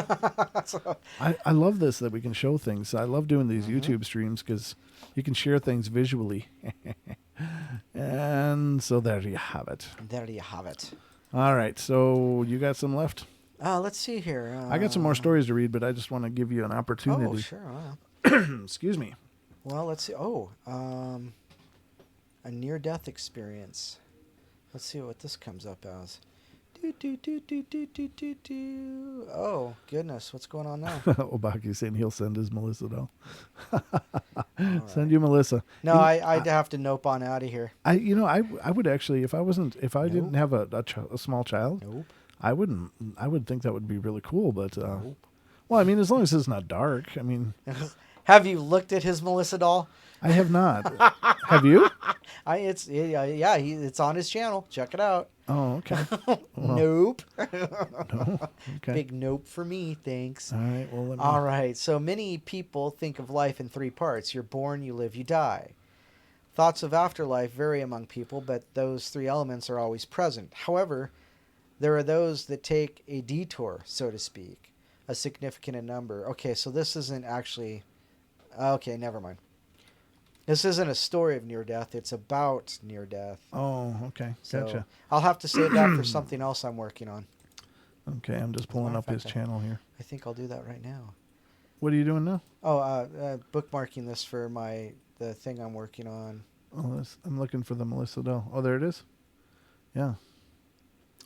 I love this, that we can show things. I love doing these YouTube streams because you can share things visually. And so there you have it. There you have it. All right. So you got some left? Let's see here. I got some more stories to read, but I just want to give you an opportunity. Oh, sure. Excuse me. Well, let's see. Oh, a near-death experience. Let's see what this comes up as. Oh, goodness. What's going on now? Obaki's saying he'll send his Melissa doll. Right. Send you Melissa. No, I'd have to nope on out of here. I would actually, if I didn't have a small child, Nope. I would think that would be really cool. But, Nope. well, I mean, as long as it's not dark, I mean. Have you looked at his Melissa doll? I have not. Have you? It's on his channel. Check it out. Oh, okay. Nope. No. Okay. Big nope for me, thanks. All right. Well, let me. All right. So many people think of life in three parts. You're born, you live, you die. Thoughts of afterlife vary among people, but those three elements are always present. However, there are those that take a detour, so to speak, a significant number. Okay, so this isn't actually... Okay, never mind. This isn't a story of near-death. It's about near-death. Oh, okay. Gotcha. So I'll have to save that for something else I'm working on. Okay, I'm just pulling up his channel here. I think I'll do that right now. What are you doing now? Oh, bookmarking this for the thing I'm working on. Oh, I'm looking for the Melissa doll. Oh, there it is. Yeah.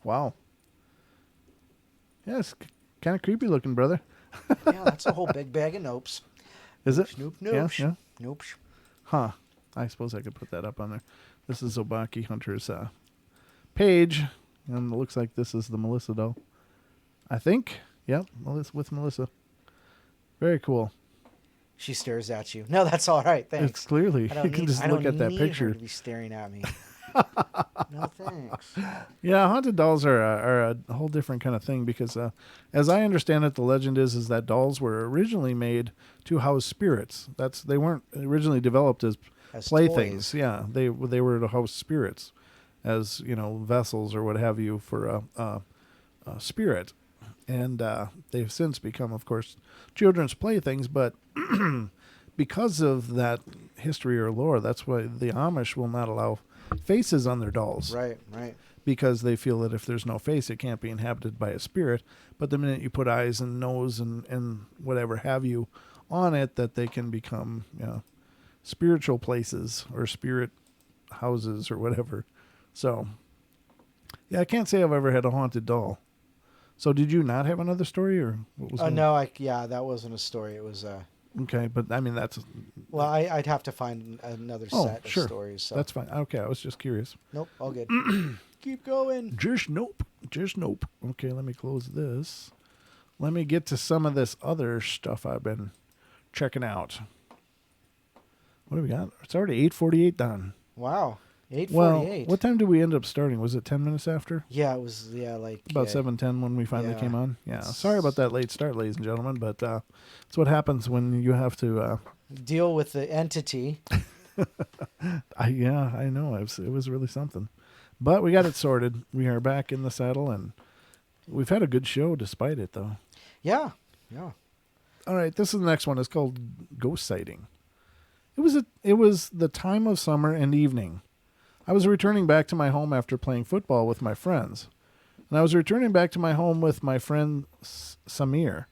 Wow. Yeah, it's kind of creepy looking, brother. Yeah, that's a whole big bag of nopes. Is it? Nope, Yeah, nope, yeah. nope. Huh. I suppose I could put that up on there. This is Obaki Hunter's page, and it looks like this is the Melissa doll. I think. Yep, with Melissa. Very cool. She stares at you. No, that's all right. Thanks. It's clearly I you don't can need, just I look don't at that need picture. her to be staring at me. No thanks. Yeah, haunted dolls are a whole different kind of thing because, as I understand it, the legend is that dolls were originally made to house spirits. They weren't originally developed as playthings. Toys. Yeah, they were to house spirits, as vessels or what have you for a spirit, and they've since become, of course, children's playthings. But because of that history or lore, that's why the Amish will not allow faces on their dolls. Right. Because they feel that if there's no face, it can't be inhabited by a spirit. But the minute you put eyes and nose and whatever have you on it, that they can become spiritual places or spirit houses or whatever. So, yeah, I can't say I've ever had a haunted doll. So did you not have another story, or what was No, that wasn't a story. It was okay, but I mean that's... Well, I'd have to find another set of sure. stories. So. That's fine. Okay, I was just curious. Nope, all good. Keep going. Just nope. Okay, let me close this. Let me get to some of this other stuff I've been checking out. What do we got? It's already 8:48 done. Wow, 8:48. Well, what time did we end up starting? Was it 10 minutes after? Yeah, it was. Yeah, like About 7:10 when we finally Yeah. came on. Yeah, sorry about that late start, ladies and gentlemen, but it's what happens when you have to deal with the entity. I know. It was really something. But we got it sorted. We are back in the saddle, and we've had a good show despite it, though. Yeah. All right, this is the next one. It's called Ghost Sighting. It was the time of summer and evening. I was returning back to my home after playing football with my friends. And I was returning back to my home with my friend Samir,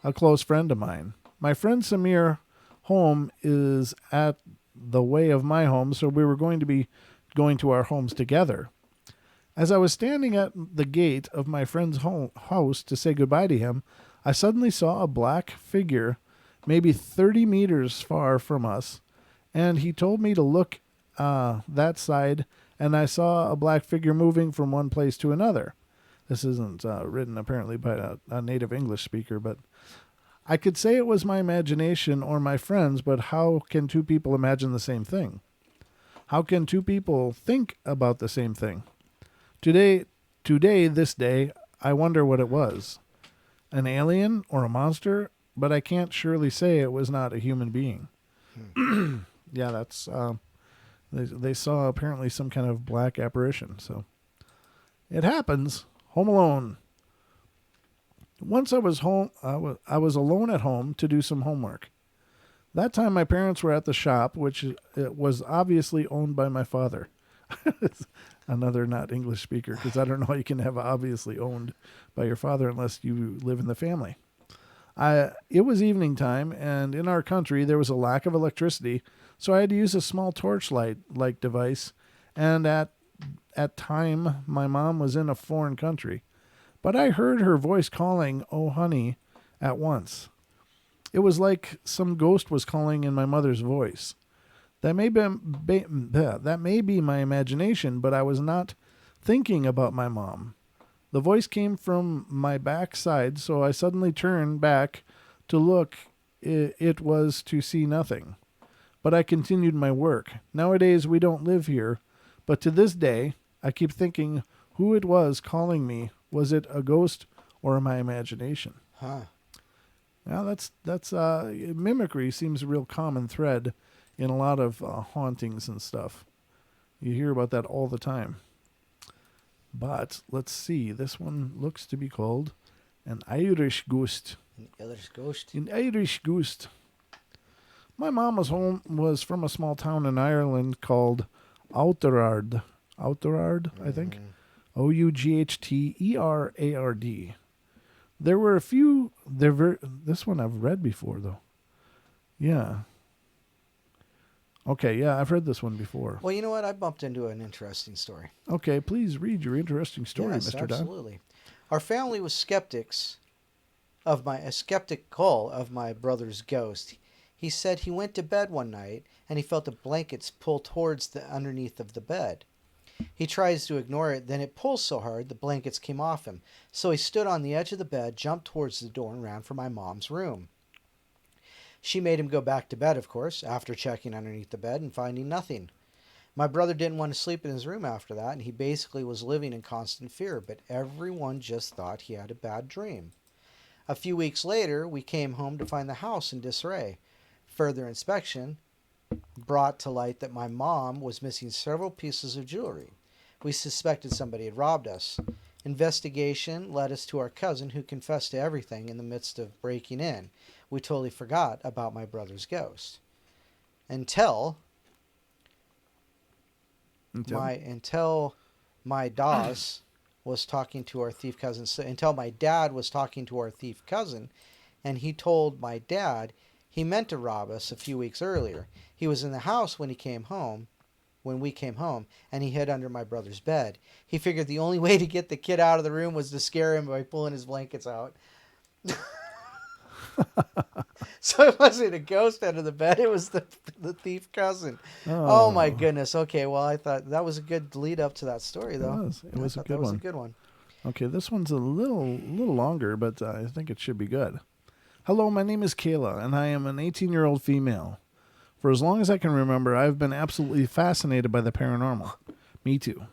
a close friend of mine. My friend Samir home is at the way of my home, so we were going to be going to our homes together. As I was standing at the gate of my friend's house to say goodbye to him, I suddenly saw a black figure maybe 30 meters far from us, and he told me to look that side, and I saw a black figure moving from one place to another. This isn't written apparently by a native English speaker, but I could say it was my imagination or my friends, but how can two people imagine the same thing? How can two people think about the same thing? This day, I wonder what it was. An alien or a monster? But I can't surely say it was not a human being. Yeah, that's... They saw apparently some kind of black apparition, so... It happens. Home alone. Once I was home, I was alone at home to do some homework. That time my parents were at the shop, which it was obviously owned by my father. Another not English speaker, because I don't know how you can have obviously owned by your father unless you live in the family. It was evening time, and in our country there was a lack of electricity, so I had to use a small torchlight-like device, and at time my mom was in a foreign country. But I heard her voice calling, "Oh, honey," at once. It was like some ghost was calling in my mother's voice. That may be my imagination, but I was not thinking about my mom. The voice came from my backside, so I suddenly turned back to look. It was to see nothing. But I continued my work. Nowadays we don't live here, but to this day I keep thinking who it was calling me. Was it a ghost or my imagination? Huh. Now that's mimicry seems a real common thread in a lot of hauntings and stuff. You hear about that all the time. But let's see. This one looks to be called an Irish ghost. An Irish ghost. An Irish ghost. My mom was from a small town in Ireland called Oughterard. Oughterard, I think. Oughterard. There were a few. This one I've read before, though. Yeah. Okay, yeah, I've heard this one before. Well, you know what? I bumped into an interesting story. Okay, please read your interesting story, Yes, Mr. Don. absolutely. Our family was skeptics skeptical of my brother's ghost. He said he went to bed one night and he felt the blankets pull towards the underneath of the bed. He tries to ignore it, then it pulls so hard the blankets came off him. So he stood on the edge of the bed, jumped towards the door, and ran for my mom's room. She made him go back to bed, of course, after checking underneath the bed and finding nothing. My brother didn't want to sleep in his room after that, and he basically was living in constant fear, but everyone just thought he had a bad dream. A few weeks later, we came home to find the house in disarray. Further inspection brought to light that my mom was missing several pieces of jewelry. We suspected somebody had robbed us. Investigation led us to our cousin, who confessed to everything in the midst of breaking in. We totally forgot about my brother's ghost. Until my DOS was talking to our thief cousin, until my dad was talking to our thief cousin, and he told my dad he meant to rob us a few weeks earlier. He was in the house when we came home, and he hid under my brother's bed. He figured the only way to get the kid out of the room was to scare him by pulling his blankets out. So it wasn't a ghost under the bed, it was the thief cousin. Oh my goodness. Okay, well, I thought that was a good lead up to that story, though. It was a good one. Okay, this one's a little longer, but I think it should be good. Hello, my name is Kayla, and I am an 18-year-old female. For as long as I can remember, I've been absolutely fascinated by the paranormal. Me too.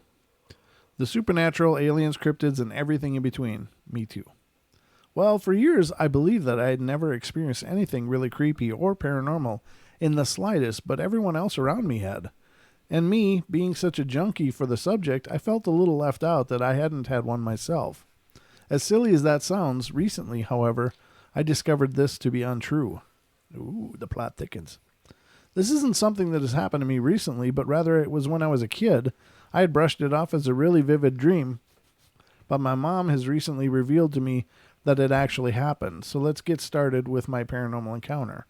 The supernatural, aliens, cryptids, and everything in between. Me too. Well, for years, I believed that I had never experienced anything really creepy or paranormal in the slightest, but everyone else around me had. And me, being such a junkie for the subject, I felt a little left out that I hadn't had one myself. As silly as that sounds, recently, however, I discovered this to be untrue. Ooh, the plot thickens. This isn't something that has happened to me recently, but rather it was when I was a kid. I had brushed it off as a really vivid dream, but my mom has recently revealed to me that it actually happened. So let's get started with my paranormal encounter.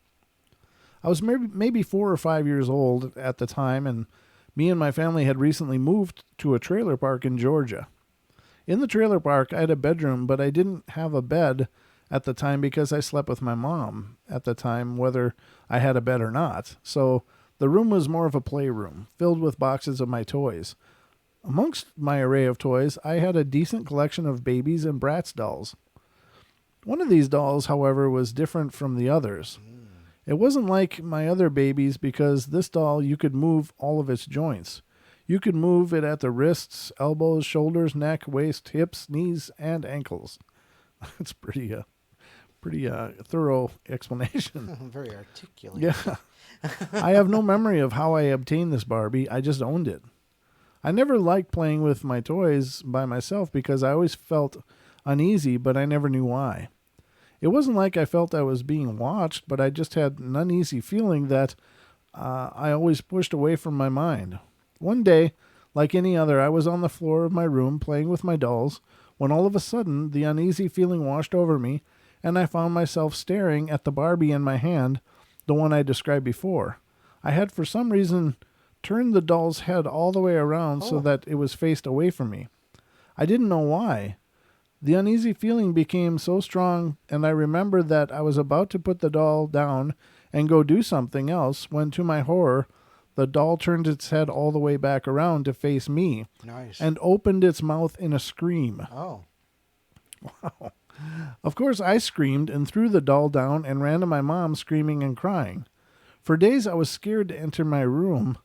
I was maybe 4 or 5 years old at the time, and me and my family had recently moved to a trailer park in Georgia. In the trailer park, I had a bedroom, but I didn't have a bed at the time because I slept with my mom at the time, whether I had a bed or not. So the room was more of a playroom, filled with boxes of my toys. Amongst my array of toys, I had a decent collection of babies and Bratz dolls. One of these dolls, however, was different from the others. It wasn't like my other babies because this doll, you could move all of its joints. You could move it at the wrists, elbows, shoulders, neck, waist, hips, knees, and ankles. That's pretty thorough explanation. Very articulate. Yeah. I have no memory of how I obtained this Barbie. I just owned it. I never liked playing with my toys by myself because I always felt uneasy, but I never knew why. It wasn't like I felt I was being watched, but I just had an uneasy feeling that I always pushed away from my mind. One day, like any other, I was on the floor of my room playing with my dolls when all of a sudden the uneasy feeling washed over me and I found myself staring at the Barbie in my hand, the one I described before. I had for some reason turned the doll's head all the way around so that it was faced away from me. I didn't know why. The uneasy feeling became so strong, and I remembered that I was about to put the doll down and go do something else when, to my horror, the doll turned its head all the way back around to face me. Nice. And opened its mouth in a scream. Oh. Wow. Of course, I screamed and threw the doll down and ran to my mom screaming and crying. For days, I was scared to enter my room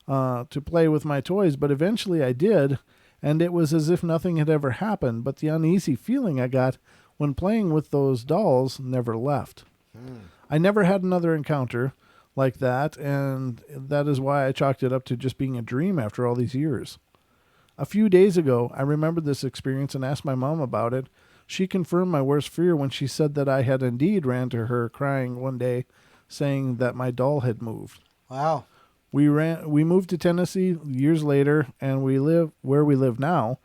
to play with my toys, but eventually I did, and it was as if nothing had ever happened, but the uneasy feeling I got when playing with those dolls never left. I never had another encounter like that, and that is why I chalked it up to just being a dream after all these years. A few days ago, I remembered this experience and asked my mom about it. She confirmed my worst fear when she said that I had indeed ran to her crying one day, saying that my doll had moved. Wow. We moved to Tennessee years later, and we live where we live now.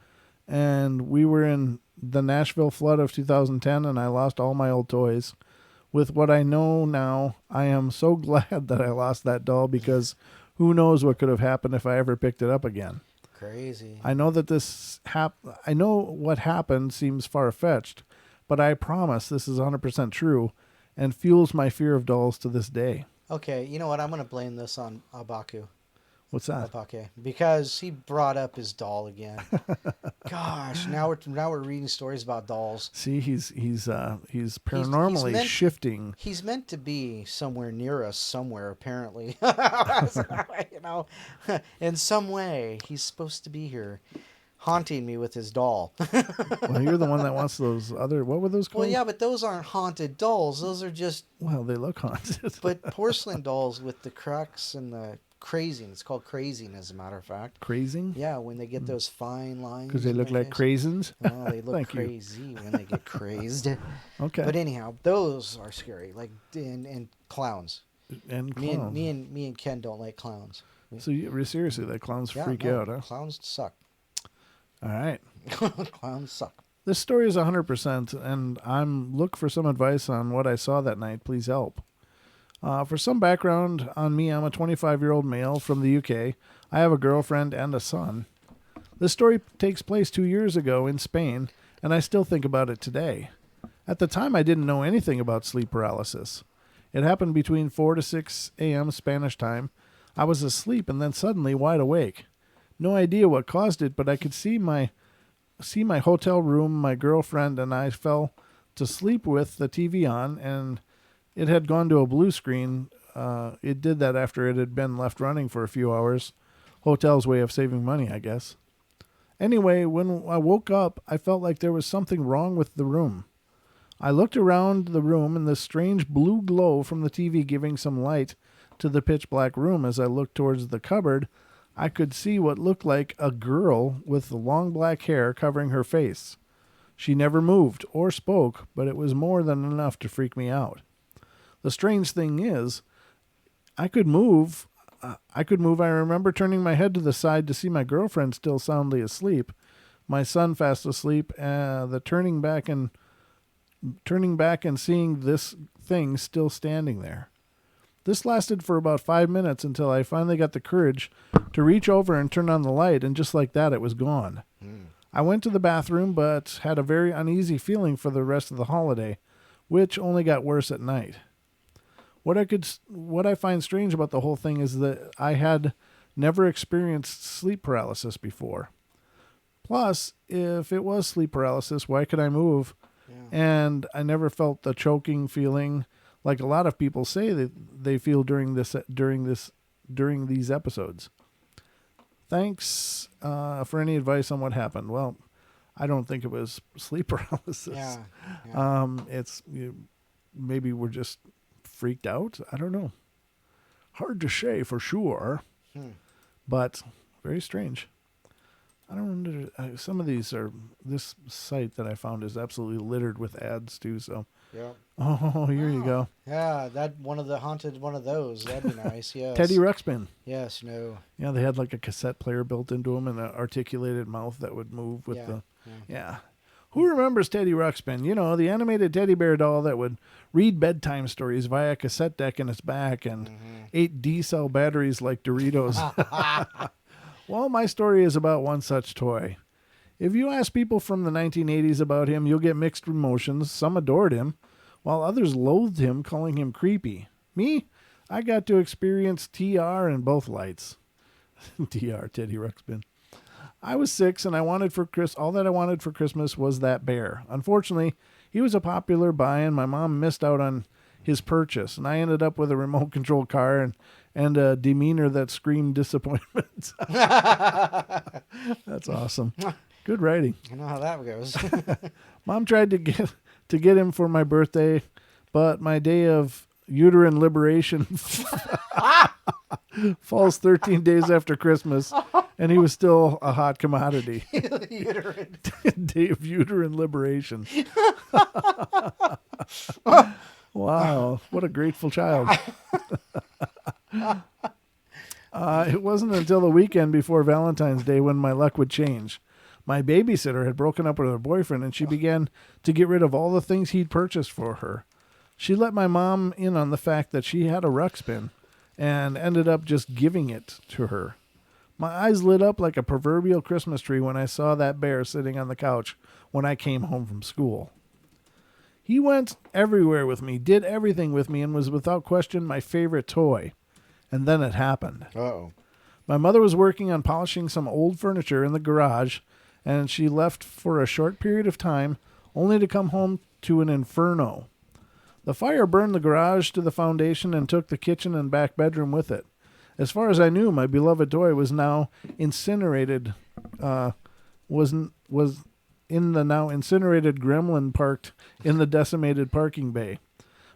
And we were in the Nashville flood of 2010, and I lost all my old toys. With what I know now, I am so glad that I lost that doll because who knows what could have happened if I ever picked it up again. Crazy. I know that I know what happened seems far-fetched, but I promise this is 100% true and fuels my fear of dolls to this day. Okay, you know what? I'm going to blame this on Abaku. What's that? Abake, because he brought up his doll again. Gosh, now we're reading stories about dolls. See, he's paranormally shifting. He's meant to be somewhere near us, somewhere apparently. You know, in some way, he's supposed to be here, haunting me with his doll. Well, you're the one that wants those other. What were those called? Well, yeah, but those aren't haunted dolls. Those are just. Well, they look haunted. But porcelain dolls with the crux and the crazing. It's called crazing, as a matter of fact. Crazing? Yeah, when they get those fine lines. Because they look like crazens? Well, they look crazy when they get crazed. Okay. But anyhow, those are scary. Like and clowns. And clowns. Me and Ken don't like clowns. So seriously, that clowns freak you out, huh? Clowns suck. All right. Clowns suck. This story is 100%, and I'm look for some advice on what I saw that night. Please help. For some background on me, I'm a 25-year-old male from the UK. I have a girlfriend and a son. This story takes place 2 years ago in Spain, and I still think about it today. At the time, I didn't know anything about sleep paralysis. It happened between 4 to 6 a.m. Spanish time. I was asleep and then suddenly wide awake. No idea what caused it, but I could see my hotel room, my girlfriend, and I fell to sleep with the TV on, and it had gone to a blue screen. It did that after it had been left running for a few hours. Hotel's way of saving money, I guess. Anyway, when I woke up, I felt like there was something wrong with the room. I looked around the room, and the strange blue glow from the TV giving some light to the pitch black room. As I looked towards the cupboard, I could see what looked like a girl with long black hair covering her face. She never moved or spoke, but it was more than enough to freak me out. The strange thing is, I could move. I remember turning my head to the side to see my girlfriend still soundly asleep, my son fast asleep, the turning back and seeing this thing still standing there. This lasted for about 5 minutes until I finally got the courage to reach over and turn on the light, and just like that, it was gone. I went to the bathroom, but had a very uneasy feeling for the rest of the holiday, which only got worse at night. What I find strange about the whole thing is that I had never experienced sleep paralysis before. Plus, if it was sleep paralysis, why could I move? Yeah. And I never felt the choking feeling like a lot of people say that they feel during these episodes. Thanks for any advice on what happened. Well, I don't think it was sleep paralysis. Yeah. Maybe we're just freaked out. I don't know. Hard to say for sure, but very strange. I don't know. Some of these are. This site that I found is absolutely littered with ads too. So. Yeah. Oh, here you go. Yeah, that one of those. That'd be nice. Yes. Teddy Ruxpin. Yes. No. Yeah, they had like a cassette player built into them and an articulated mouth that would move with the. Yeah. Who remembers Teddy Ruxpin? You know, the animated teddy bear doll that would read bedtime stories via a cassette deck in its back and ate D-cell batteries like Doritos. Well, my story is about one such toy. If you ask people from the 1980s about him, you'll get mixed emotions. Some adored him, while others loathed him, calling him creepy. Me, I got to experience TR in both lights. TR, Teddy Ruxpin. I was 6, and all that I wanted for Christmas was that bear. Unfortunately, he was a popular buy, and my mom missed out on his purchase, and I ended up with a remote-controlled car and a demeanor that screamed disappointment. That's awesome. Good writing. I know how that goes. Mom tried to get him for my birthday, but my day of uterine liberation falls 13 days after Christmas, and he was still a hot commodity. Day of uterine liberation. Wow, what a grateful child. It wasn't until the weekend before Valentine's Day when my luck would change. My babysitter had broken up with her boyfriend, and she began to get rid of all the things he'd purchased for her. She let my mom in on the fact that she had a Ruxpin and ended up just giving it to her. My eyes lit up like a proverbial Christmas tree when I saw that bear sitting on the couch when I came home from school. He went everywhere with me, did everything with me, and was without question my favorite toy. And then it happened. Uh-oh. My mother was working on polishing some old furniture in the garage, and she left for a short period of time, only to come home to an inferno. The fire burned the garage to the foundation and took the kitchen and back bedroom with it. As far as I knew, my beloved toy was now incinerated, was in the now incinerated gremlin parked in the decimated parking bay.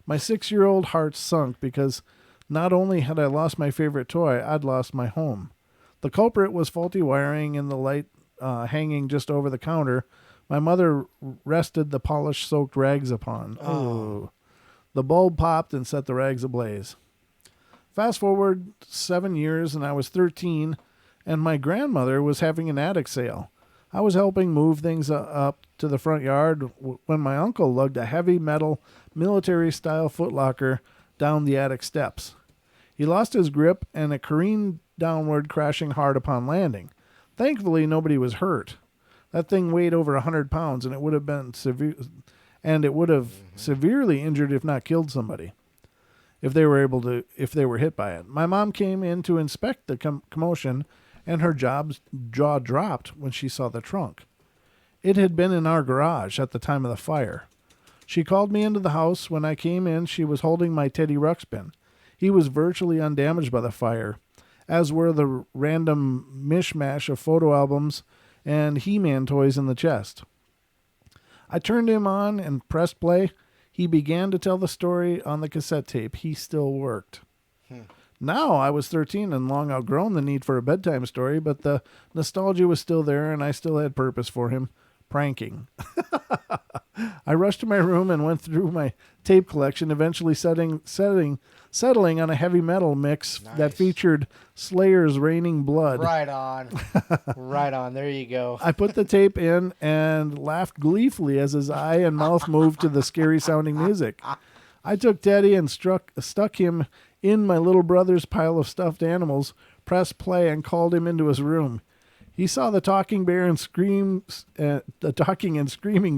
My 6-year-old heart sunk because not only had I lost my favorite toy, I'd lost my home. The culprit was faulty wiring in the light hanging just over the counter my mother rested the polish-soaked rags upon. Oh. The bulb popped and set the rags ablaze. Fast forward 7 years, and I was 13, and my grandmother was having an attic sale. I was helping move things up to the front yard when my uncle lugged a heavy metal military-style footlocker down the attic steps. He lost his grip, and it careened downward, crashing hard upon landing. Thankfully, nobody was hurt. That thing weighed over 100 pounds, and it would have been severely injured, if not killed somebody, if they were hit by it. My mom came in to inspect the commotion, and her jaw dropped when she saw the trunk. It had been in our garage at the time of the fire. She called me into the house. When I came in, she was holding my Teddy Ruxpin. He was virtually undamaged by the fire, as were the random mishmash of photo albums and He-Man toys in the chest. I turned him on and pressed play. He began to tell the story on the cassette tape. He still worked. Now I was 13 and long outgrown the need for a bedtime story, but the nostalgia was still there, and I still had purpose for him. Pranking. I rushed to my room and went through my tape collection, eventually settling on a heavy metal mix that featured Slayer's Raining Blood. Right on. Right on. There you go. I put the tape in and laughed gleefully as his eye and mouth moved to the scary-sounding music. I took Teddy and stuck him in my little brother's pile of stuffed animals, pressed play, and called him into his room. He saw the talking and screaming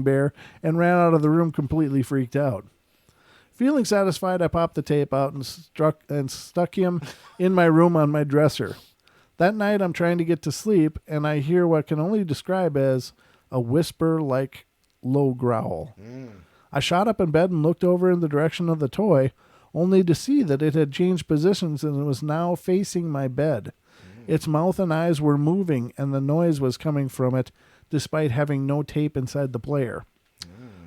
bear, and ran out of the room completely freaked out. Feeling satisfied, I popped the tape out and stuck him in my room on my dresser. That night, I'm trying to get to sleep, and I hear what can only describe as a whisper-like low growl. I shot up in bed and looked over in the direction of the toy, only to see that it had changed positions and was now facing my bed. Its mouth and eyes were moving, and the noise was coming from it, despite having no tape inside the player.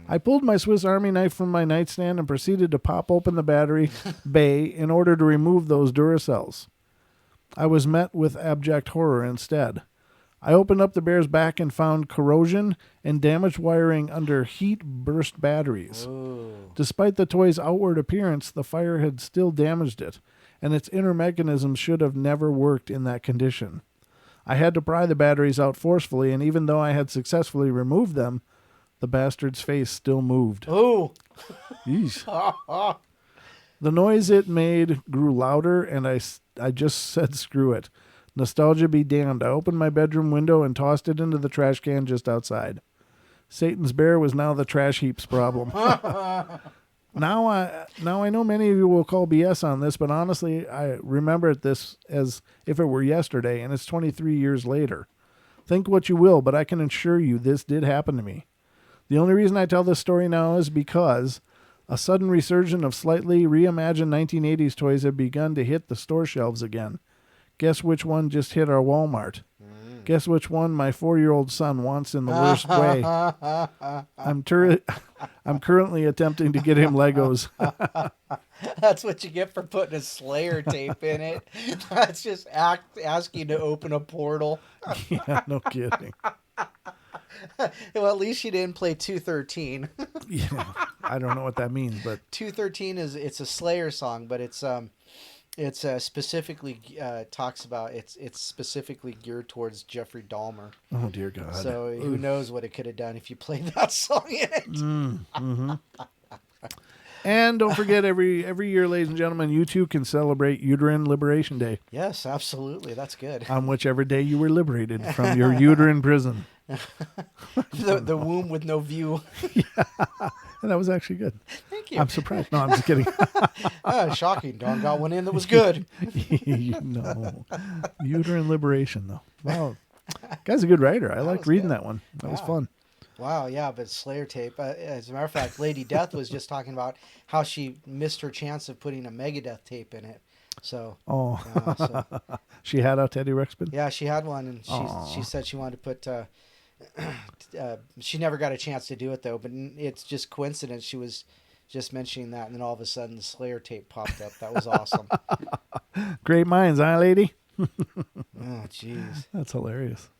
I pulled my Swiss Army knife from my nightstand and proceeded to pop open the battery bay in order to remove those Duracells. I was met with abject horror instead. I opened up the bear's back and found corrosion and damaged wiring under heat-burst batteries. Ooh. Despite the toy's outward appearance, the fire had still damaged it, and its inner mechanisms should have never worked in that condition. I had to pry the batteries out forcefully, and even though I had successfully removed them, the bastard's face still moved. Oh! Yeesh. The noise it made grew louder, and I just said screw it. Nostalgia be damned. I opened my bedroom window and tossed it into the trash can just outside. Satan's bear was now the trash heap's problem. Now I know many of you will call BS on this, but honestly, I remember this as if it were yesterday, and it's 23 years later. Think what you will, but I can assure you this did happen to me. The only reason I tell this story now is because a sudden resurgence of slightly reimagined 1980s toys have begun to hit the store shelves again. Guess which one just hit our Walmart? Guess which one my 4-year-old son wants in the worst way? I'm currently attempting to get him Legos. That's what you get for putting a Slayer tape in it. That's just asking to open a portal. Yeah, no kidding. Well, at least you didn't play 213. Yeah, I don't know what that means, but 213 it's a Slayer song, but it's specifically talks about it's specifically geared towards Jeffrey Dahmer. Oh dear God! So who knows what it could have done if you played that song in it? Mm-hmm. And don't forget, every year, ladies and gentlemen, you too can celebrate Uterine Liberation Day. Yes, absolutely. That's good. On whichever day you were liberated from your uterine prison. The womb with no view. And that was actually good. Thank you. I'm surprised. No, I'm just kidding. Shocking. Dawn got one in that was good. No. Uterine liberation, though. Wow. Guy's a good writer. I liked reading good. that one. That was Yeah. fun. Wow, yeah, but Slayer tape. As a matter of fact, Lady Death was just talking about how she missed her chance of putting a Megadeth tape in it. So, Oh. so She had a Teddy Ruxpin? yeah, she had one, and she said she wanted to put. She never got a chance to do it though, but it's just coincidence. She was just mentioning that, and then all of a sudden the Slayer tape popped up. That was awesome. Great minds, huh, lady? Oh, jeez. That's hilarious.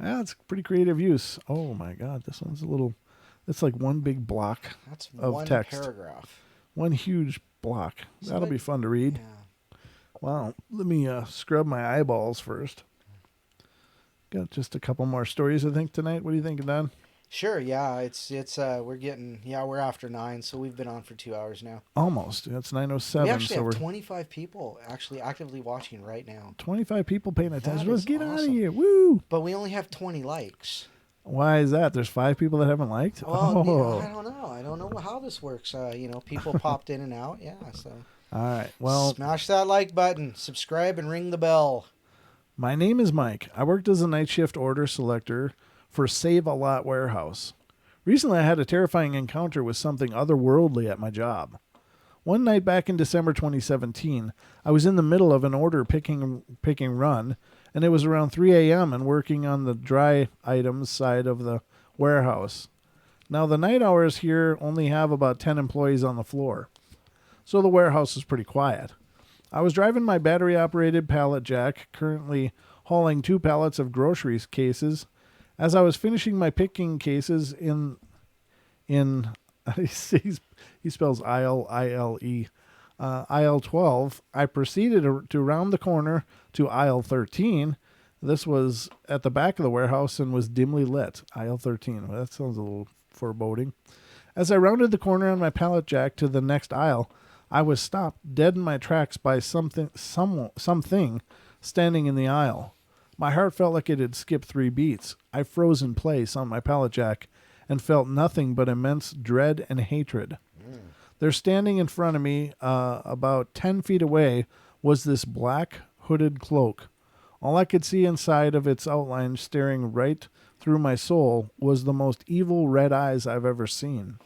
Yeah, it's pretty creative use. Oh my God, this one's a little. It's like one big block That's of one text. paragraph. One huge block. That'll be fun to read. Yeah. Wow. Let me scrub my eyeballs first. Got just a couple more stories, I think, tonight. What do you think, Don? Sure. Yeah. It's we're after 9, so we've been on for 2 hours now. Almost. It's 9:07. We actually so have we're 25 people actually actively watching right now. 25 people paying attention. That Let's is get out of awesome. here. Woo! But we only have 20 likes. Why is that? There's 5 people that haven't liked? Well, Oh. I don't know. I don't know how this works. People popped in and out. Yeah. So. All right. Well, Smash that like button, subscribe, and ring the bell. my name is Mike. I worked as a night shift order selector for Save a Lot Warehouse. Recently, I had a terrifying encounter with something otherworldly at my job. One night back in December 2017, I was in the middle of an order picking run, and it was around 3 a.m. and working on the dry items side of the warehouse. Now, the night hours here only have about 10 employees on the floor, so the warehouse is pretty quiet. I was driving my battery-operated pallet jack, currently hauling 2 pallets of groceries cases. As I was finishing my picking cases in he spells aisle, I-L-E, aisle 12, I proceeded to round the corner to aisle 13. This was at the back of the warehouse and was dimly lit. Aisle 13. Well, that sounds a little foreboding. As I rounded the corner on my pallet jack to the next aisle, I was stopped dead in my tracks by something standing in the aisle. My heart felt like it had skipped 3 beats. I froze in place on my pallet jack and felt nothing but immense dread and hatred. There, standing in front of me, about 10 feet away, was this black hooded cloak. All I could see inside of its outline, staring right through my soul, was the most evil red eyes I've ever seen.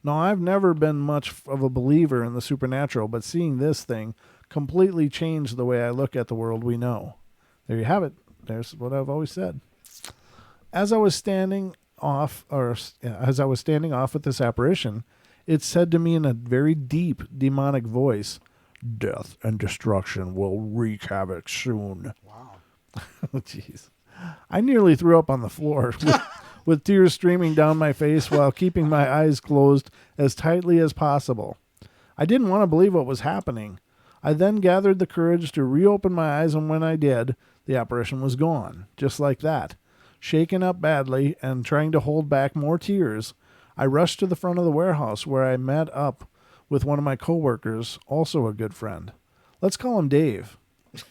Now, I've never been much of a believer in the supernatural, but seeing this thing completely changed the way I look at the world we know. There you have it. There's what I've always said. As I was standing off with this apparition, it said to me in a very deep, demonic voice, "Death and destruction will wreak havoc soon." Wow. Oh, jeez. I nearly threw up on the floor with tears streaming down my face while keeping my eyes closed as tightly as possible. I didn't want to believe what was happening. I then gathered the courage to reopen my eyes, and when I did, the apparition was gone, just like that. Shaken up badly and trying to hold back more tears, I rushed to the front of the warehouse where I met up with one of my coworkers, also a good friend. Let's call him Dave.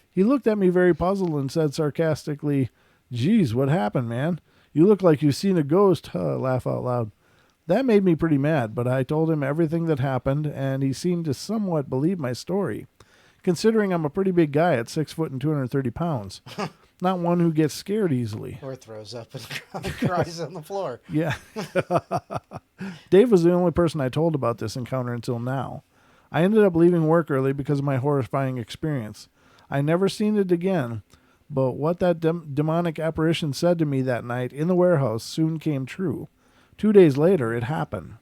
He looked at me very puzzled and said sarcastically, "Geez, what happened, man? You look like you've seen a ghost." Laugh out loud. That made me pretty mad, but I told him everything that happened, and he seemed to somewhat believe my story, considering I'm a pretty big guy at 6 foot and 230 pounds. Not one who gets scared easily. Or throws up and cries on the floor. Yeah. Dave was the only person I told about this encounter until now. I ended up leaving work early because of my horrifying experience. I never seen it again, but what that demonic apparition said to me that night in the warehouse soon came true. 2 days later, it happened.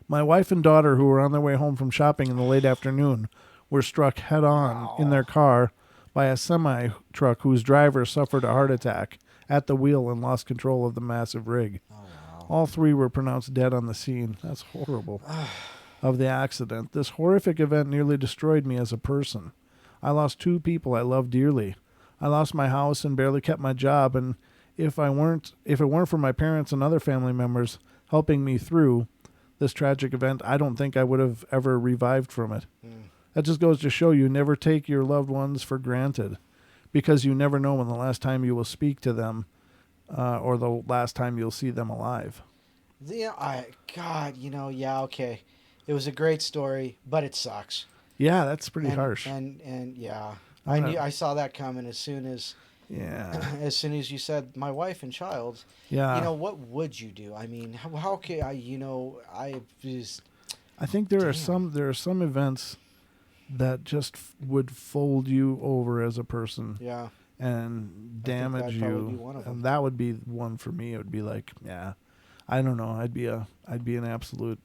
My wife and daughter, who were on their way home from shopping in the late afternoon, were struck head-on in their car by a semi-truck whose driver suffered a heart attack at the wheel and lost control of the massive rig. Oh, wow. All 3 were pronounced dead on the scene. That's horrible. Of the accident. This horrific event nearly destroyed me as a person. I lost 2 people I loved dearly. I lost my house and barely kept my job, and if it weren't for my parents and other family members helping me through this tragic event, I don't think I would have ever revived from it. That just goes to show you never take your loved ones for granted, because you never know when the last time you will speak to them or the last time you'll see them alive. God, yeah, okay. It was a great story, but it sucks. Yeah, that's pretty and, harsh. And yeah, I'm I saw that coming as soon as as soon as you said my wife and child. Yeah. What would you do? I mean, how could I just. I think there are some events that just would fold you over as a person. Yeah. And damage you. And that would be one for me. It would be like, yeah, I don't know. I'd be an absolute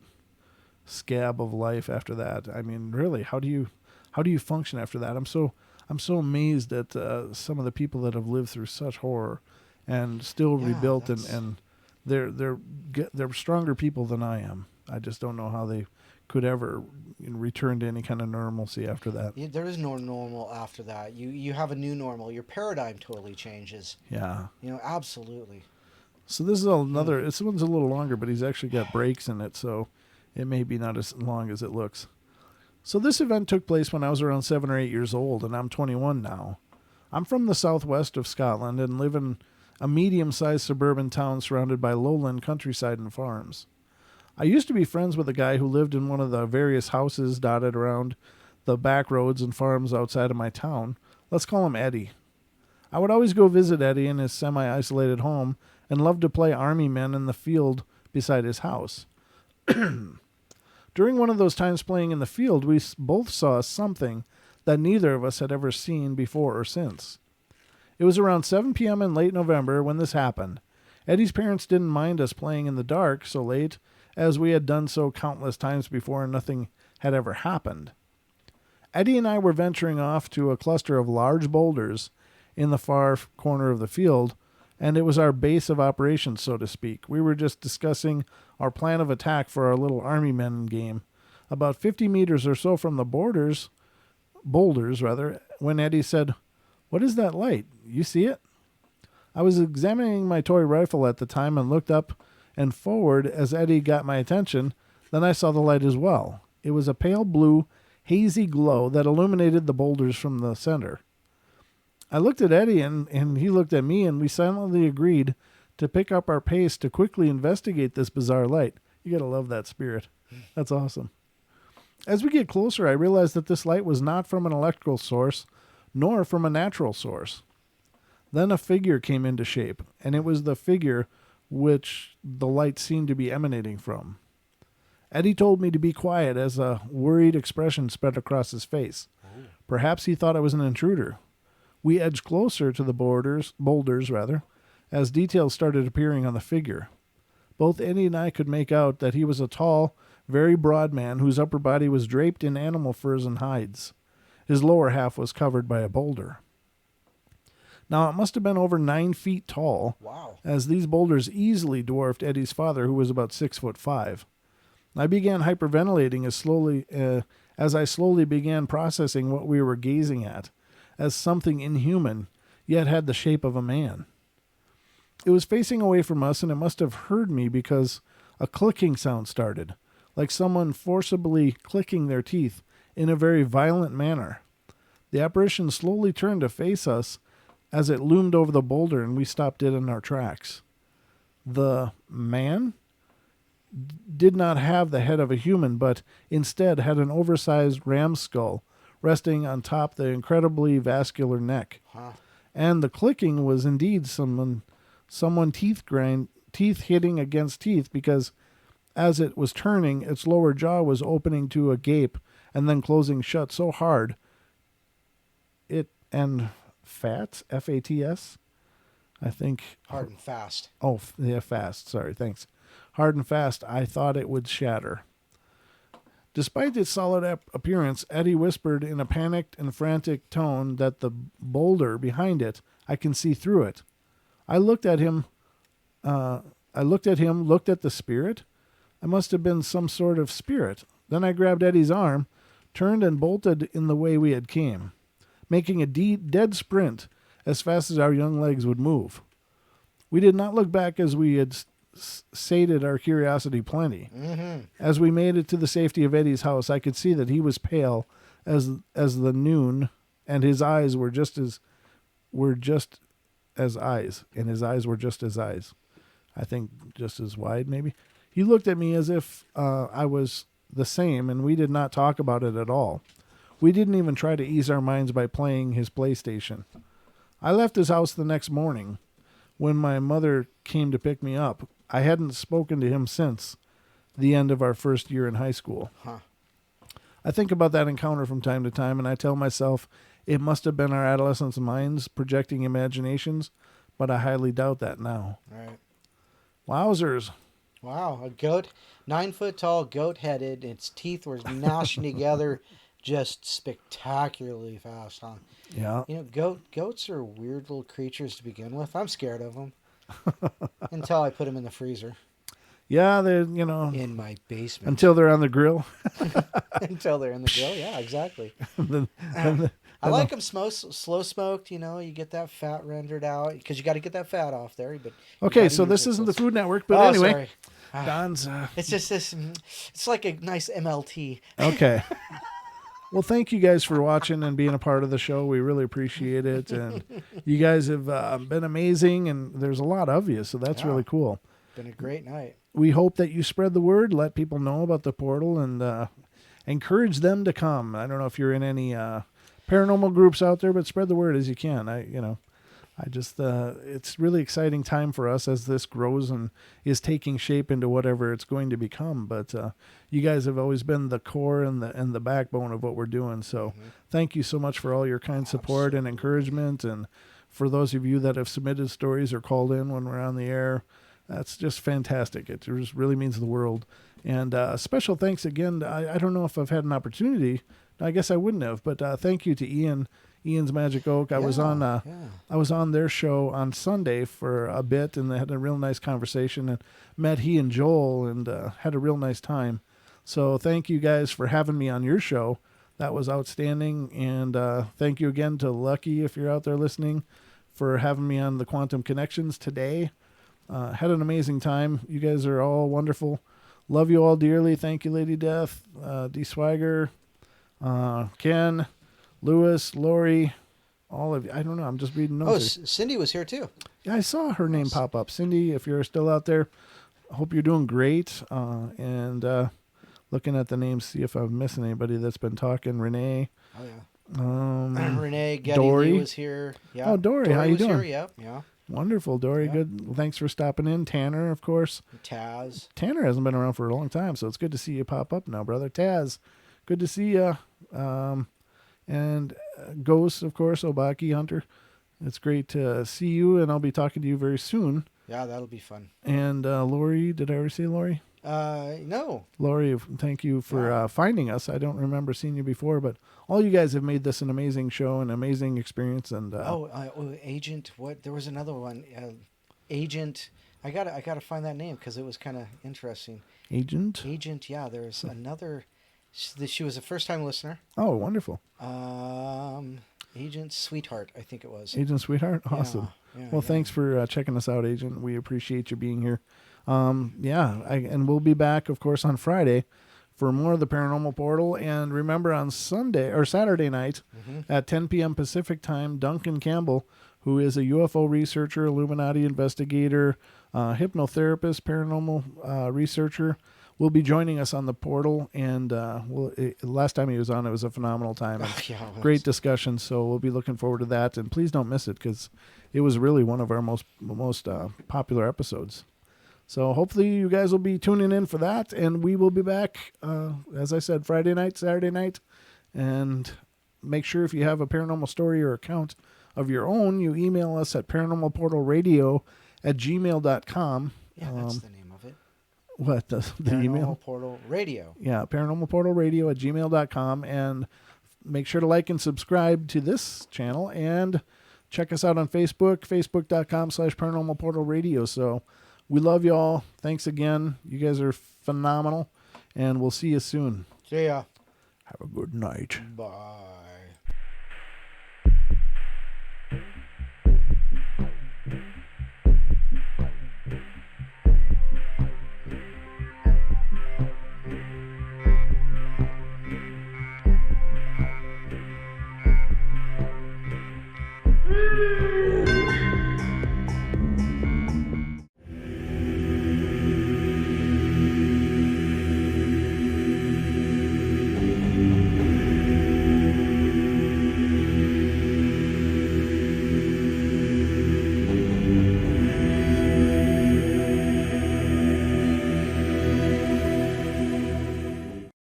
scab of life after that. I mean, really, how do you function after that? I'm so amazed at some of the people that have lived through such horror and still rebuilt, and they're stronger people than I am. I just don't know how they could ever return to any kind of normalcy after that. Yeah, there is no normal after that. You have a new normal. Your paradigm totally changes. Yeah. Absolutely. So this is another. This one's a little longer, but he's actually got breaks in it, so it may be not as long as it looks. So this event took place when I was around 7 or 8 years old, and I'm 21 now. I'm from the southwest of Scotland and live in a medium-sized suburban town surrounded by lowland countryside and farms. I used to be friends with a guy who lived in one of the various houses dotted around the back roads and farms outside of my town. Let's call him Eddie. I would always go visit Eddie in his semi-isolated home and loved to play army men in the field beside his house. During one of those times playing in the field, we both saw something that neither of us had ever seen before or since. It was around 7 p.m. in late November when this happened. Eddie's parents didn't mind us playing in the dark so late, as we had done so countless times before and nothing had ever happened. Eddie and I were venturing off to a cluster of large boulders in the far corner of the field, and it was our base of operations, so to speak. We were just discussing our plan of attack for our little army men game. About 50 meters or so from the boulders, when Eddie said, "What is that light? You see it?" I was examining my toy rifle at the time and looked up and forward as Eddie got my attention. Then I saw the light as well. It was a pale blue, hazy glow that illuminated the boulders from the center. I looked at Eddie and he looked at me, and we silently agreed to pick up our pace to quickly investigate this bizarre light. You gotta love that spirit. That's awesome. As we get closer, I realized that this light was not from an electrical source, nor from a natural source. Then a figure came into shape, and it was the figure which the light seemed to be emanating from. Eddie told me to be quiet as a worried expression spread across his face. Perhaps he thought I was an intruder. We edged closer to the boulders, as details started appearing on the figure. Both Eddie and I could make out that he was a tall, very broad man whose upper body was draped in animal furs and hides. His lower half was covered by a boulder. Now, it must have been over 9 feet tall, Wow. as these boulders easily dwarfed Eddie's father, who was about 6'5". I began hyperventilating as I slowly began processing what we were gazing at, as something inhuman, yet had the shape of a man. It was facing away from us, and it must have heard me because a clicking sound started, like someone forcibly clicking their teeth in a very violent manner. The apparition slowly turned to face us as it loomed over the boulder, and we stopped dead in our tracks. The man did not have the head of a human, but instead had an oversized ram's skull resting on top the incredibly vascular neck. Huh. And the clicking was indeed someone teeth hitting against teeth, because as it was turning, its lower jaw was opening to a gape and then closing shut so hard fats, F-A-T-S, I think. Hard and fast. Oh, yeah, fast. Sorry, thanks. Hard and fast, I thought it would shatter. Despite its solid appearance, Eddie whispered in a panicked and frantic tone that the boulder behind it, I can see through it. I looked at him, looked at the spirit. I must have been some sort of spirit. Then I grabbed Eddie's arm, turned and bolted in the way we had came, making a dead sprint as fast as our young legs would move. We did not look back, as we had sated our curiosity plenty. Mm-hmm. As we made it to the safety of Eddie's house, I could see that he was pale as the noon, and his eyes were just as eyes, and his eyes were just as eyes. I think just as wide, maybe. He looked at me as if I was the same, and we did not talk about it at all. We didn't even try to ease our minds by playing his PlayStation. I left his house the next morning. When my mother came to pick me up, I hadn't spoken to him since the end of our first year in high school. Huh. I think about that encounter from time to time, and I tell myself it must have been our adolescents' minds projecting imaginations, but I highly doubt that now. Right. Wowzers. Wow, a goat, 9 foot tall, goat headed. Its teeth were gnashing together just spectacularly fast, huh? Yeah. You know, goats are weird little creatures to begin with. I'm scared of them until I put them in the freezer. Yeah, they're, you know. In my basement. Until they're on the grill. Until they're in the grill, yeah, exactly. I like them slow smoked, you know, you get that fat rendered out, because you got to get that fat off there. But okay, so this isn't the Food Network, but anyway. Sorry. Don's... It's just this, it's like a nice MLT. Okay. Well, thank you guys for watching and being a part of the show. We really appreciate it. And you guys have been amazing, and there's a lot of you, so that's really cool. Been a great night. We hope that you spread the word, let people know about the portal, and encourage them to come. I don't know if you're in any paranormal groups out there, but spread the word as you can. It's really exciting time for us as this grows and is taking shape into whatever it's going to become. But you guys have always been the core and the backbone of what we're doing. So thank you so much for all your kind support and encouragement. And for those of you that have submitted stories or called in when we're on the air, that's just fantastic. It just really means the world. And special thanks again. I don't know if I've had an opportunity. I guess I wouldn't have, but thank you to Ian's Magic Oak. I was on their show on Sunday for a bit, and they had a real nice conversation, and met he and Joel, and had a real nice time. So thank you guys for having me on your show. That was outstanding. And thank you again to Lucky, if you're out there listening, for having me on the Quantum Connections today. Had an amazing time. You guys are all wonderful. Love you all dearly. Thank you, Lady Death, D. Swagger, Ken, Lewis, Lori, all of you. I don't know. I'm just reading notes. Oh, Cindy was here too. Yeah, I saw her name pop up. Cindy, if you're still out there, I hope you're doing great. And looking at the names, see if I've missed anybody that's been talking. Renee. Oh, yeah. Renee, Getty Dory was here. Yeah. Oh, Dory, how you doing? Here. Yep. Yeah. Wonderful, Dory. Yeah. Good. Well, thanks for stopping in. Tanner, of course. Taz. Tanner hasn't been around for a long time, so it's good to see you pop up now, brother. Taz, good to see you. And Ghost, of course, Obaki Hunter. It's great to see you, and I'll be talking to you very soon. Yeah, that'll be fun. And Lori, did I ever see Lori? No. Lori, thank you for finding us. I don't remember seeing you before, but all you guys have made this an amazing show, an amazing experience. And Agent, what? There was another one. Agent. I gotta find that name because it was kind of interesting. Agent. Yeah. There's another. She was a first-time listener. Oh, wonderful. Agent Sweetheart, I think it was. Agent Sweetheart, awesome. Well, thanks for checking us out, Agent. We appreciate you being here. And we'll be back, of course, on Friday for more of the Paranormal Portal. And remember, on Saturday night at 10 p.m. Pacific time, Duncan Campbell, who is a UFO researcher, Illuminati investigator, hypnotherapist, paranormal researcher, will be joining us on the portal. And last time he was on, it was a phenomenal time. Great discussion. So we'll be looking forward to that. And please don't miss it, because it was really one of our most popular episodes. So hopefully you guys will be tuning in for that, and we will be back, as I said, Friday night, Saturday night. And make sure if you have a paranormal story or account of your own, you email us at paranormalportalradio@gmail.com. Yeah, that's the name of it. What, the email? Paranormal Portal Radio. Yeah, paranormalportalradio@gmail.com. And make sure to like and subscribe to this channel, and check us out on Facebook, facebook.com/paranormalportalradio. So we love you all. Thanks again. You guys are phenomenal, and we'll see you soon. See ya. Have a good night. Bye.